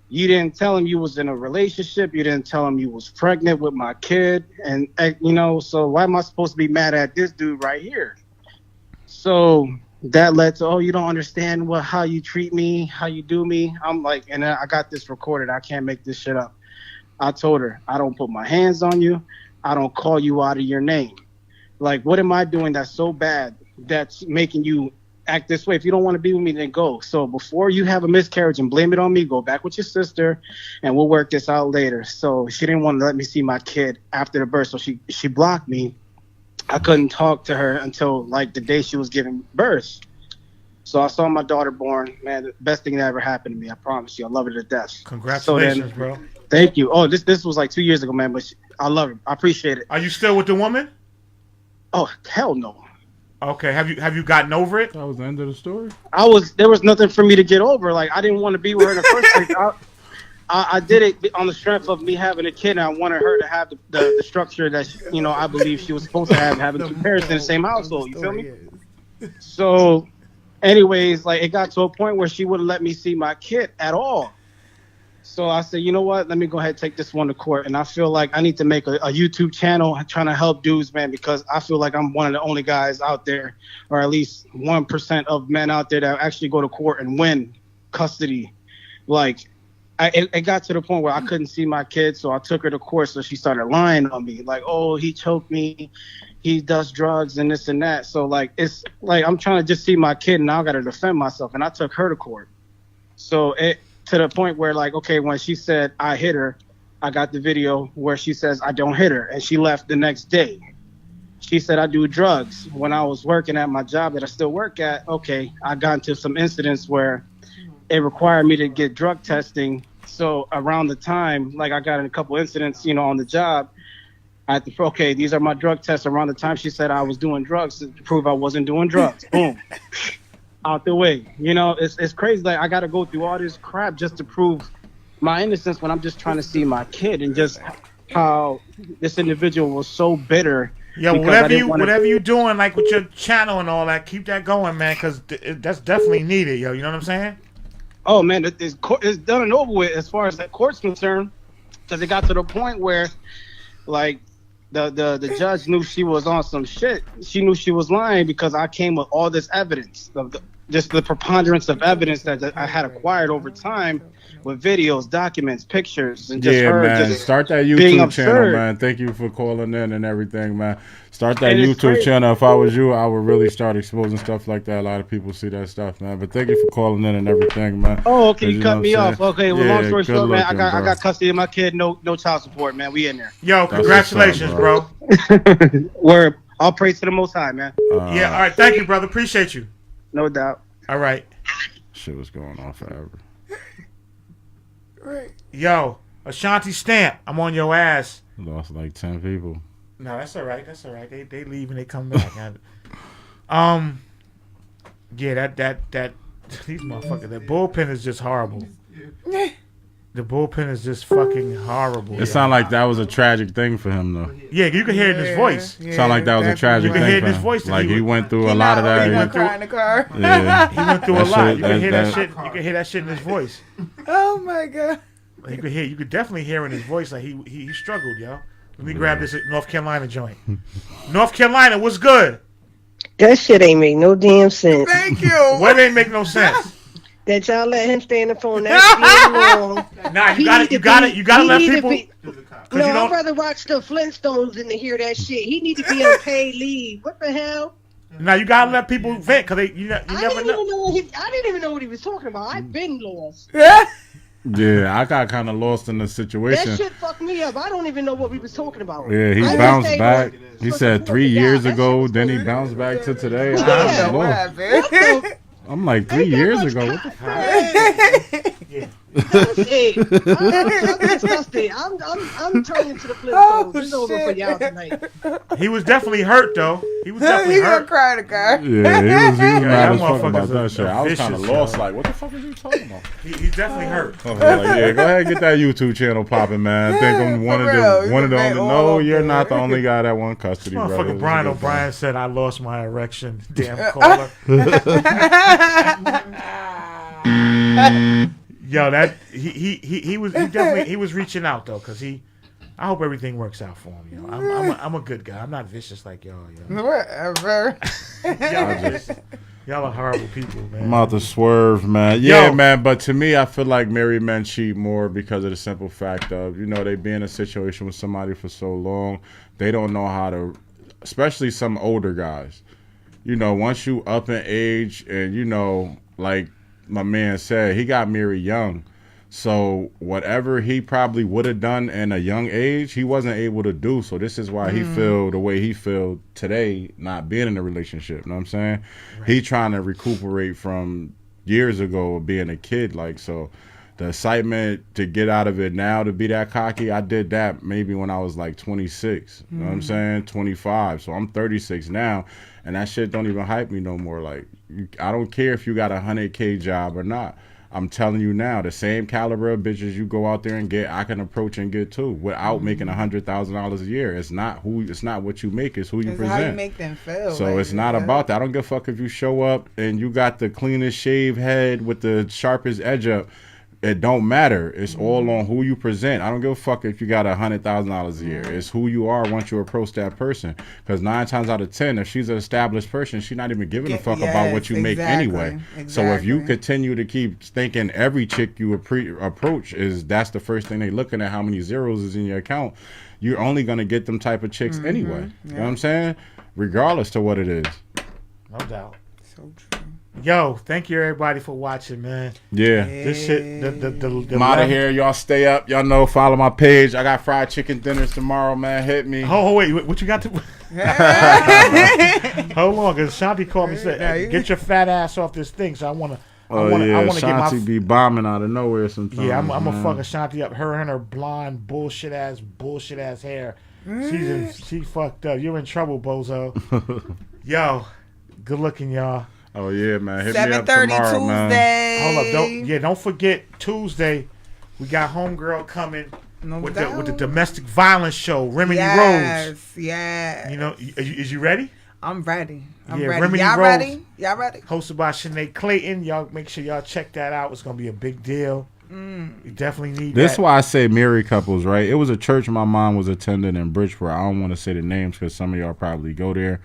You didn't tell him you was in a relationship. You didn't tell him you was pregnant with my kid. And, you know, so why am I supposed to be mad at this dude right here? So that led to, oh, you don't understand how you treat me, how you do me. I'm like, and I got this recorded. I can't make this shit up. I told her, I don't put my hands on you. I don't call you out of your name. Like, what am I doing that's so bad that's making you act this way? If you don't want to be with me, then go. So before you have a miscarriage and blame it on me, go back with your sister and we'll work this out later. So she didn't want to let me see my kid after the birth. So she blocked me. I couldn't talk to her until like the day she was giving birth. So I saw my daughter born. Man, the best thing that ever happened to me. I promise you. I love her to death. Congratulations, bro. Thank you. Oh, this was like 2 years ago, man, but I love her. I appreciate it. Are you still with the woman? Oh, hell no. Okay, have you gotten over it? That was the end of the story. There was nothing for me to get over. Like, I didn't want to be with her in the first place. I did it on the strength of me having a kid, and I wanted her to have the structure that I believe she was supposed to have, having two parents in the same household. You feel me? So, anyways, like, it got to a point where she wouldn't let me see my kid at all. So I said, you know what? Let me go ahead and take this one to court. And I feel like I need to make a YouTube channel trying to help dudes, man, because I feel like I'm one of the only guys out there, or at least 1% of men out there that actually go to court and win custody. Like, it got to the point where I couldn't see my kid, so I took her to court. So she started lying on me, like, oh, he choked me, he does drugs and this and that. So, like, it's like I'm trying to just see my kid, and now I got to defend myself. And I took her to court. So to the point where, like, okay, when she said I hit her, I got the video where she says I don't hit her, and she left the next day. She said I do drugs. When I was working at my job that I still work at, okay, I got into some incidents where it required me to get drug testing. So around the time, like, I got in a couple incidents, on the job, I had to, okay, these are my drug tests. Around the time she said I was doing drugs to prove I wasn't doing drugs. Boom. Out the way. It's crazy. Like, I got to go through all this crap just to prove my innocence when I'm just trying to see my kid, and just how this individual was so bitter. Yeah, whatever you doing, like with your channel and all that, keep that going, man, because that's definitely needed, yo. You know what I'm saying? Oh, man, it's done and over with as far as that court's concerned, because it got to the point where, like, the judge knew she was on some shit. She knew she was lying because I came with all this evidence, just the preponderance of evidence that I had acquired over time with videos, documents, pictures, and just her man. just start that being YouTube absurd. channel, man. Thank you for calling in and everything, man. Start that YouTube channel. If I was you, I would really start exposing stuff like that. A lot of people see that stuff, man. But thank you for calling in and everything, man. Oh, okay, you cut me off. Okay, well, long story short, man, I bro. got custody of my kid. No child support, man. We in there. Yo, congratulations, bro. Word. All praise to the Most High, man. Yeah, all right. Thank you, brother. Appreciate you. No doubt. All right. Shit was going on forever. Right. Yo, Ashanti Stamp, I'm on your ass. Lost like 10 people. No, that's all right. That's all right. They leave and they come back. Yeah, that these motherfuckers. That bullpen is just horrible. The bullpen is just fucking horrible. It sounded like that was a tragic thing for him, though. Yeah, you could hear it in his voice. Yeah, sounded like that was a tragic thing. You could hear it in his voice. Like he went through a lot of that. He went through in the car. Yeah. He went through a lot. You could hear that shit. You could hear that shit in his voice. Oh my god. You could definitely hear in his voice like he struggled, yo. Let me grab this North Carolina joint. North Carolina, what's good? That shit ain't make no damn sense. Thank you. What ain't make no sense? That y'all let him stay on the phone that long. Nah, you gotta let people. No, I'd rather watch the Flintstones than to hear that shit. He need to be on paid leave. What the hell? Now you gotta let people vent because you never know. I didn't even know what he was talking about. I've been lost. Yeah, I got kind of lost in the situation. That shit fucked me up. I don't even know what we was talking about. Yeah, he bounced back. He said 3 years ago, then he bounced back to today. Yeah, what happened? I'm like 3 years ago. What the fuck? I'm disgusted. I'm turning to the flip phone. It's over for y'all tonight. He was definitely hurt though. He was definitely he hurt. gonna cry to God. Yeah, he was mad as fuck about that shit. I was vicious, kind of lost. Like, what the fuck is you talking about? He's definitely hurt. Like, yeah, go ahead and get that YouTube channel popping, man. I think I'm one of the only. No, you're not the only guy that won custody, bro. Motherfucker Brian O'Brien said I lost my erection. Damn caller. Yo, that he was reaching out though, cause I hope everything works out for him. Yo, I'm a good guy. I'm not vicious like y'all. Yo. Whatever. Y'all are horrible people, man. I'm out to swerve, man. Yeah, man. But to me, I feel like married men cheat more because of the simple fact of they be in a situation with somebody for so long, they don't know how to, especially some older guys. Once you up in age and like my man said, he got married young. So whatever he probably would have done in a young age, he wasn't able to do. So this is why he feel the way he feel today, not being in a relationship. You know what I'm saying? Right. He trying to recuperate from years ago of being a kid. Like, so the excitement to get out of it now, to be that cocky, I did that maybe when I was like 26. You know what I'm saying? 25. So I'm 36 now. And that shit don't even hype me no more. Like, I don't care if you got a 100K job or not. I'm telling you now, the same caliber of bitches you go out there and get, I can approach and get too, without making $100,000 a year. It's not what you make, it's who you present. How you make them feel. So it's not about that. I don't give a fuck if you show up and you got the cleanest shaved head with the sharpest edge up. It don't matter. It's all on who you present. I don't give a fuck if you got $100,000 a year. It's who you are once you approach that person. Because 9 times out of 10, if she's an established person, she's not even giving a fuck about what you make anyway. So if you continue to keep thinking every chick you approach that's the first thing they looking at, how many zeros is in your account, you're only gonna get them type of chicks anyway. You know what I'm saying? Regardless to what it is. No doubt. So true. Yo, thank you everybody for watching, man. Yeah. This shit, I'm out of here. Y'all stay up. Y'all know, follow my page. I got fried chicken dinners tomorrow, man. Hit me. Oh, wait, what you got to... Hold on, because Shanti called me and said, get your fat ass off this thing. So I want to... Shanti be bombing out of nowhere sometimes. Yeah, I'm going to fucking Shanti up. Her and her blonde bullshit ass hair. She fucked up. You're in trouble, bozo. Yo, good looking, y'all. Oh yeah, man. Hit me up tomorrow, Tuesday. Man. Hold up, don't forget Tuesday. We got Homegirl coming with the domestic violence show, Remedy Rose. Yes. Is you ready? I'm ready. I'm ready. Remedy Y'all Rose, ready? Y'all ready? Hosted by Shanae Clayton. Y'all make sure y'all check that out. It's gonna be a big deal. You definitely need this. That. Why I say married couples, right? It was a church my mom was attending in Bridgeport. I don't want to say the names because some of y'all probably go there.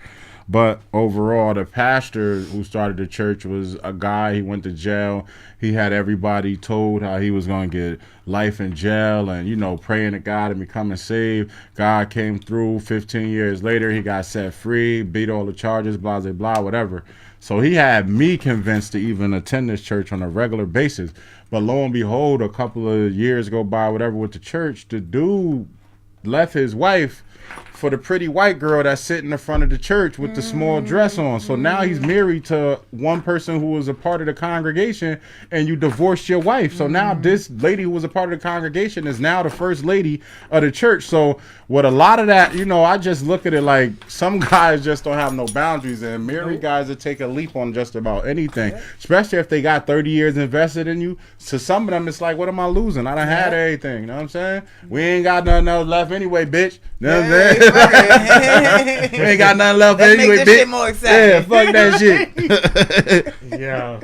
But overall, the pastor who started the church was a guy. He went to jail. He had everybody told how he was going to get life in jail and, praying to God and becoming saved. God came through. 15 years later, he got set free, beat all the charges, blah, blah, blah, whatever. So he had me convinced to even attend this church on a regular basis. But lo and behold, a couple of years go by, whatever, with the church, the dude left his wife for the pretty white girl that's sitting in front of the church with the small dress on. So now he's married to one person who was a part of the congregation, and you divorced your wife. So now this lady who was a part of the congregation is now the first lady of the church. So with a lot of that, I just look at it like some guys just don't have no boundaries, and married guys that take a leap on just about anything, especially if they got 30 years invested in you. To some of them, it's like, what am I losing? I done had everything. You know what I'm saying? We ain't got nothing else left anyway, bitch. You know what I'm saying? We ain't got nothing left anyway, bitch. Shit more exciting. Yeah, fuck that shit. Yeah.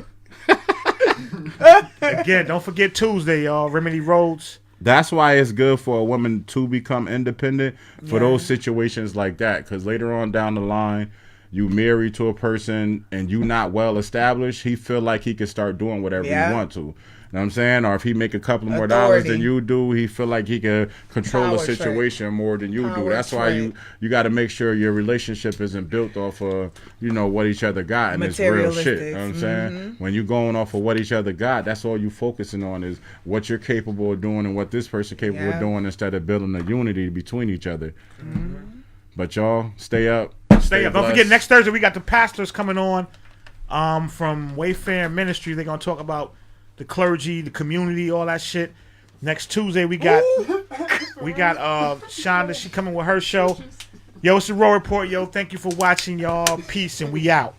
Again, don't forget Tuesday, y'all. Remedy Roads. That's why it's good for a woman to become independent for those situations like that. Because later on down the line, you married to a person and you not well established, he feel like he can start doing whatever he want to. You know what I'm saying? Or if he make a couple more dollars than you do, he feel like he can control the situation more than you do. That's why you got to make sure your relationship isn't built off of, what each other got, and it's real shit. You know what I'm saying? When you going off of what each other got, that's all you focusing on is what you're capable of doing and what this person capable of doing, instead of building a unity between each other. But y'all, stay up. Stay up. Don't forget, next Thursday we got the pastors coming on from Wayfair Ministry. They're going to talk about the clergy, the community, all that shit. Next Tuesday we got We got Shonda. She coming with her show. Yo, it's the Raw Report. Yo, thank you for watching, y'all. Peace, and we out.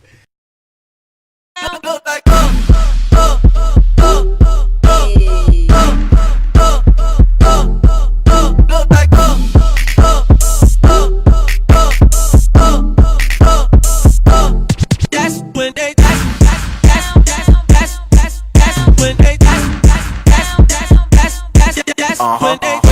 When they